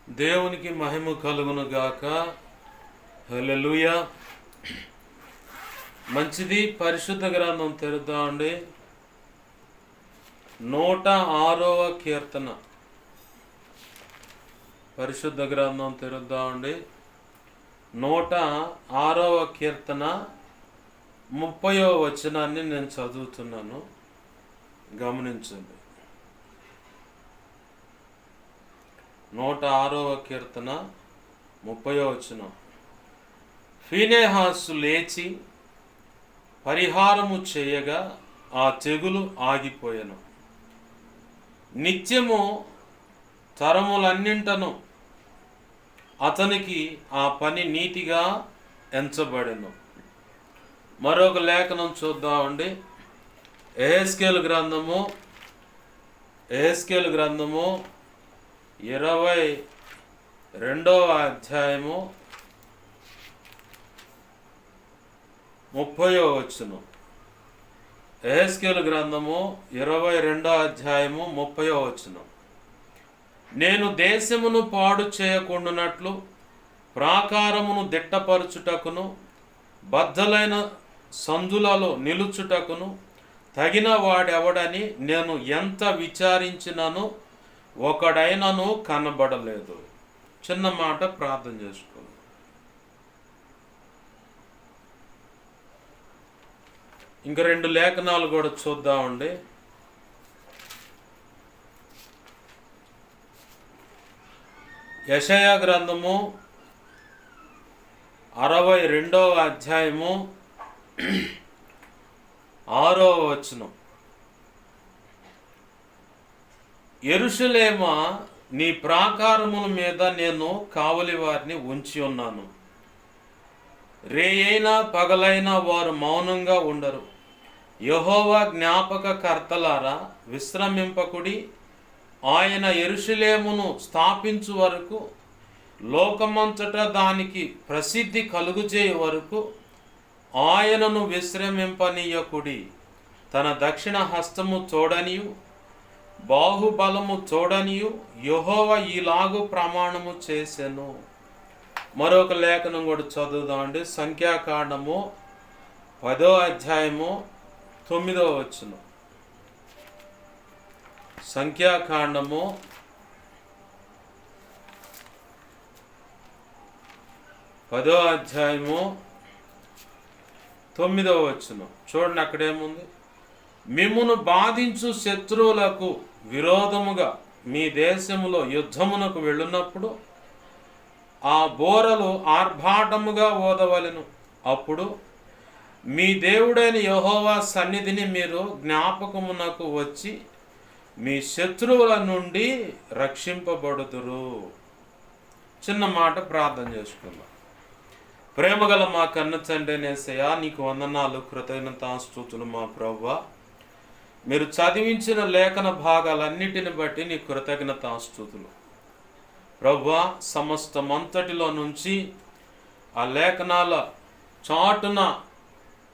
దేవునికి మహిమ కలుగును గాక. హల్లెలూయా. మంచిది. పరిశుద్ధ గ్రంథం తెరుద్దామండి. 106వ కీర్తన. పరిశుద్ధ గ్రంథం తెరుద్దామండి. 106వ కీర్తన 30వ వచనాన్ని నేను చదువుతున్నాను, గమనించండి. 106వ కీర్తన 30వ వచనం. ఫీనెహాసు లేచి పరిహారము చేయగా ఆ తెగులు ఆగిపోయెను. నిత్యము తరములన్నింటను అతనికి ఆ పని నీతిగా ఎంచబడెను. మరొక లేఖనం చూద్దామండి. యెహెజ్కేలు గ్రంథము 22వ అధ్యాయము 30వ వచనం. యెహెజ్కేలు గ్రంథము 22వ అధ్యాయము 30వ వచనం. నేను దేశమును పాడు చేయకుండునట్లు ప్రాకారమును దిట్టపరచుటకును బద్దలైన సందులలో నిలుచుటకును తగిన వాడెవడని నేను ఎంత విచారించినను ఒకడైనను కనబడలేదు. చిన్న మాట ప్రార్థన చేసుకోండి. ఇంకా 2 లేఖనాలు కూడా చూద్దామండి. యెషయా గ్రంథము 62వ అధ్యాయము 6వ వచనం. యెరూషలేమా, నీ ప్రాకారముల మీద నేను కావలి వారిని ఉంచి ఉన్నాను. రేయైనా పగలైనా వారు మౌనంగా ఉండరు. యెహోవా జ్ఞాపకకర్తలారా, విశ్రమింపకుడి. ఆయన యెరూషలేమును స్థాపించు వరకు, లోకమంతటా దానికి ప్రసిద్ధి కలుగుచేయ వరకు ఆయనను విశ్రమింపనీయకుడి. తన దక్షిణ హస్తము తోడనియు బాహుబలము తోడనియు యెహోవా ఈలాగు ప్రమాణము చేసెను. మరొక లేఖనం కూడా చదువుదామండి. సంఖ్యాకాండము 10వ అధ్యాయము 9వ వచనం. సంఖ్యాకాండము 10వ అధ్యాయము 9వ వచనం. చూడండి, అక్కడేముంది? మిమ్మును బాధించు శత్రువులకు విరోధముగా మీ దేశములో యుద్ధమునకు వెళ్ళినప్పుడు ఆ బోరలు ఆర్భాటముగా ఓదవలెను. అప్పుడు మీ దేవుడైన యెహోవా సన్నిధిని మీరు జ్ఞాపకమునకు వచ్చి మీ శత్రువుల నుండి రక్షింపబడుదురు. చిన్న మాట ప్రార్థన చేసుకుందాం. ప్రేమగల మా కన్న తండ్రి యేసయ్యా, నీకు వందనాలు, కృతజ్ఞతాస్తుతులు మా ప్రభువా. మీరు చదివించిన లేఖన భాగాలన్నిటిని బట్టి నీ కృతజ్ఞతాస్తుతులు ప్రభువా. సమస్తమంతటిలో నుంచి ఆ లేఖనాల చాటున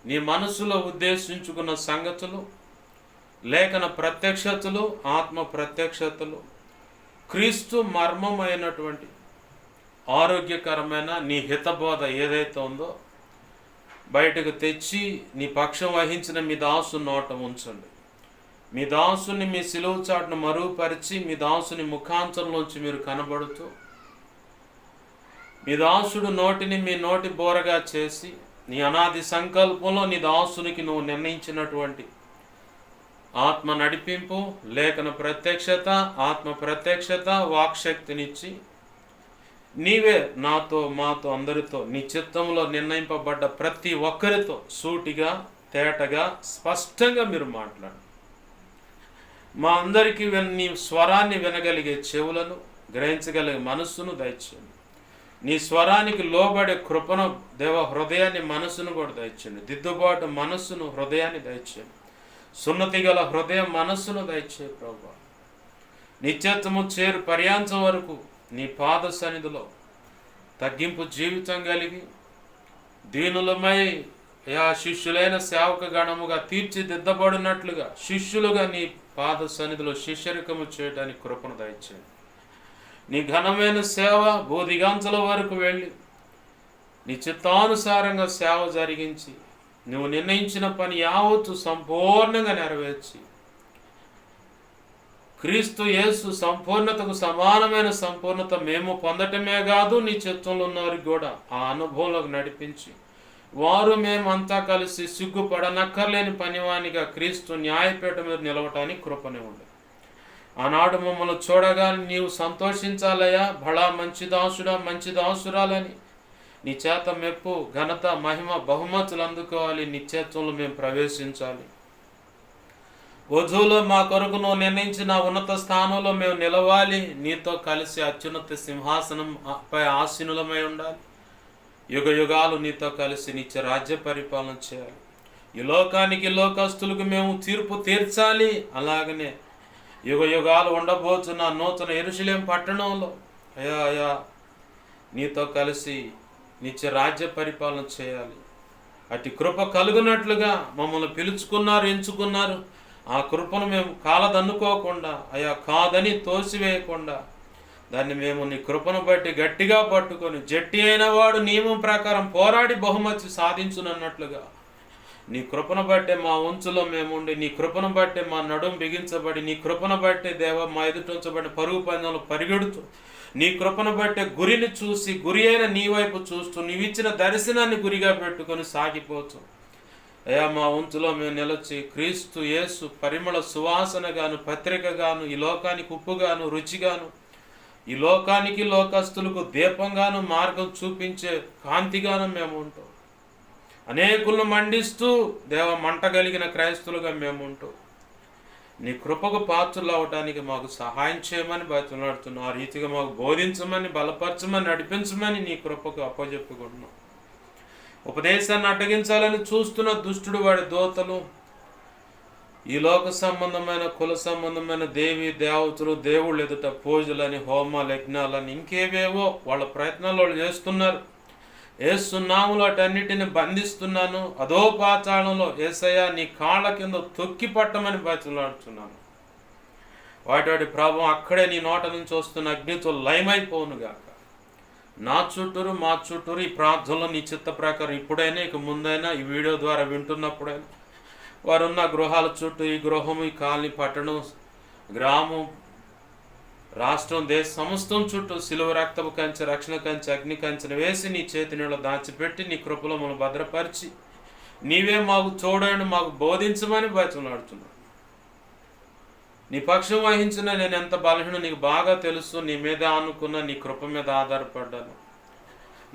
నీ మనసులో ఉద్దేశించుకున్న సంగతులు, లేఖన ప్రత్యక్షతలు, ఆత్మ ప్రత్యక్షతలు, క్రీస్తు మర్మమైనటువంటి ఆరోగ్యకరమైన నీ హితబోధ ఏదైతే ఉందో బయటకు తెచ్చి నీ పక్షం వహించిన మీ దాసు నోట ఉంచండి. మీ దాసుని మీ సిలువ చాటును మరుగుపరిచి మీ దాసుని ముఖాంతరంలోంచి మీరు కనబడుతూ మీ దాసుడు నోటిని మీ నోటి బోరగా చేసి నీ అనాది సంకల్పంలో నీ దాసునికి నువ్వు నిర్ణయించినటువంటి ఆత్మ నడిపింపు, లేఖన ప్రత్యక్షత, ఆత్మ ప్రత్యక్షత, వాక్శక్తినిచ్చి నీవే నాతో, మాతో, అందరితో నీ చిత్తంలో నిర్ణయింపబడ్డ ప్రతి ఒక్కరితో సూటిగా, తేటగా, స్పష్టంగా మీరు మాట్లాడు. మా అందరికీ నీ స్వరాన్ని వినగలిగే చెవులను, గ్రహించగలిగే మనస్సును దయచేయండి. నీ స్వరానికి లోబడే కృపను దేవ, హృదయాన్ని, మనస్సును కూడా దయచేయండి. దిద్దుబాటు మనస్సును, హృదయాన్ని దయచేయండి. సున్నతి గల హృదయం, మనస్సును దయచేయి ప్రభువా. నిత్యత్వము చేరు పర్యాంతం వరకు నీ పాద సన్నిధిలో తగ్గింపు జీవితం కలిగి దీనులమై శిష్యులైన సేవక గణముగా తీర్చిదిద్దబడినట్లుగా శిష్యులుగా నీ పాద సన్నిధిలో శిష్యరికము చేయడానికి కృపను దయచేయండి. నీ ఘనమైన సేవ భూదిగంతల వరకు వెళ్ళి నీ చిత్తానుసారంగా సేవ జరిగించి నువ్వు నిర్ణయించిన పని యావత్తు సంపూర్ణంగా నెరవేర్చి క్రీస్తు యేసు సంపూర్ణతకు సమానమైన సంపూర్ణత మేము పొందటమే కాదు, నీ చిత్తంలో ఉన్నవారికి కూడా ఆ అనుభవంలోకి నడిపించి వారు మేమంతా కలిసి సిగ్గుపడనక్కర్లేని పనివానిగా క్రీస్తు న్యాయపీఠం మీద నిలవటానికి కృపనే ఉంది. ఆనాడు మమ్మల్ని చూడగానే నీవు సంతోషించాలయ్యా, బడా మంచి దాసుడా మంచి దాసురాలని నీ చేత మెప్పు ఘనత మహిమ బహుమతులు అందుకోవాలి. నిత్యత్వంలో మేము ప్రవేశించాలి. వధువులో మా కొరకు నువ్వు నిర్ణయించిన ఉన్నత స్థానంలో మేము నిలవాలి. నీతో కలిసి అత్యున్నత సింహాసనం పై ఆసీనులమై ఉండాలి. యుగ యుగాలు నీతో కలిసి నిత్య రాజ్య పరిపాలన చేయాలి. ఈ లోకానికి లోకస్తులకు మేము తీర్పు తీర్చాలి. అలాగనే యుగ యుగాలు ఉండబోతున్న నూతన యెరూషలేము పట్టణంలో అయా నీతో కలిసి నిత్య రాజ్య పరిపాలన చేయాలి. అటు కృప కలుగునట్లుగా మమ్మల్ని పిలుచుకున్నారు, ఎంచుకున్నారు. ఆ కృపను మేము కాలదన్నుకోకుండా కాదని తోసివేయకుండా దాన్ని మేము నీ కృపను బట్టి గట్టిగా పట్టుకొని జట్టి అయిన వాడు నియమం ప్రకారం పోరాడి బహుమతి సాధించునన్నట్లుగా నీ కృపను బట్టే మా ఉంచులో మేముండి, నీ కృపను బట్టే మా నడుం బిగించబడి, నీ కృపను బట్టే దేవ మా ఎదుటించబడి పరుగు పందెంలో పరిగెడుతూ, నీ కృపను బట్టే గురిని చూసి గురి అయిన నీ వైపు చూస్తూ నీవిచ్చిన దర్శనాన్ని గురిగా పెట్టుకొని సాగిపోతూ మా ఉంచులో మేము నిలచి క్రీస్తు యేసు పరిమళ సువాసనగాను పత్రికగాను ఈ లోకానికి ఉప్పుగాను రుచిగాను ఈ లోకానికి లోకస్తులకు దీపంగాను మార్గం చూపించే కాంతిగాను మేము ఉంటాం. అనేకులను మండిస్తూ దేవ మంటగలిగిన క్రైస్తులుగా మేము ఉంటూ నీ కృపకు పాత్రలు అవటానికి మాకు సహాయం చేయమని బతిలాడుతున్నాం. ఆ రీతిగా మాకు బోధించమని బలపరచమని నడిపించమని నీ కృపకు అప్పచెప్పుకుంటున్నాం. ఉపదేశాన్ని అడ్డగించాలని చూస్తున్న దుష్టుడు వాడి దోతలు ఈ లోక సంబంధమైన కుల సంబంధమైన దేవి దేవతలు దేవుళ్ళు ఎదుట పూజలని హోమాలు యజ్ఞాలని ఇంకేవేవో వాళ్ళ ప్రయత్నాలు వాళ్ళు చేస్తున్నారు. ఏసునామములో అటన్నిటిని బంధిస్తున్నాను. అదో పాతాళంలో యేసయ్యా నీ కాళ్ళ కింద తొక్కి పట్టమని బతిలాడుతున్నాను. వాటి ప్రభావం అక్కడే నీ నోట నుంచి వస్తున్న అగ్నితో లయమైపోనుగాక. నా చుట్టూరు మా చుట్టూరు ఈ ప్రార్థనలో నీ చిత్త ప్రకారం ఇప్పుడైనా ఇక ముందైనా ఈ వీడియో ద్వారా వింటున్నప్పుడైనా వారున్న గృహాల చుట్టూ ఈ గృహం ఈ కాలనీ పట్టణం గ్రామం రాష్ట్రం దేశ సమస్తం చుట్టూ సిలువ రక్తపు కంచె రక్షణ కంచె అగ్ని కంచెను వేసి నీ చేతి నీళ్ళు దాచిపెట్టి నీ కృపలో మనం భద్రపరిచి నీవే మాకు చూడండి మాకు బోధించమని బతిలాడుతున్నాను. నీ పక్షం వహించిన నేను ఎంత బలహీన నీకు బాగా తెలుసు. నీ మీద ఆనుకున్న నీ కృప మీద ఆధారపడ్డాను.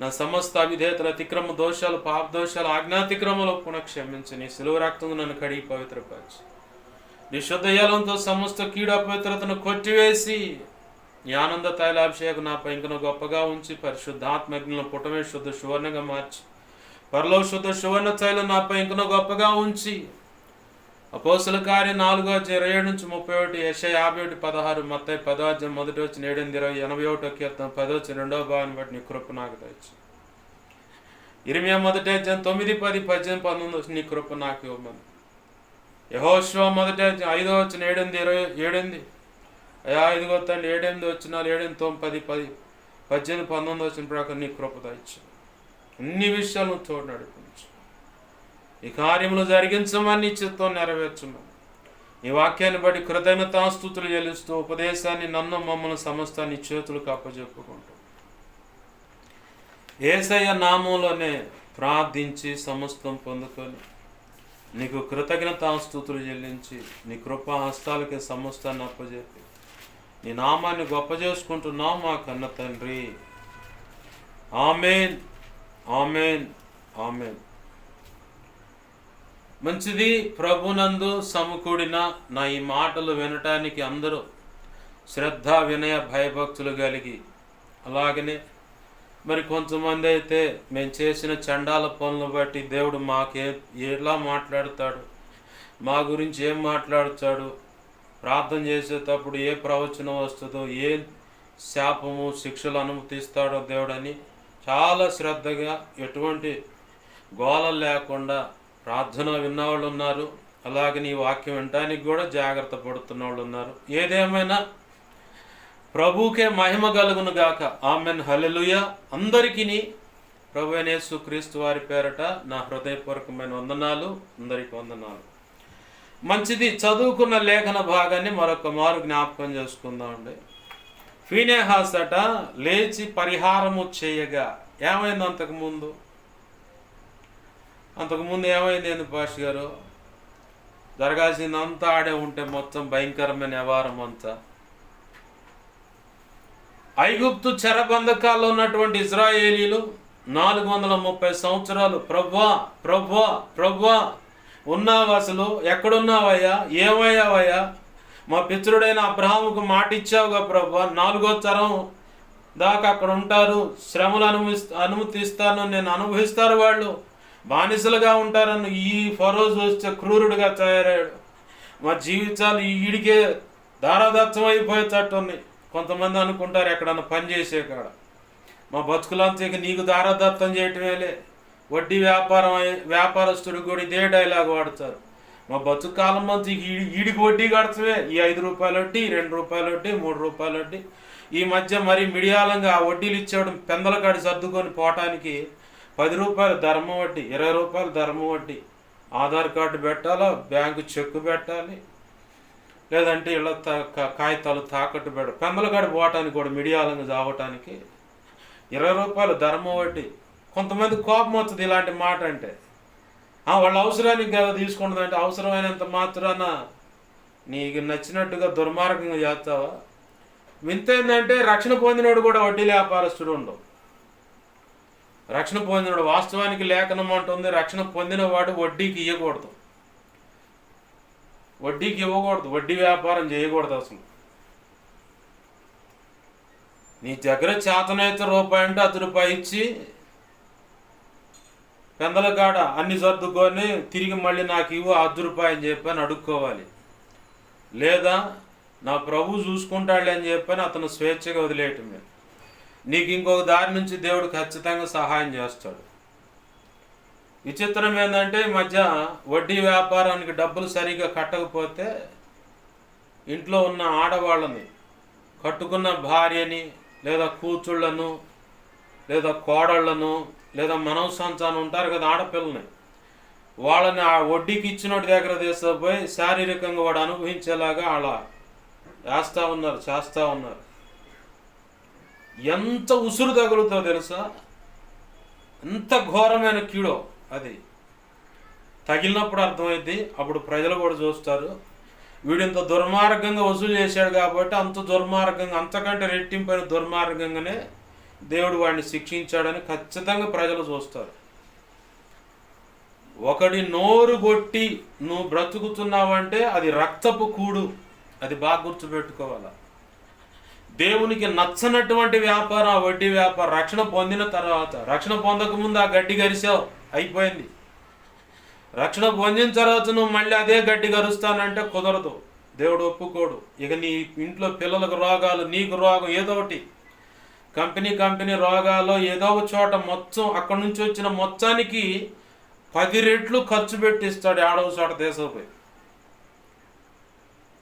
నా సమస్త అవిధేతల అతిక్రమ దోషాలు పాప దోషాలు ఆజ్ఞాతిక్రమలో పునః క్షమించి నీ సిలువ రక్తంతో నన్ను కడిగి పవిత్రపరిచి నీ శుద్ధయాలంతో సమస్త కీడు అపవిత్రతను కొట్టివేసి నీ ఆనంద తైలాభిషేకం నాపై ఇంకనో గొప్పగా ఉంచి పరిశుద్ధాత్మజ్ఞలను పుటమే శుద్ధ సువర్ణంగా మార్చి పరలో శుద్ధ సువర్ణ తైలం నాపై ఇంకనో గొప్పగా ఉంచి అపోస్తుల కార్యం 4:27-31 యెషయా 51:16 మత్తయి 10:1-8 81 కీర్తన 10:2 భాగాన్ని బట్టి నీ కృప నాకు దయచి ఇర్మియా 1:9-10 నీ కృప నాకు ఇవ్వమని యెహోషువ 5:8-27 ఇదిగో తండ్రి 7:9-10-19 ప్రకారం నీ కృప దయచి అన్ని విషయాలను తోడు నడిపించు. ఈ కార్యములు జరిగించమని నీ చిత్తం నెరవేర్చమని నీ వాక్యాన్ని బట్టి కృతజ్ఞతాస్తుతులు చెల్లిస్తూ ఉపదేశాన్ని నన్ను మమ్మల్ని సమస్తాన్ని చేతులకు అప్పచెప్పుకుంటూ యేసయ్య నామంలోనే ప్రార్థించి సమస్తం పొందుకొని నీకు కృతజ్ఞతాస్తుతులు చెల్లించి నీ కృపా హస్తాలకి సమస్తాన్ని అప్పచెప్పి నీ నామాన్ని గొప్ప చేసుకుంటున్నావు మా కన్న తండ్రి. ఆమేన్ ఆమేన్ ఆమేన్. మంచిది. ప్రభునందు సమకూడిన నా ఈ మాటలు వినటానికి అందరూ శ్రద్ధ వినయ భయభక్తులు కలిగి అలాగనే మరి కొంతమంది అయితే మేము చేసిన చండాల పనులను బట్టి దేవుడు ఎలా మాట్లాడతాడు, మా గురించి ఏం మాట్లాడతాడు, ప్రార్థన చేసేటప్పుడు ఏ ప్రవచనం వస్తుందో, ఏ శాపము శిక్షలు అనుమతిస్తాడో దేవుడని చాలా శ్రద్ధగా ఎటువంటి గోళలు లేకుండా ప్రార్థన విన్నవాళ్ళు ఉన్నారు. అలాగే నీ వాక్యం వినటానికి కూడా జాగ్రత్త పడుతున్న వాళ్ళు ఉన్నారు. ఏదేమైనా ప్రభువుకే మహిమ కలుగును గాక. ఆమెన్. హల్లెలూయా. అందరికీ ప్రభు అయిన యేసుక్రీస్తు వారి పేరట నా హృదయపూర్వకమైన వందనాలు. అందరికీ వందనాలు. మంచిది, చదువుకున్న లేఖన భాగాన్ని మరొక మారు జ్ఞాపకం చేసుకుందామండి. ఫీనెహాస్ అట లేచి పరిహారము చేయగా ఏమైంది? అంతకుముందు ఏమైంది పాష్ గారు? జరగాల్సిందంతా ఆడే ఉంటే మొత్తం భయంకరమైన వ్యవహారం అంతా. ఐగుప్తు చెరబంధకాల్లో ఉన్నటువంటి ఇజ్రాయేలీలు 430 సంవత్సరాలు ప్రభువా ప్రభువా ప్రభువా ఉన్నావు, అసలు ఎక్కడున్నావయ్యా, ఏమయ్యావయ్యా, మా పితరుడైన అబ్రహాముకు మాట ఇచ్చావుగా ప్రభువా, 4వ తరం దాకా అక్కడ ఉంటారు, శ్రమలు అనుమతిస్తాను, నేను అనుభవిస్తారు, వాళ్ళు బానిసలుగా ఉంటారని ఈ ఫరో చూస్తే క్రూరుడిగా తయారయ్యాడు. మా జీవితాలు ఈడికే దారాదత్తం అయిపోయేటట్టుంది. కొంతమంది అనుకుంటారు ఎక్కడన్నా పని చేసే కాడ మా బతుకులంతా ఇక నీకు దారాదత్తం చేయటమేలే. వడ్డీ వ్యాపారస్తుడు కూడా ఇదే డైలాగ్ వాడతారు. మా బతుకు కాలం అంతా ఈడికి వడ్డీ కడతామే, ఈ 5 రూపాయల వడ్డీ, 2 రూపాయల వడ్డీ, 3 రూపాయల వడ్డీ. ఈ మధ్య మరీ మిడియాలంగా ఆ వడ్డీలు ఇచ్చేవాడు పెందల కాడి సర్దుకొని పోవటానికి 10 రూపాయలు ధర్మం వడ్డీ, 20 రూపాయలు ధర్మం వడ్డీ. ఆధార్ కార్డు పెట్టాలా, బ్యాంకు చెక్కు పెట్టాలి, లేదంటే ఇళ్ళ కాగితాలు తాకట్టు పెట్టాలి. పెందలకాడి పోవటానికి కూడా మిడియాలంగా చావటానికి 20 రూపాయలు ధర్మం వడ్డీ. కొంతమంది కోపం వస్తుంది ఇలాంటి మాట అంటే. వాళ్ళ అవసరానికి కదా తీసుకుంటుందంటే అవసరమైనంత మాత్రాన నీకు నచ్చినట్టుగా దుర్మార్గంగా చేస్తావా? వింత ఏంటంటే రక్షణ పొందినోడు కూడా వడ్డీ వ్యాపారస్తుడు ఉండవు. రక్షణ పొందినోడు వాస్తవానికి లేఖనం అంటుంది, రక్షణ పొందినవాడు వడ్డీకి ఇవ్వకూడదు, వడ్డీ వ్యాపారం చేయకూడదు. అసలు నీ దగ్గర చేతనైతే రూపాయి అంటే ₹10 ఇచ్చి పెందల కాడ అన్ని సర్దుకొని తిరిగి మళ్ళీ నాకు ఇవ్వు ₹10 అని చెప్పని అడుక్కోవాలి. లేదా నా ప్రభు చూసుకుంటాడులే అని చెప్పని అతను స్వేచ్ఛగా వదిలేయటమే. నీకు ఇంకొక దారి నుంచి దేవుడు ఖచ్చితంగా సహాయం చేస్తాడు. విచిత్రం ఏంటంటే ఈ మధ్య వడ్డీ వ్యాపారానికి డబ్బులు సరిగ్గా కట్టకపోతే ఇంట్లో ఉన్న ఆడవాళ్ళని, కట్టుకున్న భార్యని, లేదా కూతుళ్లను, లేదా కోడళ్లను, లేదా మనవ సంతానం ఉంటారు కదా ఆడపిల్లని, వాళ్ళని ఆ వడ్డీకి ఇచ్చినోటి దగ్గర తీసుకుపోయి శారీరకంగా వాడు అనుభవించేలాగా అలా చేస్తూ ఉన్నారు. ఎంత ఉసురు తగులుతో తెలుసా? ఎంత ఘోరమైన కీడో అది. తగిలినప్పుడు అర్థమైంది, అప్పుడు ప్రజలు కూడా చూస్తారు వీడింత దుర్మార్గంగా వసూలు చేశాడు కాబట్టి అంత దుర్మార్గంగా, అంతకంటే రెట్టింపైన దుర్మార్గంగానే దేవుడు వాడిని శిక్షించాడని ఖచ్చితంగా ప్రజలు చూస్తారు. ఒకడి నోరు కొట్టి నువ్వు బ్రతుకుతున్నావంటే అది రక్తపు కూడు, అది బాగా గుర్తుపెట్టుకోవాలి. దేవునికి నచ్చనటువంటి వ్యాపారం ఆ వడ్డీ వ్యాపారం. రక్షణ పొందిన తర్వాత, రక్షణ పొందకముందు ఆ గడ్డి గరిసావు, అయిపోయింది. రక్షణ పొందిన తర్వాత నువ్వు మళ్ళీ అదే గడ్డి గరుస్తానంటే కుదరదు, దేవుడు ఒప్పుకోడు. ఇక నీ ఇంట్లో పిల్లలకు రోగాలు, నీకు రోగం, ఏదో ఒకటి కంపెనీ రోగాలు, ఏదో ఒక చోట మొత్తం అక్కడి నుంచి వచ్చిన మొత్తానికి 10 రెట్లు ఖర్చు పెట్టిస్తాడు ఆడవ చోట దేశంపై.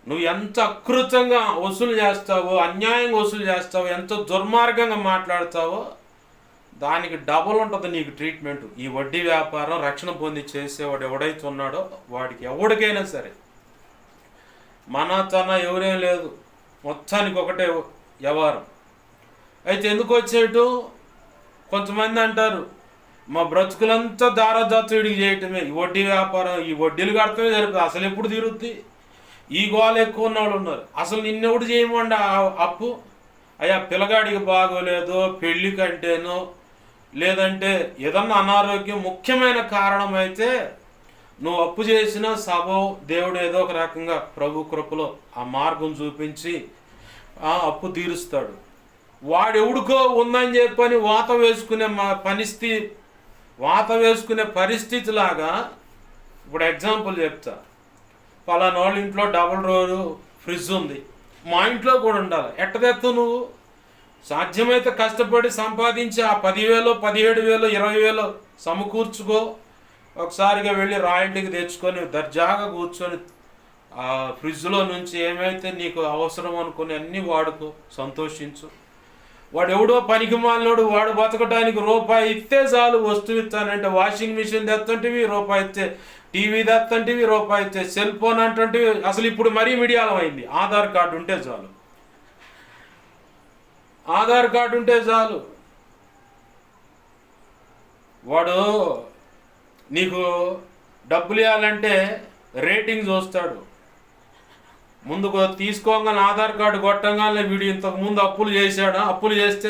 నువ్వు ఎంత అకృతంగా వసూలు చేస్తావో, అన్యాయంగా వసూలు చేస్తావో, ఎంత దుర్మార్గంగా మాట్లాడతావో దానికి డబుల్ ఉంటుంది నీకు ట్రీట్మెంట్. ఈ వడ్డీ వ్యాపారం రక్షణ పొంది చేసేవాడు ఎవడైతే ఉన్నాడో వాడికి ఎవరికైనా సరే తన ఎవరేం లేదు, మొత్తానికి ఒకటే వ్యవహారం. అయితే ఎందుకు వచ్చేటు? కొంతమంది అంటారు మా బ్రతుకులంతా దారాదత్తుడికి చేయటమే, ఈ వడ్డీ వ్యాపారం, ఈ వడ్డీలు కడతమే సరిపోతుంది, అసలు ఎప్పుడు తీరుద్ది? ఈ గోలు ఎక్కువ ఉన్న వాళ్ళు ఉన్నారు. అసలు నిన్నెప్పుడు చేయమండి అప్పు? అయ్యా పిల్లగాడికి బాగోలేదు, పెళ్ళి కంటేనో, లేదంటే ఏదన్నా అనారోగ్యం ముఖ్యమైన కారణం అయితే నువ్వు అప్పు చేసిన సభ దేవుడు ఏదో ఒక రకంగా ప్రభు కృపలో ఆ మార్గం చూపించి ఆ అప్పు తీరుస్తాడు. వాడెవడికో ఉందని చెప్పని వాత వేసుకునే పరిస్థితి లాగా. ఇప్పుడు ఎగ్జాంపుల్ చెప్తా, పలానా వాళ్ళ ఇంట్లో డబుల్ డోరు ఫ్రిడ్జ్ ఉంది, మా ఇంట్లో కూడా ఉండాలి. ఎట్టదెత్తు నువ్వు? సాధ్యమైతే కష్టపడి సంపాదించి ఆ 10,000, 17,000, 20,000 సమకూర్చుకో. ఒకసారిగా వెళ్ళి రాయల్టీకి తెచ్చుకొని దర్జాగా కూర్చొని ఆ ఫ్రిడ్జ్లో నుంచి ఏమైతే నీకు అవసరం అనుకుని అన్నీ వాడుకో, సంతోషించు. వాడు ఎవడో పనికి మాలినోడు, వాడు బతకడానికి రూపాయి ఇస్తే చాలు వస్తువు ఇస్తానంటే వాషింగ్ మిషన్ తెత్తంటివి రూపాయి ఇస్తే, టీవీ తెత్తంటివి రూపాయి ఇస్తే, సెల్ ఫోన్ అంటుంటివి. అసలు ఇప్పుడు మరీ మీడియాలో అయింది, ఆధార్ కార్డు ఉంటే చాలు, ఆధార్ కార్డు ఉంటే చాలు. వాడు నీకు డబ్బులు ఇవ్వాలంటే రేటింగ్ చూస్తాడు. ముందుకు తీసుకోగానే ఆధార్ కార్డు కొట్టంగానే వీడు ఇంతకు ముందు అప్పులు చేశాడా, అప్పులు చేస్తే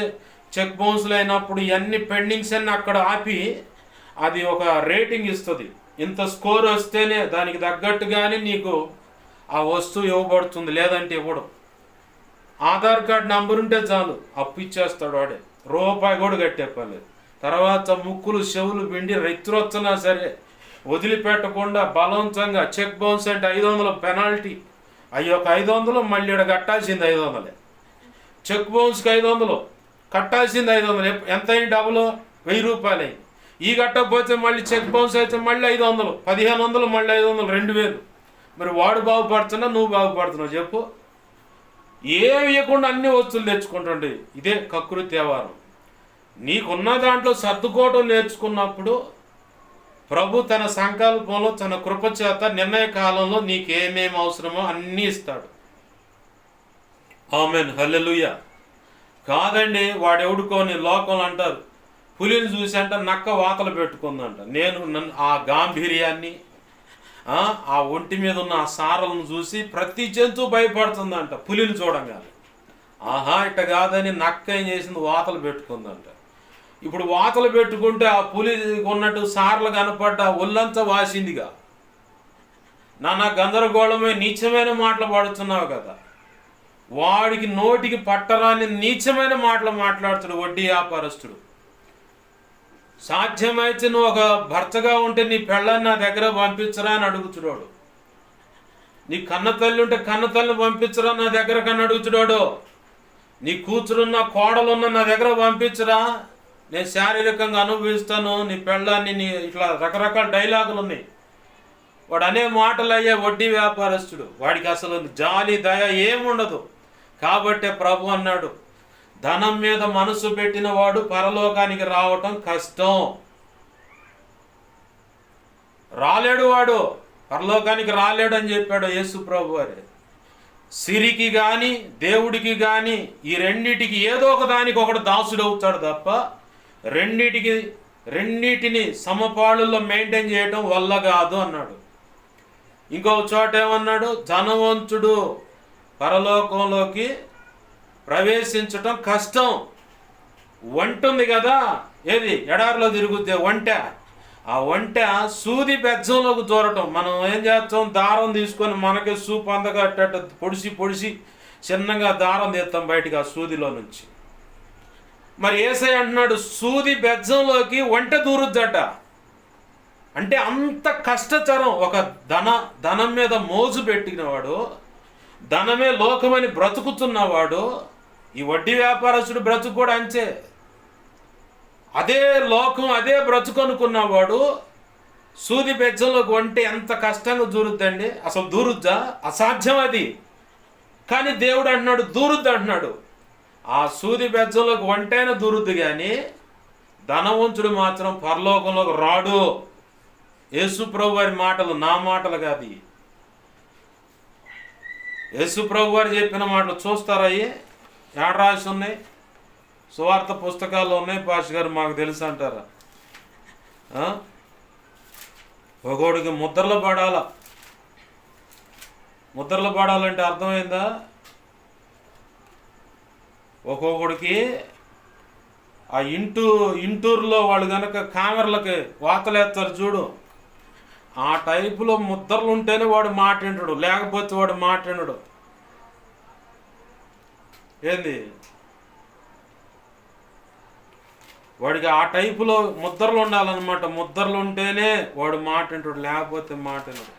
చెక్ బౌన్స్లు అయినప్పుడు ఇవన్నీ పెండింగ్స్ అన్నీ అక్కడ ఆపి అది ఒక రేటింగ్ ఇస్తుంది. ఇంత స్కోర్ వస్తేనే దానికి తగ్గట్టుగానే నీకు ఆ వస్తువు ఇవ్వబడుతుంది, లేదంటే ఇవ్వడం. ఆధార్ కార్డు నంబర్ ఉంటే చాలు అప్పు ఇచ్చేస్తాడు వాడే, రూపాయి కూడా కట్టే పర్లేదు. తర్వాత ముక్కులు చెవులు పిండి రెత్తురొచ్చినా సరే వదిలిపెట్టకుండా బలవంతంగా చెక్ బౌన్స్ అంటే 500 పెనాల్టీ. అయ్యి ఒక 500 మళ్ళీ ఇక్కడ కట్టాల్సింది 500. చెక్ బౌన్స్కి 500 కట్టాల్సింది 500. ఎంత అయింది డబుల్? 1000 రూపాయలు అయింది. ఈ కట్టకపోతే మళ్ళీ చెక్ బౌన్స్ అయితే మళ్ళీ 500, 1500, మళ్ళీ 500, 2000. మరి వాడు బాగుపడుతున్నా నువ్వు బాగుపడుతున్నావు చెప్పు? ఏమి ఇవ్వకుండా అన్ని వస్తువులు తెచ్చుకుంటుండే. ఇదే కకృతి వ్యవహారం. నీకున్న దాంట్లో సర్దుకోవడం నేర్చుకున్నప్పుడు ప్రభు తన సంకల్పంలో తన కృపచేత నిర్ణయ కాలంలో నీకేమేమి అవసరమో అన్నీ ఇస్తాడు. ఆమేన్, హల్లెలూయా. కాదండి వాడెవడుకోని లోకంలో అంటారు, పులిని చూసి అంట నక్క వాతలు పెట్టుకుందంట. నన్ను ఆ గాంభీర్యాన్ని, ఆ ఒంటి మీద ఉన్న ఆ సారలను చూసి ప్రతి జంతువు భయపడుతుందంట పులిని చూడంగానే. ఆహా ఇట్ట కాదని నక్క ఏం చేసింది, వాతలు పెట్టుకుందంట. ఇప్పుడు వాతలు పెట్టుకుంటే ఆ పులి ఉన్నట్టు సార్లు కనపడ్డ ఒళ్ళంతా వాసిందిగా. నానా గందరగోళమే నీచమైన మాటలు పడుతున్నావు కదా. వాడికి నోటికి పట్టరాని నీచమైన మాటలు మాట్లాడుతాడు వడ్డీ వ్యాపారస్తుడు. సాధ్యమైతే నువ్వు ఒక భర్తగా ఉంటే నీ పెళ్ళని నా దగ్గర పంపించరా అని అడుగుతున్నాడు. నీ కన్న తల్లి ఉంటే కన్న తల్లిని పంపించరా నా దగ్గర కన్నా అడుగుతున్నాడు. నీ కూతురున్న కోడలున్న నా దగ్గర పంపించరా, నేను శారీరకంగా అనుభవిస్తాను నీ పెళ్ళాన్ని, నీ ఇట్లా రకరకాల డైలాగులు ఉన్నాయి. వాడు అనే మాటలు అయ్యే వడ్డీ వ్యాపారస్తుడు. వాడికి అసలు జాలి దయ ఏముండదు. కాబట్టే ప్రభు అన్నాడు, ధనం మీద మనసు పెట్టిన వాడు పరలోకానికి రావటం కష్టం. రాలేడు, వాడు పరలోకానికి రాలేడు అని చెప్పాడు యేసు ప్రభు వారే. సిరికి కానీ దేవుడికి కానీ ఈ రెండిటికి ఏదో ఒక దానికి ఒకటి దాసుడు అవుతాడు తప్ప రెండిటిని సమపాళుల్లో మెయింటైన్ చేయడం వల్ల కాదు అన్నాడు. ఇంకొక చోట ఏమన్నాడు, ధనవంతుడు పరలోకంలోకి ప్రవేశించటం కష్టం. వంట ఉంది కదా, ఏది ఎడారిలో తిరుగుద్దే వంట, ఆ వంట సూది బెజ్జంలోకి దూరటం. మనం ఏం చేస్తాం, దారం తీసుకొని మనకి సూపు అందగట్టేట పొడిసి చిన్నగా దారం తీస్తాం బయటికి ఆ సూదిలో నుంచి. మరి యేసయ్య అంటున్నాడు సూది బెజ్జంలోకి వంట దూరుద్దట. అంటే అంత కష్టతరం. ఒక ధనం మీద మోజు పెట్టినవాడు, ధనమే లోకమని బ్రతుకుతున్నవాడు, ఈ వడ్డీ వ్యాపారస్తుడు బ్రతుకు కూడా అంతే. అదే లోకం అదే బ్రతుకు అనుకున్నవాడు సూది బెజ్జంలోకి వంటే ఎంత కష్టంగా దూరుద్దండి. అసలు దూరుద్దా? అసాధ్యం అది. కానీ దేవుడు అంటున్నాడు దూరుద్ది అంటున్నాడు. ఆ సూది బెజ్జంలోకి వంటైనా దూరుద్ది, కానీ ధనవంతుడు మాత్రం పరలోకంలోకి రాడు. యేసు ప్రభు వారి మాటలు, నా మాటలు కాదు. యేసు ప్రభు వారు చెప్పిన మాటలు చూస్తారా? ఏడ రాసి ఉన్నాయి? సువార్త పుస్తకాల్లో ఉన్నాయి. పాస్ గారు మాకు తెలుసు అంటారా? ఒకడికి ముద్రలు పడాలా. ముద్రలు పడాలంటే అర్థమైందా? ఒక్కొక్కడికి ఆ ఇంటూరులో వాళ్ళు కనుక కామెరలకి వాతలేస్తారు చూడు, ఆ టైపులో ముద్రలు ఉంటేనే వాడు మాట్లాడాడు, లేకపోతే వాడు మాట్లాడాడు. ఏంది వాడికి ఆ టైపులో ముద్రలు ఉండాలన్నమాట. ముద్రలు ఉంటేనే వాడు మాట్లాడాడు, లేకపోతే మాట్లాడాడు.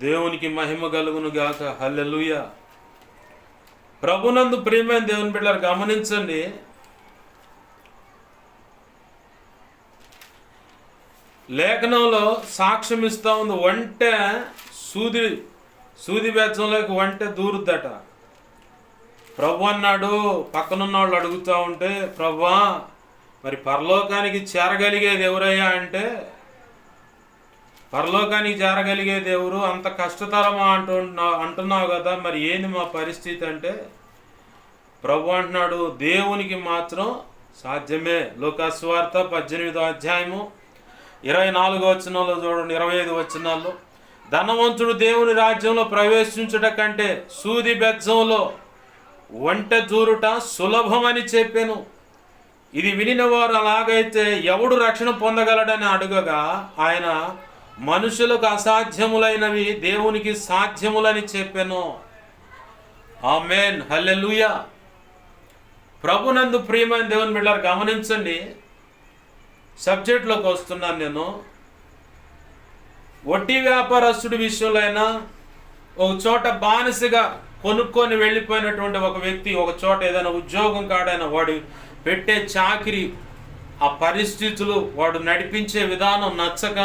దేవునికి మహిమ కలుగును గాక. హల్లెలూయా. ప్రభునందు ప్రియమైన దేవుని బిడ్డలారా గమనించండి, లేఖనంలో సాక్ష్యం ఇస్తా ఉంది, ఒంటె సూది బెజ్జంలోకి ఒంటె దూరుద్దట. ప్రభు అన్నాడు, పక్కనున్న వాళ్ళు అడుగుతూ ఉంటే, ప్రభువా మరి పరలోకానికి చేరగలిగేది ఎవరయ్యా అంటే, పరలోకానికి చేరగలిగేది ఎవరు, అంత కష్టతరమా అంటున్నావు కదా, మరి ఏంది మా పరిస్థితి అంటే, ప్రభు అంటున్నాడు, దేవునికి మాత్రం సాధ్యమే. లూకా సువార్త 18వ అధ్యాయము 24వ వచనంలో చూడండి, 25 వచనాల్లో, ధనవంతుడు దేవుని రాజ్యంలో ప్రవేశించుట కంటే సూది బెజ్జంలో ఒంటె దూరుట సులభమని చెప్పాను. ఇది వినిన వారు అలాగైతే ఎవడు రక్షణ పొందగలడని అడుగగా ఆయన, మనుషులకు అసాధ్యములైనవి దేవునికి సాధ్యములని చెప్పాను. ఆమేన్, హల్లెలూయా. ప్రభునందు ప్రియమైన దేవుని బిడ్డలారా గమనించండి, సబ్జెక్ట్లోకి వస్తున్నాను నేను. వడ్డీ వ్యాపారస్తుడి విషయంలో అయినా, ఒక చోట బానిసగా కొనుక్కొని వెళ్ళిపోయినటువంటి ఒక వ్యక్తి ఒక చోట ఏదైనా ఉద్యోగం కాడైనా వాడు పెట్టే చాకిరి, ఆ పరిస్థితులు, వాడు నడిపించే విధానం నచ్చక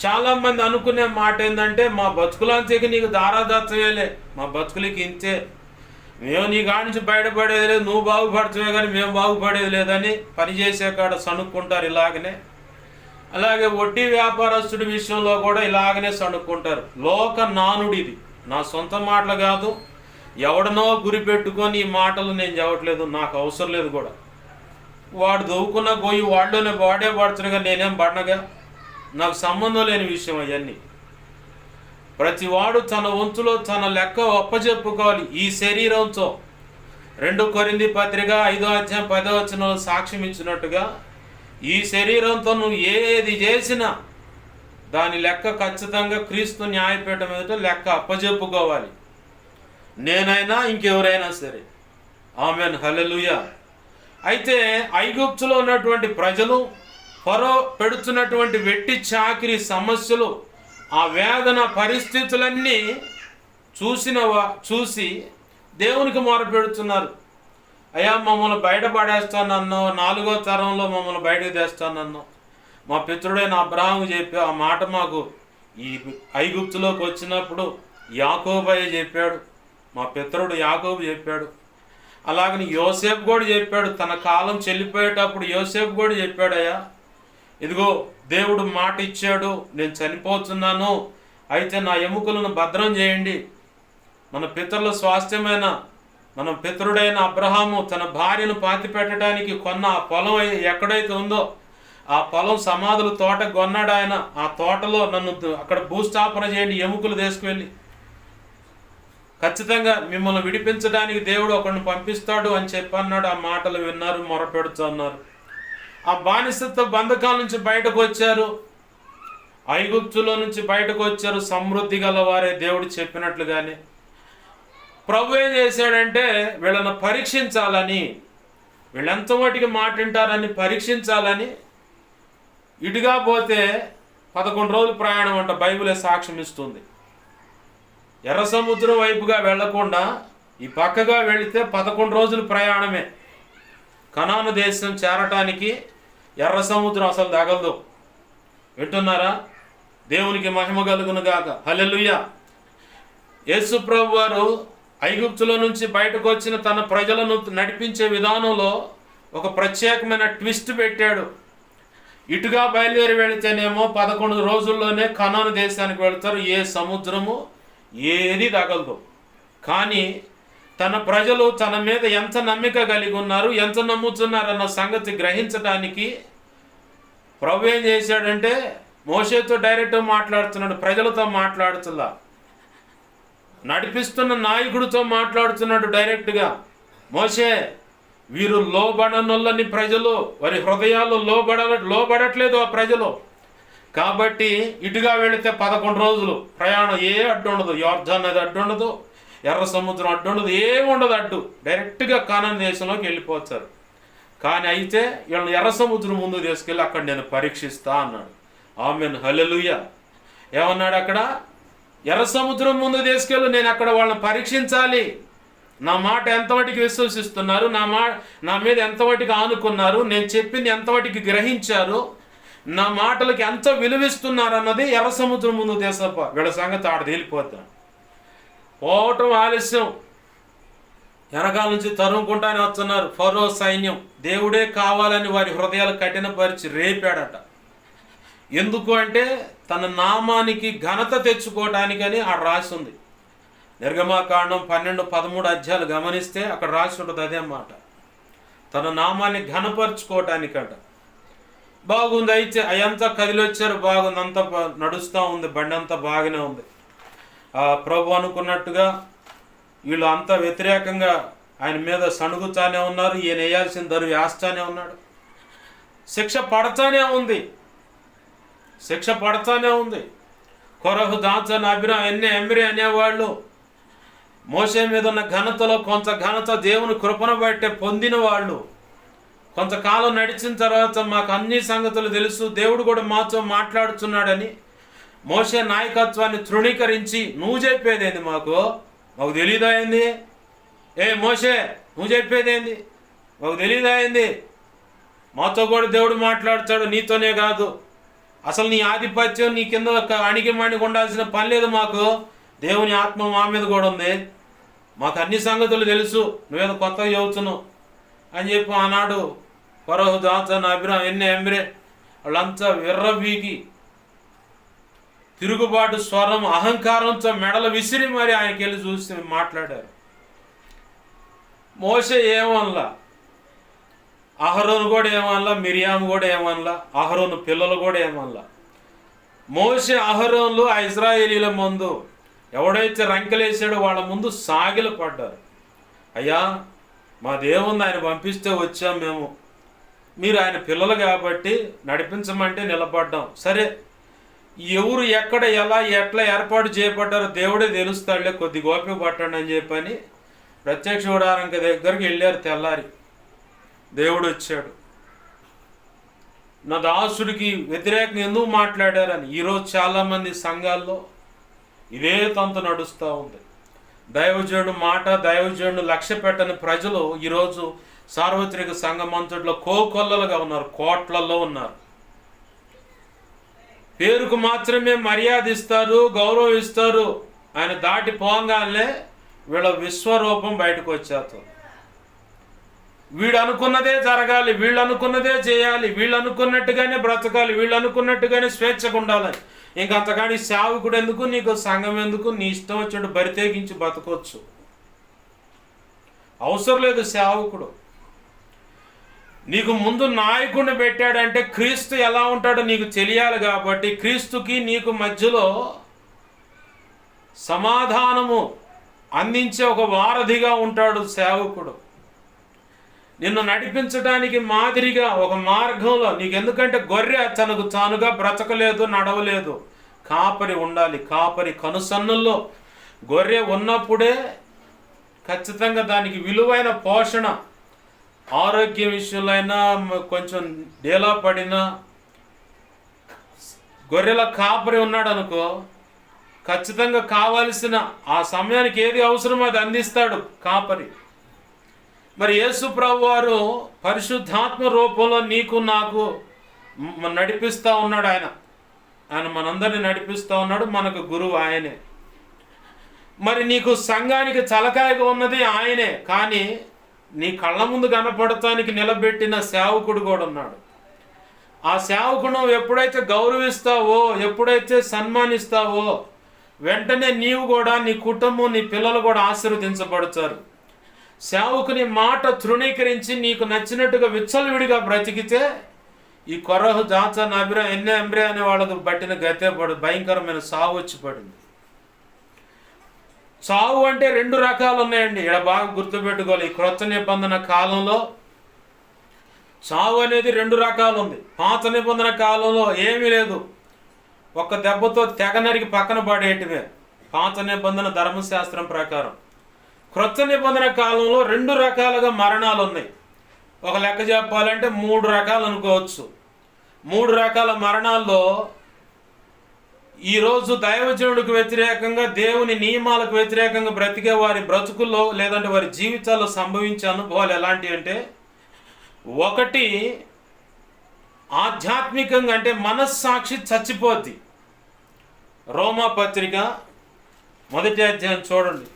చాలామంది అనుకునే మాట ఏంటంటే, మా బతుకులంతకి నీకు దారాదత్తమేలే, మా బతుకులకి ఇంతే, మేము నీ కాడి నుంచి బయటపడేది లేదు, నువ్వు బాగుపడతావే కానీ మేము బాగుపడేది లేదని పనిచేసే కాడ సణుక్కుంటారు. ఇలాగనే అలాగే వడ్డీ వ్యాపారస్తుడి విషయంలో కూడా ఇలాగనే సణుక్కుంటారు. లోక నానుడి ఇది, నా సొంత మాటలు కాదు, ఎవడనో గురి పెట్టుకొని ఈ మాటలు నేను చెప్పట్లేదు, నాకు అవసరం లేదు కూడా. వాడు దవ్వుకున్న గొయ్యి వాడిలోనే వాడే పడుతున్నగా, నేనేం పడినగా, నాకు సంబంధం లేని విషయం అవన్నీ. ప్రతి వాడు తన వంతులో తన లెక్క ఒప్పజెప్పుకోవాలి ఈ శరీరంతో. 2 కొరింథీ పత్రిక 5వ అధ్యాయం 10వ వచనంలో సాక్ష్యం ఇచ్చినట్టుగా, ఈ శరీరంతో నువ్వు ఏది చేసినా దాని లెక్క ఖచ్చితంగా క్రీస్తు న్యాయపీఠం మీద లెక్క అప్పజెప్పుకోవాలి, నేనైనా ఇంకెవరైనా సరే. ఆమేన్, హల్లెలూయా. అయితే ఐగుప్తులో ఉన్నటువంటి ప్రజలు ఫరో పెడుతున్నటువంటి వెట్టి చాకిరి సమస్యలు, ఆ వేదన పరిస్థితులన్నీ చూసి దేవునికి మొరపెడుతున్నారు. అయ్యా మమ్మల్ని బయటపడేస్తానన్నావు, 4వ తరంలో మమ్మల్ని బయటకు తెస్తానన్నావు, మా పితృడైన అబ్రహాము చెప్పి ఆ మాట మాకు ఈ ఐగుప్తులోకి వచ్చినప్పుడు యాకోబయ్య చెప్పాడు, మా పితరుడు యాకోబు చెప్పాడు. అలాగని యోసేపు కూడా చెప్పాడు, తన కాలం చెల్లిపోయేటప్పుడు యోసేపు కూడా చెప్పాడు, అయ్యా ఇదిగో దేవుడు మాట ఇచ్చాడు, నేను చనిపోతున్నాను, అయితే నా ఎముకలను భద్రం చేయండి. మన పితరుల స్వాస్థ్యమైన మన పితరుడైన అబ్రహాము తన భార్యను పాతిపెట్టడానికి కొన్న ఆ పొలం ఎక్కడైతే ఉందో ఆ పొలం సమాధుల తోట కొన్నాడు ఆయన. ఆ తోటలో నన్ను అక్కడ భూస్థాపన చేయండి, ఎముకలు తీసుకువెళ్ళి, ఖచ్చితంగా మిమ్మల్ని విడిపించడానికి దేవుడు ఒకరిని పంపిస్తాడు అని చెప్పన్నాడు. ఆ మాటలు విన్నారు, మొరపెడుతున్నారు. ఆ బానిసత్వ బంధకాల నుంచి బయటకు వచ్చారు, ఐగుప్తులో నుంచి బయటకు వచ్చారు, సమృద్ధి గల వారే దేవుడు చెప్పినట్లుగానే. ప్రభు ఏం చేశాడంటే, వీళ్ళను పరీక్షించాలని, వీళ్ళెంత మటుకి మాట వింటారని పరీక్షించాలని, ఇటుగా పోతే 11 రోజులు ప్రయాణం అంట, బైబిలే సాక్ష్యం ఇస్తుంది. ఎర్ర సముద్రం వైపుగా వెళ్లకుండా ఈ పక్కగా వెళితే 11 రోజులు ప్రయాణమే. కనాను దేశం చేరటానికి ఎర్ర సముద్రం అసలు తగలదు. వింటున్నారా? దేవునికి మహిమ కలుగును గాక, హల్లెలూయా. యేసు ప్రభు వారు ఐగుప్తులో నుంచి బయటకు వచ్చిన తన ప్రజలను నడిపించే విధానంలో ఒక ప్రత్యేకమైన ట్విస్ట్ పెట్టాడు. ఇటుగా బయలుదేరి వెళితేనేమో 11 రోజుల్లోనే కనాను దేశానికి వెళతారు, ఏ సముద్రము ఏది తగలదు. కానీ తన ప్రజలు తన మీద ఎంత నమ్మిక కలిగి ఉన్నారు, ఎంత నమ్ముతున్నారన్న సంగతి గ్రహించడానికి ప్రభు ఏం చేశాడంటే, మోషేతో డైరెక్ట్ మాట్లాడుతున్నాడు, ప్రజలతో మాట్లాడుతున్నా, నడిపిస్తున్న నాయకుడితో మాట్లాడుతున్నాడు డైరెక్ట్గా. మోషే, వీరు లోబడనొల్లని ప్రజలు, వారి హృదయాలు లోబడట్లేదు ఆ ప్రజలు, కాబట్టి ఇటుగా వెళితే 11 రోజులు ప్రయాణం, ఏ అడ్డు ఉండదు, యోర్దాన్ నది అడ్డు ఉండదు, ఎర్ర సముద్రం అడ్డు ఉండదు, ఏముండదు అడ్డు, డైరెక్ట్గా కానాను దేశంలోకి వెళ్ళిపోతారు. కానీ అయితే వీళ్ళని ఎర్ర సముద్రం ముందు తీసుకెళ్ళి అక్కడ నేను పరీక్షిస్తా అన్నాడు. ఆమేన్, హల్లెలూయా. ఏమన్నాడు అక్కడ? ఎర్ర సముద్రం ముందు తీసుకెళ్ళి నేను అక్కడ వాళ్ళని పరీక్షించాలి, నా మాట ఎంతవరకు విశ్వసిస్తున్నారు, నా మీద ఎంతవరకు ఆనుకున్నారు, నేను చెప్పింది ఎంతవరకు గ్రహించారు, నా మాటలకి ఎంత విలువిస్తున్నారు అన్నది ఎర్ర సముద్రం ముందు దేశప్ప. వీళ్ళ సంగతి ఆడ తేలిపోతాను. పోవటం ఆలస్యం, వెనకాల నుంచి తరుముకుంటానే వస్తున్నారు ఫరో సైన్యం. దేవుడే కావాలని వారి హృదయాలు కఠినపరిచి రేపాడట. ఎందుకు అంటే తన నామానికి ఘనత తెచ్చుకోవటానికని ఆడ రాసి ఉంది. నిర్గమాకాండం 12-13 అధ్యాయాలు గమనిస్తే అక్కడ రాసి ఉంటుంది అదే మాట. తన నామాన్ని ఘనపరుచుకోవటానికంట. బాగుంది. అయితే అయంతా కదిలొచ్చారు, బాగుంది, అంతా నడుస్తూ ఉంది, బండి అంతా బాగానే ఉంది. ప్రభు అనుకున్నట్టుగా వీళ్ళు అంతా వ్యతిరేకంగా ఆయన మీద సణుగుతానే ఉన్నారు. ఈయన వేయాల్సిన దరు వేస్తానే ఉన్నాడు. శిక్ష పడతానే ఉంది. కొరహు, దాచన్, అభిరామ్, ఎమ్రీ అనేవాళ్ళు మోషే మీద ఉన్న ఘనతలో కొంత ఘనత దేవుని కృపను బట్టే పొందిన వాళ్ళు. కొంతకాలం నడిచిన తర్వాత మాకు అన్ని సంగతులు తెలుసు, దేవుడు కూడా మాతో మాట్లాడుతున్నాడని మోషే నాయకత్వాన్ని తృణీకరించి నువ్వు చెప్పేదేంది, మాకు తెలియదా ఏంది? మోషే నువ్వు చెప్పేదేంది, మాకు తెలియదా ఏంది? మాతో కూడా దేవుడు మాట్లాడుతాడు, నీతోనే కాదు. అసలు నీ ఆధిపత్యం నీ కింద అణిగిమణిగి ఉండాల్సిన పని లేదు మాకు. దేవుని ఆత్మ మా మీద కూడా ఉంది, మాకు అన్ని సంగతులు తెలుసు, నువ్వేదో కొత్తగా చెబుతున్నావు అని చెప్పి ఆనాడు ఫరోహు, దాచన్, అభిరామ్, ఎమ్రీ వాళ్ళంతా విర్రవీగి తిరుగుబాటు స్వరం అహంకారంతో మెడలు విసిరి మరి ఆయనకి వెళ్ళి చూసి మాట్లాడారు. మోషే ఏమనలా, అహరోను కూడా ఏమనలా, మిరియాము కూడా ఏమనలా, అహరోను పిల్లలు కూడా ఏమనలా. మోషే అహరోన్లు ఆ ఇశ్రాయేలీల ముందు ఎవడైతే రంకెలేసాడో వాళ్ళ ముందు సాగిల పడ్డారు. అయ్యా, మా దేవుణ్ణి ఆయన పంపిస్తే వచ్చాం మేము, మీరు ఆయన పిల్లలు కాబట్టి నడిపించమంటే నిలబడ్డాం. సరే, ఎవరు ఎక్కడ ఎట్లా ఏర్పాటు చేయబడ్డారో దేవుడే తెలుస్తాడులే, కొద్ది గోపిక పట్టండి అని చెప్పని ప్రత్యక్ష గుడారం దగ్గరికి వెళ్ళారు. తెల్లారి దేవుడు వచ్చాడు. నా దాసుడికి వ్యతిరేకంగా ఎందుకు మాట్లాడారని. ఈరోజు చాలామంది సంఘాల్లో ఇదే తంతు నడుస్తూ ఉంది. దైవజనుడు మాట, దైవజనుడు లక్ష్య పెట్టని ప్రజలు ఈరోజు సార్వత్రిక సంఘమంతట్లో కోకొల్లలుగా ఉన్నారు, కోట్లలో ఉన్నారు. పేరుకు మాత్రమే మర్యాద ఇస్తారు, గౌరవం ఇస్తారు. ఆయన దాటి పోగానే వీళ్ళ విశ్వరూపం బయటకు వచ్చేస్తారు. వీడు అనుకున్నదే జరగాలి, వీళ్ళు అనుకున్నదే చేయాలి, వీళ్ళు అనుకున్నట్టుగానే బ్రతకాలి, వీళ్ళు అనుకున్నట్టుగానే స్వేచ్ఛగా ఉండాలి. ఇంకంతకాని సేవకుడు ఎందుకు, నీకు సంఘం ఎందుకు, నీ ఇష్టం వచ్చినట్టు బరితేగించి బతకొచ్చు. అవసరం లేదు సేవకుడు. నీకు ముందు నాయకుడిని పెట్టాడంటే క్రీస్తు ఎలా ఉంటాడో నీకు తెలియాలి. కాబట్టి క్రీస్తుకి నీకు మధ్యలో సమాధానము అందించే ఒక వారధిగా ఉంటాడు సేవకుడు. నిన్ను నడిపించడానికి మాదిరిగా ఒక మార్గంలో నీకు, ఎందుకంటే గొర్రె తనకు తానుగా బ్రతకలేదు, నడవలేదు. కాపరి ఉండాలి. కాపరి కనుసన్నుల్లో గొర్రె ఉన్నప్పుడే ఖచ్చితంగా దానికి విలువైన పోషణ, ఆరోగ్య విషయంలో అయినా కొంచెం డేలా పడినా గొర్రెల కాపరి ఉన్నాడు అనుకో, ఖచ్చితంగా కావాల్సిన ఆ సమయానికి ఏది అవసరమో అది అందిస్తాడు కాపరి. మరి యేసు ప్రభు వారు పరిశుద్ధాత్మ రూపంలో నీకు నాకు నడిపిస్తూ ఉన్నాడు. ఆయన మనందరినీ నడిపిస్తూ ఉన్నాడు. మనకు గురువు ఆయనే. మరి నీకు సంఘానికి తలకాయగా ఉన్నది ఆయనే. కానీ నీ కళ్ళ ముందు కనపడటానికి నిలబెట్టిన సేవకుడు కూడా ఉన్నాడు. ఆ సేవకుడు ఎప్పుడైతే గౌరవిస్తావో, ఎప్పుడైతే సన్మానిస్తావో, వెంటనే నీవు కూడా, నీ కుటుంబం, నీ పిల్లలు కూడా ఆశీర్వదించబడతారు. సేవకుని మాట తృణీకరించి నీకు నచ్చినట్టుగా విచ్చలవిడిగా బ్రతికితే ఈ కొరహు, దాచన్, అభిరామ్, ఎమ్రీ అనే వాళ్ళకు బట్టిన గతే భయంకరమైన సావు వచ్చి పడింది. సావు అంటే 2 రకాలు ఉన్నాయండి. ఇక్కడ బాగా గుర్తుపెట్టుకోవాలి. ఈ క్రొత్త నిబంధన కాలంలో సావు అనేది 2 రకాలు ఉంది. పాత నిబంధన కాలంలో ఏమీ లేదు, ఒక్క దెబ్బతో తెగ నరికి పక్కన పడేయటమే పాత నిబంధన ధర్మశాస్త్రం ప్రకారం. క్రొత్త నిబంధన కాలంలో 2 రకాలుగా మరణాలు ఉన్నాయి. ఒక లెక్క చెప్పాలంటే 3 రకాలు అనుకోవచ్చు. 3 రకాల మరణాల్లో ఈరోజు దైవజనుడికి వ్యతిరేకంగా, దేవుని నియమాలకు వ్యతిరేకంగా బ్రతికే వారి బ్రతుకుల్లో లేదంటే వారి జీవితాల్లో సంభవించే అనుభవాలు ఎలాంటివి అంటే, ఒకటి ఆధ్యాత్మికంగా అంటే మనస్సాక్షి చచ్చిపోద్ది. రోమా పత్రిక 1వ అధ్యాయం చూడండి.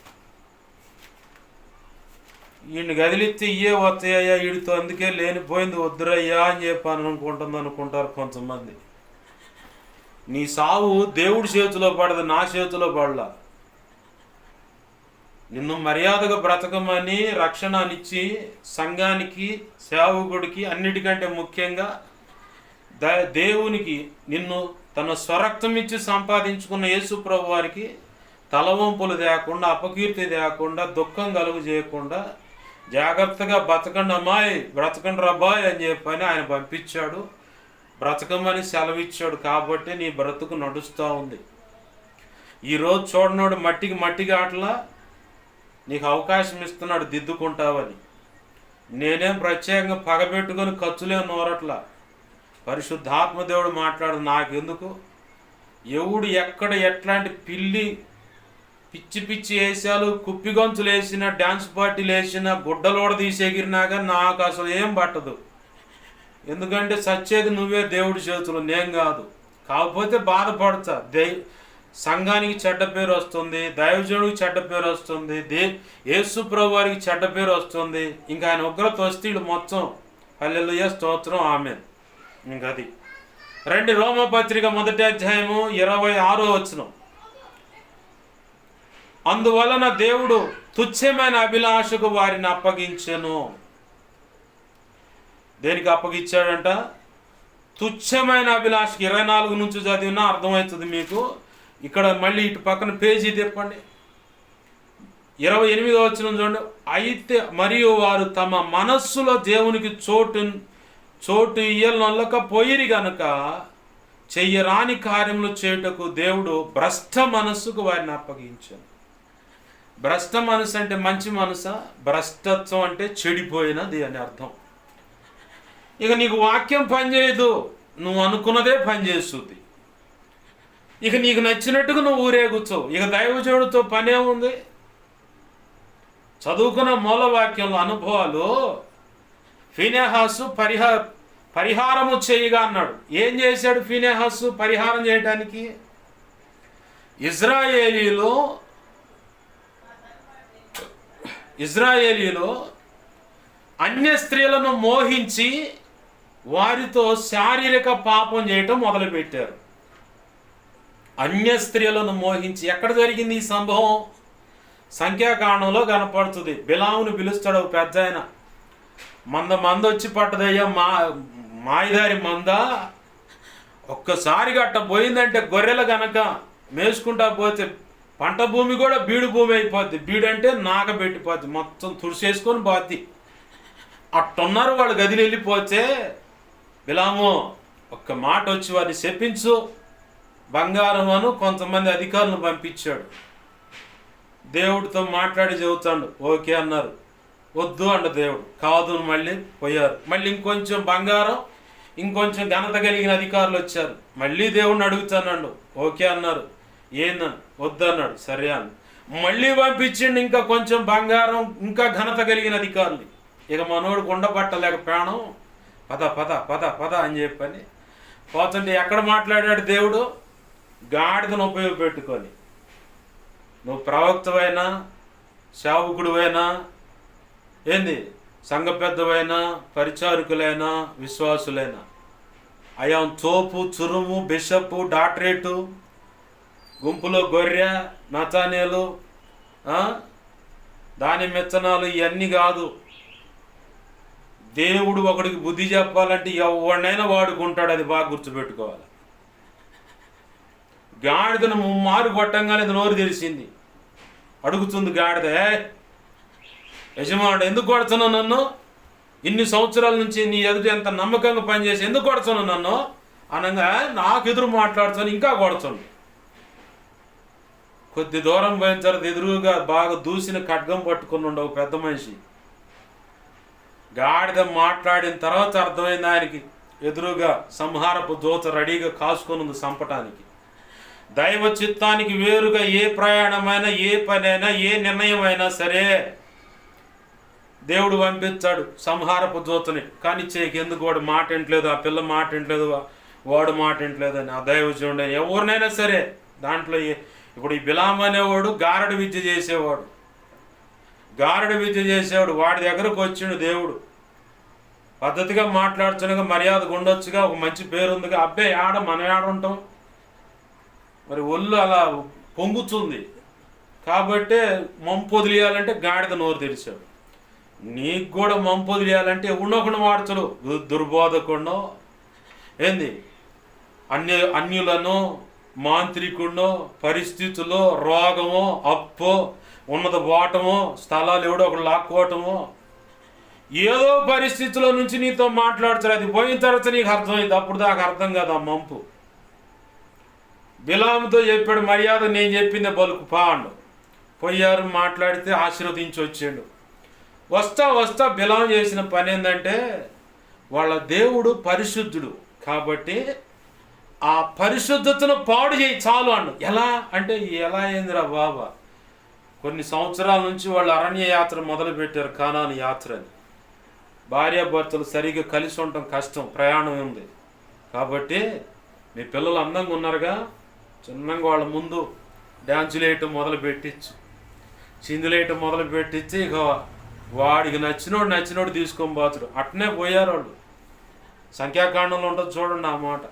ఈయన్ని గదిలిస్తే ఇయ్యే వస్తాయ్యా, వీడితో అందుకే లేనిపోయింది వద్దురయ్యా అని చెప్పాను అనుకుంటారు కొంతమంది. నీ సావు దేవుడి చేతిలో పడదు, నా చేతిలో పడలా. నిన్ను మర్యాదగా బ్రతకమని రక్షణ అనిచ్చి సంఘానికి, సేవకుడికి, అన్నిటికంటే ముఖ్యంగా దేవునికి నిన్ను తన స్వరక్తం ఇచ్చి సంపాదించుకున్న యేసు ప్రభు వారికి తలవంపులు తేకుండా, అపకీర్తి తేకుండా, దుఃఖం కలుగు చేయకుండా జాగ్రత్తగా బతకండి అమ్మాయి, బ్రతకండి రబ్బాయ్ అని చెప్పని ఆయన పంపించాడు. బ్రతకమని సెలవిచ్చాడు. కాబట్టి నీ బ్రతుకు నడుస్తూ ఉంది. ఈరోజు చూడనోడు మట్టికి ఆటలా నీకు అవకాశం ఇస్తున్నాడు దిద్దుకుంటావని. నేనేం ప్రత్యేకంగా పగబెట్టుకొని ఖర్చులే నోరట్లా. పరిశుద్ధాత్మ దేవుడు మాట్లాడు. నాకెందుకు? ఎవడు ఎక్కడ ఎట్లాంటి పిచ్చి వేసాలు, కుప్పిగొంతులు వేసిన, డ్యాన్స్ పార్టీలు వేసిన, గుడ్డలోడ తీసేగిరినాగా నాకు అసలు ఏం పట్టదు. ఎందుకంటే సచ్చేది నువ్వే, దేవుడి చేతులు, నేను కాదు. కాకపోతే బాధపడతా. సంఘానికి చెడ్డ పేరు వస్తుంది, దైవజనుడికి చెడ్డ పేరు వస్తుంది, యేసు ప్రభు వారికి చెడ్డ పేరు వస్తుంది. ఇంకా ఆయన ఉగ్రత వస్తే వీళ్ళు మొత్తం హల్లెలూయా స్తోత్రం ఆమేన్. ఇంకది రండి, రోమపత్రిక 1వ అధ్యాయము 26వ వచనం. అందువలన దేవుడు తుచ్చమైన అభిలాషకు వారిని అప్పగించెను. దేనికి అప్పగించాడంట? తుచ్చమైన అభిలాషకి. 24 నుంచి చదివినా అర్థమవుతుంది మీకు. ఇక్కడ మళ్ళీ ఇటు పక్కన పేజీ తిప్పండి. 28వ వచనం చూడండి. అయితే మరియు వారు తమ మనస్సులో దేవునికి చోటు ఇయ్యనొల్లకపోయిరి గనుక చెయ్యరాని కార్యములు చేయుటకు దేవుడు భ్రష్ట మనస్సుకు వారిని అప్పగించాను. భ్రష్ట మనసు అంటే మంచి మనసా? భ్రష్టత్వం అంటే చెడిపోయినది అని అర్థం. ఇక నీకు వాక్యం పనిచేయదు, నువ్వు అనుకున్నదే పనిచేస్తుంది. ఇక నీకు నచ్చినట్టుగా నువ్వు ఊరే కూర్చోవు. ఇక దైవజనుడితో పనే ఉంది. చదువుకున్న మూలవాక్యంలో అనుభవాలు, ఫీనెహాసు పరిహారము చేయగా అన్నాడు. ఏం చేశాడు ఫీనెహాసు పరిహారం చేయడానికి? ఇజ్రాయేలీలో అన్య స్త్రీలను మోహించి వారితో శారీరక పాపం చేయటం మొదలుపెట్టారు. అన్య స్త్రీలను మోహించి. ఎక్కడ జరిగింది ఈ సంభవం? సంఖ్యాకాండంలో కనపడుతుంది. బిలామును పిలుస్తాడు ఒక పెద్ద ఆయన. మంద వచ్చి పట్టదయ్యా, మాయదారి మంద. ఒక్కసారిగా అట్ట పోయిందంటే గొర్రెలు గనక మేసుకుంటా పోతే పంట భూమి కూడా బీడు భూమి అయిపోద్ది. బీడు అంటే నాగబెట్టిపోద్ది, మొత్తం తుడిసేసుకొని పోద్ది. అట్టున్నారు వాళ్ళు. గదిని వెళ్ళిపోతే బిలాము ఒక్క మాట వచ్చి వారిని చెప్పించు, బంగారం అను కొంతమంది అధికారులను పంపించాడు. దేవుడితో మాట్లాడి చెబుతాడు. ఓకే అన్నారు. వద్దు అంట దేవుడు. కాదు మళ్ళీ పోయారు. మళ్ళీ ఇంకొంచెం బంగారం, ఇంకొంచెం ఘనత కలిగిన అధికారులు వచ్చారు. మళ్ళీ దేవుడిని అడుగుతానండు. ఓకే అన్నారు. ఏందని? వద్దు అన్నాడు. సరే అని మళ్ళీ పంపించిండు. ఇంకా కొంచెం బంగారం, ఇంకా ఘనత కలిగిన అధికారులు. ఇక మనోడు ఉండబట్టలేక ప్రాణం, పద పద పద పద అని చెప్పని పోతుంటే ఎక్కడ మాట్లాడాడు దేవుడు? గాడిదను ఉపయోగపెట్టుకొని. నువ్వు ప్రవక్తవైనా, సేవకుడువైనా, ఏంది సంఘ పెద్దవైనా, పరిచారకులైనా, విశ్వాసులైనా, అయా తోపు, చురుము, బిషప్పు, డాక్టరేటు, గుంపులో గొర్రె, నతానేలు, దాని మెత్తనాలు, ఇవన్నీ కాదు. దేవుడు ఒకడికి బుద్ధి చెప్పాలంటే ఎవరినైనా వాడుకుంటాడు. అది బాగా గుర్తుపెట్టుకోవాలి. గాడిదను ముమ్మారు కొట్టంగానే నోరు తెలిసింది. అడుగుతుంది గాడిద, యజమానుడు ఎందుకు కొడుతున్నావు నన్ను? ఇన్ని సంవత్సరాల నుంచి నీ ఎదుట ఎంత నమ్మకంగా పనిచేసి ఎందుకు కొడుతున్నావు నన్ను అనగా, నాకు ఎదురు మాట్లాడుతాను, ఇంకా కొడుతుంది. కొద్ది దూరం పోయిన తర్వాత ఎదురుగా బాగా దూసిన ఖడ్గం పట్టుకుని ఉండవు పెద్ద మనిషి. గాడిద మాట్లాడిన తర్వాత అర్థమైంది ఆయనకి, ఎదురుగా సంహారపు దూత రెడీగా కాసుకొని ఉంది చంపటానికి. దైవ చిత్తానికి వేరుగా ఏ ప్రయాణమైనా, ఏ పనైనా, ఏ నిర్ణయమైనా సరే దేవుడు పంపించాడు సంహారపు దూతని. కానీ ఎందుకు వాడు మాట వింటలేదు, ఆ పిల్ల మాట వింటలేదు, వాడు మాట వింటలేదు అని ఆ దైవజనుడు ఎవరినైనా సరే దాంట్లో ఇప్పుడు ఈ బిలాం అనేవాడు గారడి విద్య చేసేవాడు. వాడి దగ్గరకు వచ్చిండు దేవుడు. పద్ధతిగా మాట్లాడుచునగా, మర్యాదగా ఉండొచ్చుగా, ఒక మంచి పేరుందిగా. అబ్బాయి మనం ఆడ ఉంటాం, మరి ఒళ్ళు అలా పొంగుతుంది కాబట్టి మంపు వదిలేయాలంటే గాడిద నోరు తెరిచాడు. నీకు కూడా మంపు వదిలేయాలంటే ఉన్నొకడు వాడుతాడు, దుర్బోధకుడో ఏంది, అన్యులను, మాంత్రికుడినో, పరిస్థితుల్లో, రోగమో, అప్పో, ఉన్నత పోవటమో, స్థలాలు ఎవడో ఒకడు లాక్కోవటమో, ఏదో పరిస్థితుల్లో నుంచి నీతో మాట్లాడుతారు. అది పోయిన తర్వాత నీకు అర్థమైంది, అప్పుడు దాకా అర్థం కాదు ఆ మంపు. బిలాముతో చెప్పాడు, మర్యాద నేను చెప్పిందే బలుకు పాండు. పోయారు, మాట్లాడితే ఆశీర్వదించి వచ్చాడు. వస్తా బిలాం చేసిన పని ఏంటంటే, వాళ్ళ దేవుడు పరిశుద్ధుడు కాబట్టి ఆ పరిశుద్ధతను పాడు చేయి చాలు అన్ను. ఎలా అంటే, ఎలా అయిందిరా బాబా, కొన్ని సంవత్సరాల నుంచి వాళ్ళు అరణ్య యాత్ర మొదలుపెట్టారు, కానాను యాత్ర అని. భార్యాభర్తలు సరిగ్గా కలిసి ఉండటం కష్టం, ప్రయాణం ఉంది కాబట్టి మీ పిల్లలు అందంగా ఉన్నారుగా, చిన్నంగా వాళ్ళ ముందు డ్యాన్సులు వేయటం మొదలుపెట్టించు, చిందులేయటం మొదలుపెట్టించి ఇక వాడికి నచ్చినోడు తీసుకొని పోతాడు. అట్నే పోయారు వాళ్ళు. సంఖ్యాకాండంలో ఉంటుంది చూడండి ఆ మాట.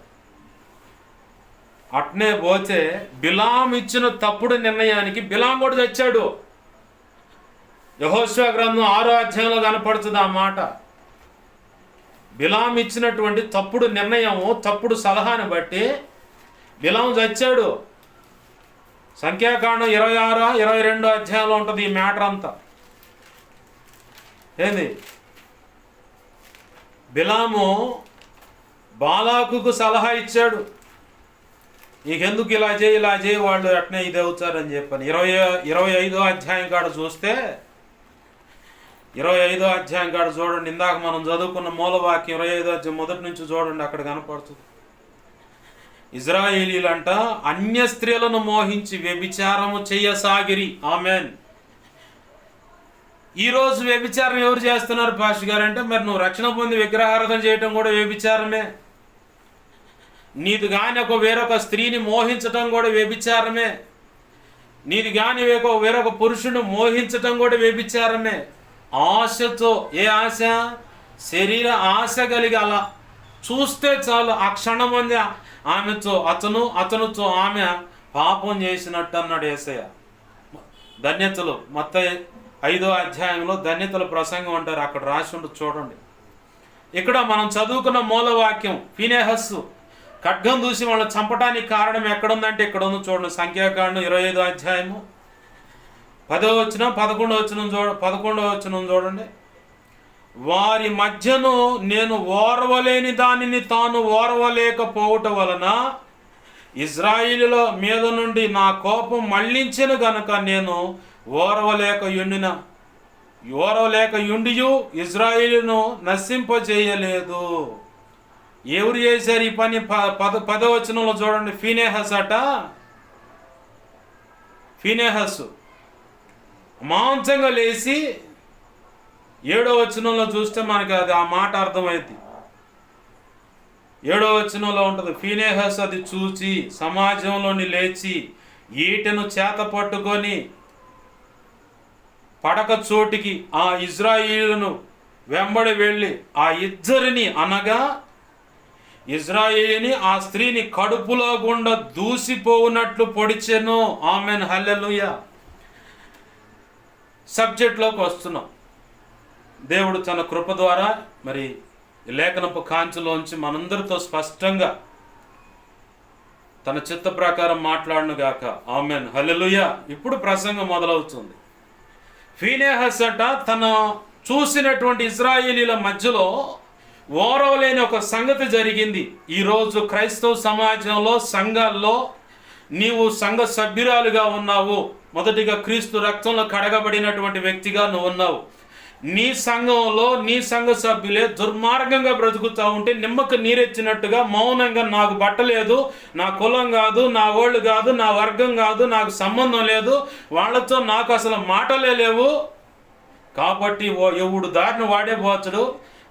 అట్నే పోతే బిలాం ఇచ్చిన తప్పుడు నిర్ణయానికి బిలాం కూడా చచ్చాడు. యెహోషువ గ్రంథం 6వ అధ్యాయంలో కనపడుతుంది ఆ మాట. బిలాం ఇచ్చినటువంటి తప్పుడు నిర్ణయము, తప్పుడు సలహాను బట్టి బిలాం చచ్చాడు. సంఖ్యాకాండం 26, 22 అధ్యాయంలో ఉంటుంది ఈ మ్యాటర్ అంతా. ఏంది, బిలాము బాలాకుకు సలహా ఇచ్చాడు, నీకెందుకు ఇలా చేయి వాళ్ళు అట్నే ఇది అవుతారని చెప్పని. 25వ అధ్యాయం కాడ చూస్తే, 25వ అధ్యాయం కాడ చూడండి, ఇందాక మనం చదువుకున్న మూలవాక్యం 25వ అధ్యాయం మొదటి నుంచి చూడండి, అక్కడ కనపడుతుంది. ఇజ్రాయేలీలంట అన్య స్త్రీలను మోహించి వ్యభిచారము చెయ్యసాగిరి. ఆమెన్. ఈరోజు వ్యభిచారం ఎవరు చేస్తున్నారు పాస్టర్ గారు అంటే, మరి నువ్వు రక్షణ పొంది విగ్రహారాధన చేయటం కూడా వ్యభిచారమే. నీది కాని వేరొక స్త్రీని మోహించటం కూడా వ్యభిచారమే. నీది కాని వేరొక పురుషుని మోహించటం కూడా వ్యభిచారమే. ఆశతో, ఏ ఆశ? శరీర ఆశ కలిగి అలా చూస్తే చాలు, ఆ క్షణం మంది ఆమెతో అతనుతో ఆమె పాపం చేసినట్టు అన్నాడు యేసయ్య. ధన్యతలు మత్తయి 5వ అధ్యాయంలో ధన్యతల ప్రసంగం అంటారు, అక్కడ రాసి ఉంటుంది చూడండి. ఇక్కడ మనం చదువుకున్న మూలవాక్యం, ఫీనెహస్సు ఖడ్గం దూసి వాళ్ళని చంపడానికి కారణం ఎక్కడుందంటే ఇక్కడ ఉంది చూడండి. సంఖ్యాకాండం 25వ అధ్యాయము 10వ వచనం, 11వ వచనం చూడండి. వారి మధ్యను నేను ఓర్వలేని దానిని తాను ఓర్వలేకపోవటం వలన ఇజ్రాయిలుల మీద నుండి నా కోపం మళ్లించిన గనుక నేను ఓర్వలేకయుండియు ఇజ్రాయిలును నశింపజేయలేదు. ఎవరు చేశారు ఈ పని? 10వ వచనంలో చూడండి. ఫీనెహసు మాంసంగా లేచి 7వ వచనంలో చూస్తే మనకి అది ఆ మాట అర్థమైంది. 7వ వచనంలో ఉంటుంది, ఫీనెహస్ అది చూచి సమాజంలోని లేచి ఈటెను చేత పట్టుకొని పడక చోటికి ఆ ఇజ్రాయిలును వెంబడి వెళ్ళి ఆ ఇద్దరిని అనగా ఇజ్రాయేలుని ఆ స్త్రీని కడుపులో గుండా దూసిపోవునట్లు పొడిచెను. ఆమెన్, హల్లెలూయా. సబ్జెక్ట్లోకి వస్తున్నాం. దేవుడు తన కృప ద్వారా మరి లేఖనపు కాంచులోంచి మనందరితో స్పష్టంగా తన చిత్త ప్రకారం మాట్లాడును గాక. ఆమెన్, హల్లెలూయా. ఇప్పుడు ప్రసంగం మొదలవుతుంది. ఫీనెహస్ అట తన చూసినటువంటి ఇశ్రాయేలీల మధ్యలో ఓరవలేని ఒక సంగతి జరిగింది. ఈరోజు క్రైస్తవ సమాజంలో, సంఘాల్లో నీవు సంఘ సభ్యురాలుగా ఉన్నావు. మొదటిగా క్రీస్తు రక్తంలో కడగబడినటువంటి వ్యక్తిగా నువ్వు ఉన్నావు. నీ సంఘంలో నీ సంఘ సభ్యులే దుర్మార్గంగా బ్రతుకుతూ ఉంటే నిమ్మకు నీరెచ్చినట్టుగా మౌనంగా నాకు బట్టలేదు, నా కులం కాదు, నా ఓళ్ళు కాదు, నా వర్గం కాదు, నాకు సంబంధం లేదు, వాళ్ళతో నాకు అసలు మాటలే లేవు కాబట్టి ఎవడు దారిని వాడే పోచడు,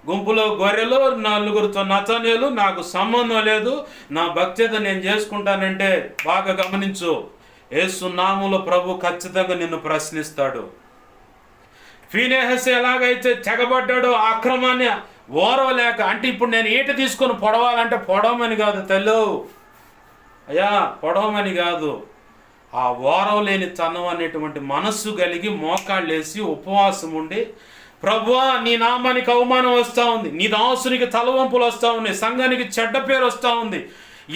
గుంపులో గొర్రెలు నలుగురితో నచ్చనేలు, నాకు సంబంధం లేదు, నా భక్తితో నేను చేసుకుంటానంటే బాగా గమనించు, యేసు నామములో ప్రభు ఖచ్చితంగా నిన్ను ప్రశ్నిస్తాడు. ఫీనెహాసు ఎలాగైతే తెగబడ్డాడో అక్రమాన్ని ఓరవలేక, అంటే ఇప్పుడు నేను ఈట తీసుకొని పొడవాలంటే పొడవమని కాదు తల్లు, అయ్యా పొడవమని కాదు, ఆ ఓరవలేని తనం అనేటువంటి మనస్సు కలిగి మోకాళ్ళేసి ఉపవాసం ఉండి, ప్రభువా నీ నామానికి అవమానం వస్తూ ఉంది, నీ దాసునికి తలవంపులు వస్తూ ఉన్నాయి, సంఘానికి చెడ్డ పేరు వస్తూ ఉంది,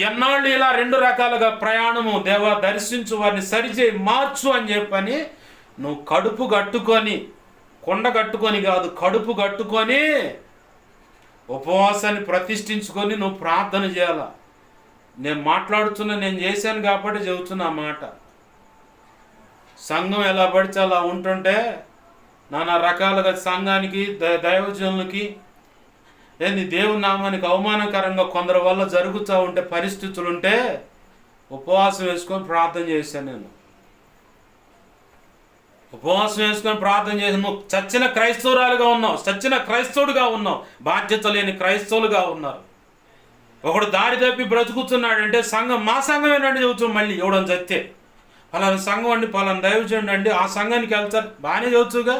ఎన్నాళ్ళు ఇలా రెండు రకాలుగా ప్రయాణము, దేవా దర్శించు, వారిని సరిచేయి, మార్చు అని చెప్పని నువ్వు కడుపు కట్టుకొని, కొండ కట్టుకొని కాదు కడుపు కట్టుకొని ఉపవాసాన్ని ప్రతిష్ఠించుకొని నువ్వు ప్రార్థన చేయాల. నేను మాట్లాడుతున్నా, నేను చేశాను కాబట్టి చెబుతున్నా మాట. సంఘం ఎలా పడితే అలా ఉంటుంటే నానా రకాలుగా సంఘానికి దైవజనులకి ఏంది దేవుని నామానికి అవమానకరంగా కొందరి వల్ల జరుగుతూ ఉంటే పరిస్థితులుంటే ఉపవాసం వేసుకొని ప్రార్థన చేశాను. నేను ఉపవాసం వేసుకొని ప్రార్థన చేసి, నువ్వు చచ్చిన క్రైస్తవురాలుగా ఉన్నావు, చచ్చిన క్రైస్తవుడుగా ఉన్నావు, బాధ్యత లేని క్రైస్తవులుగా ఉన్నారు. ఒకడు దారి తప్పి బ్రతుకుతున్నాడంటే సంఘం మా సంఘమేనండి చెబుతాం, మళ్ళీ ఎవడని చస్తే పలానా సంఘం అండి, పలానా దైవజనుడు అండి, ఆ సంఘానికి వెళ్తారు బాగానే చదువుగా,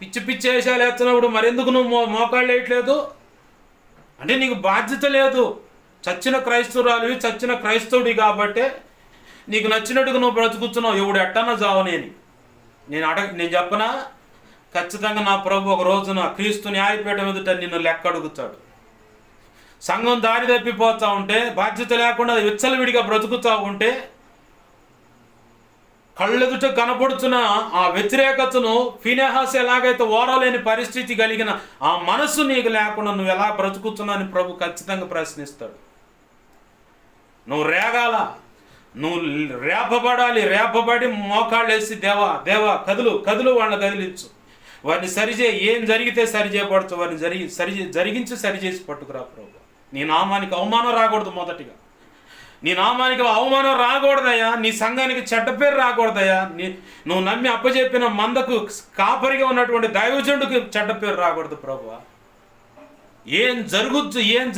పిచ్చి పిచ్చి వేషాలు వేస్తున్నప్పుడు మరెందుకు నువ్వు మోకాళ్ళు వేయట్లేదు అంటే నీకు బాధ్యత లేదు. చచ్చిన క్రైస్తవురాలివి, చచ్చిన క్రైస్తవుడి కాబట్టే నీకు నచ్చినట్టుగా నువ్వు బ్రతుకుతున్నావు. ఎవడు ఎట్టన్నా చావనేని నేను చెప్పనా, ఖచ్చితంగా నా ప్రభు ఒక రోజున క్రీస్తు న్యాయపీఠం ఎదుట నిన్ను లెక్క అడుగుతాడు. సంఘం దారి తప్పిపోతూ ఉంటే, బాధ్యత లేకుండా విచ్చలవిడిగా బ్రతుకుతూ ఉంటే, కళ్ళెదుట కనపడుతున్న ఆ వ్యతిరేకతను ఫీనెహాసు ఎలాగైతే ఓరలేని పరిస్థితి కలిగిన ఆ మనసు నీకు లేకుండా నువ్వు ఎలా బ్రతుకుతున్నావు అని ప్రభు ఖచ్చితంగా ప్రశ్నిస్తాడు. నువ్వు రేగాల, నువ్వు రేపబడాలి, రేపబడి మోకాళ్ళు వేసి దేవా దేవా కదులు కదులు వాళ్ళని కదిలించు, వారిని సరిచేయి, ఏం జరిగితే సరిచేయబడుతు వారిని జరిగించి సరిచేసి పట్టుకురా ప్రభు. నీ నామానికి అవమానం రాకూడదు, మొదటిగా నీ నామానికి అవమానం రాకూడదయ్యా, నీ సంఘానికి చెడ్డ పేరు రాకూడదయ్యా, నువ్వు నమ్మి అప్పచెప్పిన మందకు కాపరిగా ఉన్నటువంటి దైవజనుడికి చెడ్డ పేరు రాకూడదు ప్రభువా. ఏం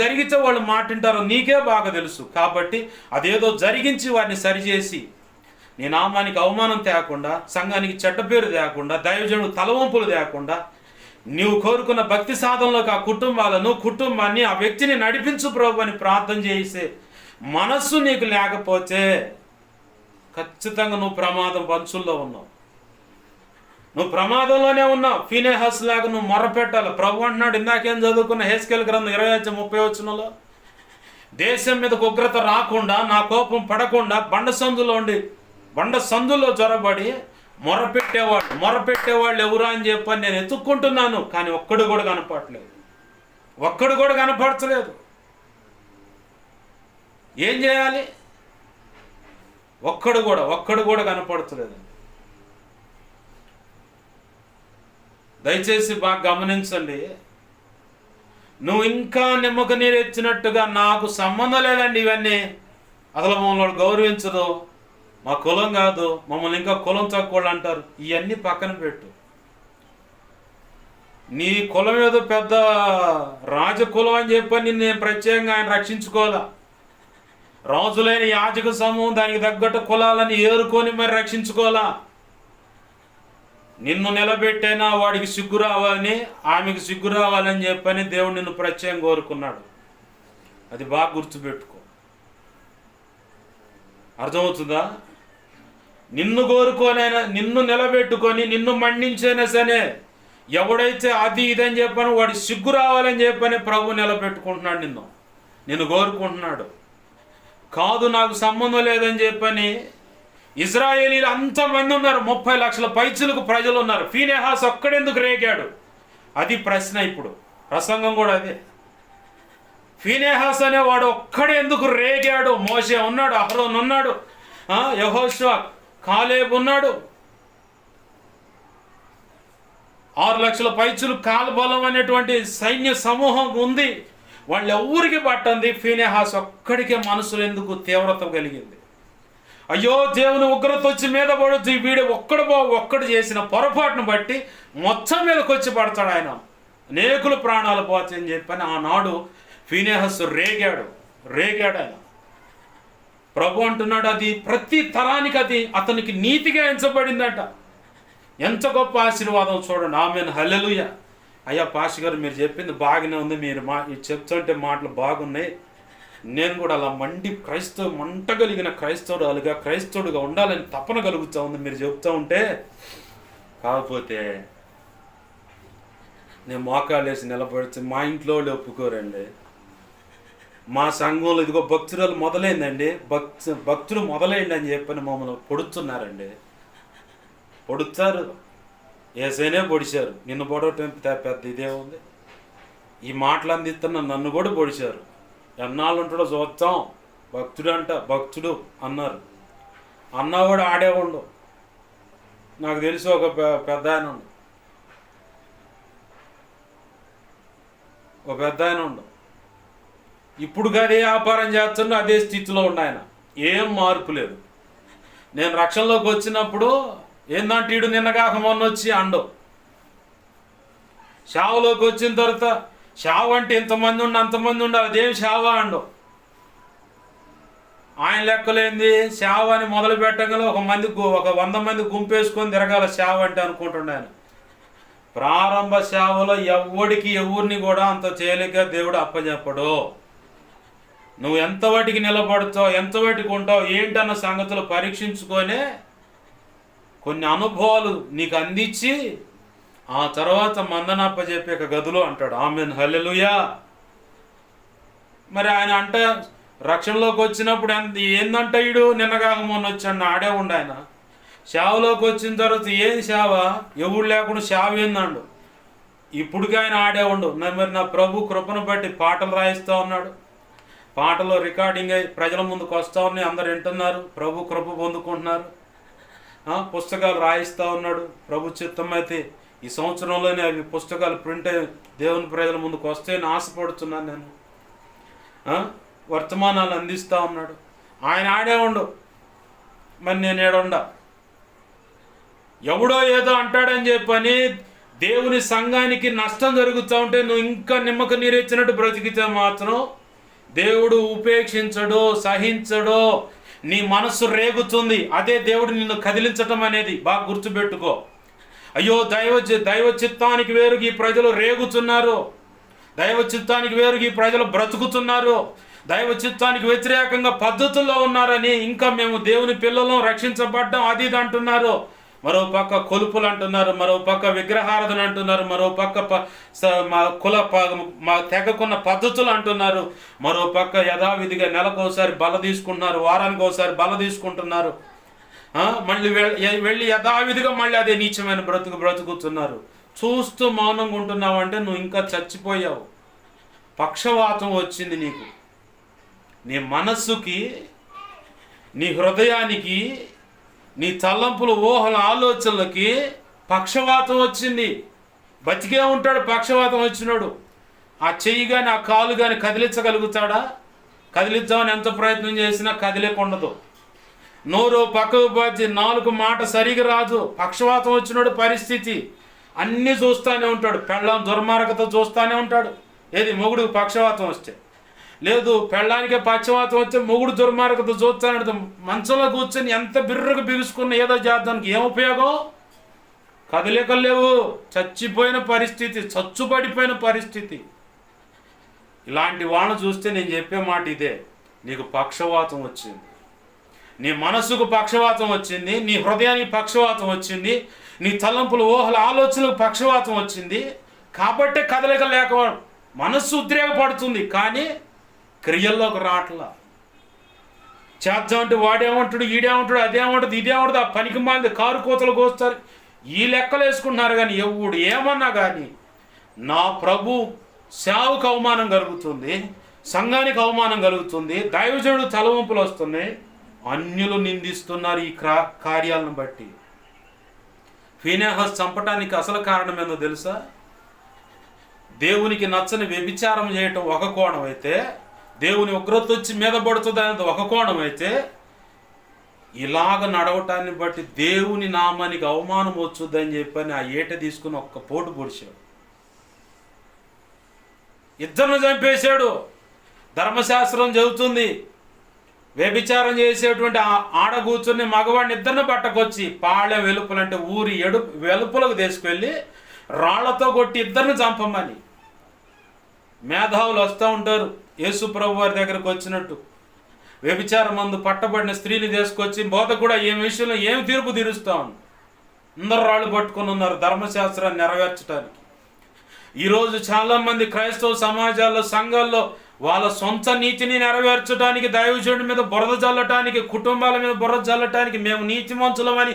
జరిగితే వాళ్ళు మాటింటారో నీకే బాగా తెలుసు కాబట్టి అదేదో జరిగించి వారిని సరిచేసి నీ నామానికి అవమానం తేకుండా, సంఘానికి చెడ్డ పేరు తేకుండా, దైవజనుడు తలవంపులు తేకుండా నీవు కోరుకున్న భక్తి సాధనలోకి ఆ కుటుంబాన్ని ఆ వ్యక్తిని నడిపించు ప్రభు అని ప్రార్థన చేసే మనస్సు నీకు లేకపోతే ఖచ్చితంగా నువ్వు ప్రమాదం పంచుల్లో ఉన్నావు, నువ్వు ప్రమాదంలోనే ఉన్నావు. ఫీనెహాసు లాగా నువ్వు మొర్రపెట్టాలి. ప్రభు అంటున్నాడు, ఇందాకేం చదువుకున్న హెస్కేల్ గ్రంథం 20:30 దేశం మీదకు ఉగ్రత రాకుండా, నా కోపం పడకుండా బండ సందులో జొరబడి మొరపెట్టేవాళ్ళు ఎవరా అని చెప్పని నేను ఎత్తుక్కుంటున్నాను, కానీ ఒక్కడు కూడా కనపడలేదు. ఏం చేయాలి? ఒక్కడు కూడా కనపడతలేదు. దయచేసి బాగా గమనించండి. నువ్వు ఇంకా నిమ్మకు నీరు ఎచ్చినట్టుగా నాకు సంబంధం లేదండి, ఇవన్నీ అసలు మమ్మల్ని గౌరవించదు, మా కులం కాదు, మమ్మల్ని ఇంకా కులం తక్కువ అంటారు, ఇవన్నీ పక్కన పెట్టు. నీ కులం ఏదో పెద్ద రాజకులం అని చెప్పని నేను ప్రత్యేకంగా ఆయన రక్షించుకోవాలా. రాజులైన యాజక సమూహం దానికి తగ్గట్టు కులాలని ఏరుకొని మరి రక్షించుకోవాలా. నిన్ను నిలబెట్టైనా వాడికి సిగ్గు రావాలని, ఆమెకు సిగ్గు రావాలని చెప్పని దేవుడు నిన్ను ప్రత్యేకంగా కోరుకున్నాడు. అది బాగా గుర్తుపెట్టుకో. అర్థమవుతుందా? నిన్ను కోరుకోనైనా, నిన్ను నిలబెట్టుకొని నిన్ను మండించైనా సరే ఎవడైతే అది ఇదని చెప్పని వాడి సిగ్గు రావాలని చెప్పని ప్రభు నిలబెట్టుకుంటున్నాడు, నిన్ను కోరుకుంటున్నాడు. కాదు నాకు సంబంధం లేదని చెప్పని ఇజ్రాయేలీలు అంతమంది ఉన్నారు, 30 లక్షల పైచులకు ప్రజలు ఉన్నారు. ఫీనెహాసు ఒక్కడెందుకు రేగాడు? అది ప్రశ్న. ఇప్పుడు ప్రసంగం కూడా అదే. ఫీనెహాసు అనేవాడు ఒక్కడే ఎందుకు రేగాడు? మోషే ఉన్నాడు, అహరోన్ ఉన్నాడు, యెహోషువ, కాలేబు ఉన్నాడు. 6 లక్షల పైచులు కాల్బలం అనేటువంటి సైన్య సమూహం ఉంది. వాళ్ళు ఎవరికి పట్టంది, ఫీనెహాసు ఒక్కడికే మనసులో ఎందుకు తీవ్రత కలిగింది. అయ్యో దేవుని ఉగ్రత వచ్చి మీద పడొచ్చు, వీడు ఒక్కడు చేసిన పొరపాటును బట్టి మొత్తం మీదకి వచ్చి పడతాడు ఆయన, అనేకులు ప్రాణాలు పోతాయని చెప్పని ఆనాడు ఫీనెహాసు రేగాడు ఆయన. ప్రభు అంటున్నాడు, అది ప్రతి తరానికి అది అతనికి నీతిగా ఎంచబడిందట. ఎంత గొప్ప ఆశీర్వాదం చూడండి. ఆమెన్, హల్లెలూయా. అయ్యా పాష గారు మీరు చెప్పింది బాగానే ఉంది, మీరు చెప్తుంటే మాటలు బాగున్నాయి, నేను కూడా అలా మంట కలిగిన క్రైస్తవుడుగా ఉండాలని తపన కలుగుతూ ఉంది మీరు చెప్తూ ఉంటే. కాకపోతే నేను మోకాలు వేసి నిలబడితే మా ఇంట్లో వాళ్ళు ఒప్పుకోరండి. మా సంఘంలో ఇదిగో భక్తురాలు మొదలైందండి, భక్తులు మొదలైంది అని చెప్పని మమ్మల్ని పొడుస్తున్నారండి. పొడుస్తారు, ఏసైనే పొడిచారు, నిన్ను పొడవటం పెద్ద ఇదే ఉంది. ఈ మాటలు అందిస్తున్న నన్ను కూడా పొడిచారు. ఎన్నాళ్ళు ఉంటాడో చూస్తాం, భక్తుడు అన్నారు. అన్నా కూడా ఆడే ఉండు. నాకు తెలిసి ఒక పెద్ద ఆయన ఉండు, ఇప్పుడు అదే వ్యాపారం చేస్తున్నా, అదే స్థితిలో ఉండు ఆయన, ఏం మార్పు లేదు. నేను రక్షణలోకి వచ్చినప్పుడు ఏందంటే ఈడు నిన్నగాక మొన్న వచ్చి అండు. షావులోకి వచ్చిన తర్వాత షావు అంటే ఇంతమంది ఉండి అంతమంది ఉండాలి, అదేం షావా అండు. ఆయన లెక్కలేంది షావు అని మొదలు పెట్టగల ఒక 100 మంది గుంపేసుకొని తిరగాల షావు అంటే అనుకుంటుండే ఆయన. ప్రారంభ షావులో ఎవరిని కూడా అంత తేలిగ్గా దేవుడు అప్పచెప్పడు. నువ్వు ఎంత వాటికి నిలబడతావు, ఎంత వాటికి ఉంటావు ఏంటన్న సంగతులు పరీక్షించుకొనే కొన్ని అనుభవాలు నీకు అందించి ఆ తర్వాత మందనప్పచెప్పే గదులు అంటాడు. ఆమెన్, హల్లెలూయా. మరి ఆయన అంటే రక్షణలోకి వచ్చినప్పుడు ఏందంట ఈడు నిన్నగాక మొన్న వచ్చాడు ఆడే ఉండు ఆయన. షావులోకి వచ్చిన తర్వాత ఏం షావా, ఎవడు లేకుండా షావు ఏందండు. ఇప్పుడుగా ఆయన ఆడే ఉండు. మరి నా ప్రభు కృపను బట్టి పాటలు రాయిస్తూ ఉన్నాడు, పాటలు రికార్డింగ్ అయ్యి ప్రజల ముందుకు వస్తూ ఉన్నాయి, అందరు వింటున్నారు, ప్రభు కృప పొందుకుంటున్నారు. పుస్తకాలు రాయిస్తూ ఉన్నాడు. ప్రభు చిత్తం అయితే ఈ సంవత్సరంలోనే అవి పుస్తకాలు ప్రింట్ అయ్యి దేవుని ప్రజల ముందుకు వస్తాయని ఆశపడుతున్నాను నేను. వర్తమానాలు అందిస్తూ ఉన్నాడు. ఆయన ఆడే ఉండు, మరి నేను ఏడుండా. ఎవడో ఏదో అంటాడని చెప్పని దేవుని సంఘానికి నష్టం జరుగుతూ ఉంటే నువ్వు ఇంకా నిమ్మక నీరెచ్చినట్టు బ్రతికితే మాత్రం దేవుడు ఉపేక్షించడో సహించడో, నీ మనస్సు రేగుతుంది. అదే దేవుడు నిన్ను కదిలించటం అనేది బాగా గుర్తుపెట్టుకో. అయ్యో దైవ చిత్తానికి వేరుగా ఈ ప్రజలు రేగుతున్నారు, దైవ చిత్తానికి వేరుగా ఈ ప్రజలు బ్రతుకుతున్నారు, దైవ చిత్తానికి వ్యతిరేకంగా పద్ధతుల్లో ఉన్నారని, ఇంకా మేము దేవుని పిల్లలను రక్షించబడ్డాం అది ఇది అంటున్నారు. మరో పక్క కొలుపులు అంటున్నారు, మరో పక్క విగ్రహారాధన అంటున్నారు, మరో పక్క మా తెగకున్న పద్ధతులు అంటున్నారు, మరో పక్క యథావిధిగా నెలకోసారి బల తీసుకుంటున్నారు, వారానికి ఒకసారి బల తీసుకుంటున్నారు, మళ్ళీ వెళ్ళి యథావిధిగా మళ్ళీ అదే నీచమైన బ్రతుకుతున్నారు. చూస్తూ మౌనంగా ఉంటున్నావు అంటే నువ్వు ఇంకా చచ్చిపోయావు. పక్షవాతం వచ్చింది నీకు, నీ మనస్సుకి, నీ హృదయానికి, నీ తలంపులు ఊహల ఆలోచనలకి పక్షవాతం వచ్చింది. బతికే ఉంటాడు పక్షవాతం వచ్చినాడు. ఆ చెయ్యి కానీ ఆ కాలు కానీ కదిలించగలుగుతాడా? కదిలిద్దామని ఎంత ప్రయత్నం చేసినా కదిలేకుండదు. నోరు పక్కకు బాచి నాలుగు మాట సరిగా రాదు. పక్షవాతం వచ్చినాడు పరిస్థితి అన్నీ చూస్తూనే ఉంటాడు. పెళ్ళాం దుర్మార్గత చూస్తూనే ఉంటాడు. ఏది మొగుడు పక్షవాతం వస్తే లేదు, పెళ్ళానికే పక్షవాతం వస్తే మొగుడు దుర్మార్గత చూస్తాను. మంచంలో కూర్చొని ఎంత బిర్రగా బిగుసుకున్న ఏదో చేద్దానికి ఏం ఉపయోగం? కదలికలేవు, చచ్చిపోయిన పరిస్థితి, చచ్చుబడిపోయిన పరిస్థితి. ఇలాంటి వాళ్ళని చూస్తే నేను చెప్పే మాట ఇదే, నీకు పక్షవాతం వచ్చింది, నీ మనసుకు పక్షవాతం వచ్చింది, నీ హృదయానికి పక్షవాతం వచ్చింది, నీ తలంపుల ఊహల ఆలోచనలకు పక్షవాతం వచ్చింది. కాబట్టే కదలిక లేక మనస్సు ఉద్రేకపడుతుంది, కానీ క్రియల్లోకి రావట్లా. చేద్దామంటే వాడేమంటాడు, ఈడేమంటాడు, అదేమంటుంది, ఇదేమంటుంది, ఆ పనికి మాలింది కారు కోతలకు వస్తారు, ఈ లెక్కలు వేసుకుంటున్నారు. కానీ ఎవడు ఏమన్నా కానీ నా ప్రభు సేవకు అవమానం కలుగుతుంది, సంఘానికి అవమానం కలుగుతుంది, దైవజనుడు తలవంపులు వస్తున్నాయి, అన్యులు నిందిస్తున్నారు ఈ కార్యాలను బట్టి. ఫీనెహాస్ చంపటానికి అసలు కారణం ఏందో తెలుసా? దేవునికి నచ్చని వ్యభిచారం చేయటం ఒక కోణం అయితే, దేవుని ఉగ్రత వచ్చి మీద పడుతుంది అనేది ఒక కోణం అయితే, ఇలాగ నడవటాన్ని బట్టి దేవుని నామానికి అవమానం వచ్చుద్దని చెప్పని ఆ ఏట తీసుకుని ఒక్క పోటు పొడిచాడు. ఇద్దరిని చంపేశాడు. ధర్మశాస్త్రం చెబుతుంది, వ్యభిచారం చేసేటువంటి ఆడ కూర్చుని మగవాడిని ఇద్దరిని పట్టకొచ్చి పాళె వెలుపులంటే ఊరి వెలుపులకు తీసుకెళ్ళి రాళ్లతో కొట్టి ఇద్దరిని చంపమని. మేధావులు వస్తూ ఉంటారు యేసు ప్రభు వారి దగ్గరకు వచ్చినట్టు. వ్యభిచారం మందు పట్టబడిన స్త్రీని తీసుకొచ్చి బోధ కూడా ఏం విషయంలో ఏమి తీర్పు తీరుస్తా ఉంది. అందరు రాళ్ళు పట్టుకొని ఉన్నారు ధర్మశాస్త్రాన్ని నెరవేర్చడానికి. ఈరోజు చాలామంది క్రైస్తవ సమాజాల్లో, సంఘాల్లో వాళ్ళ సొంత నీతిని నెరవేర్చడానికి, దైవజనుడి మీద బురద చల్లటానికి, కుటుంబాల మీద బురద చల్లటానికి, మేము నీతిమంతులమని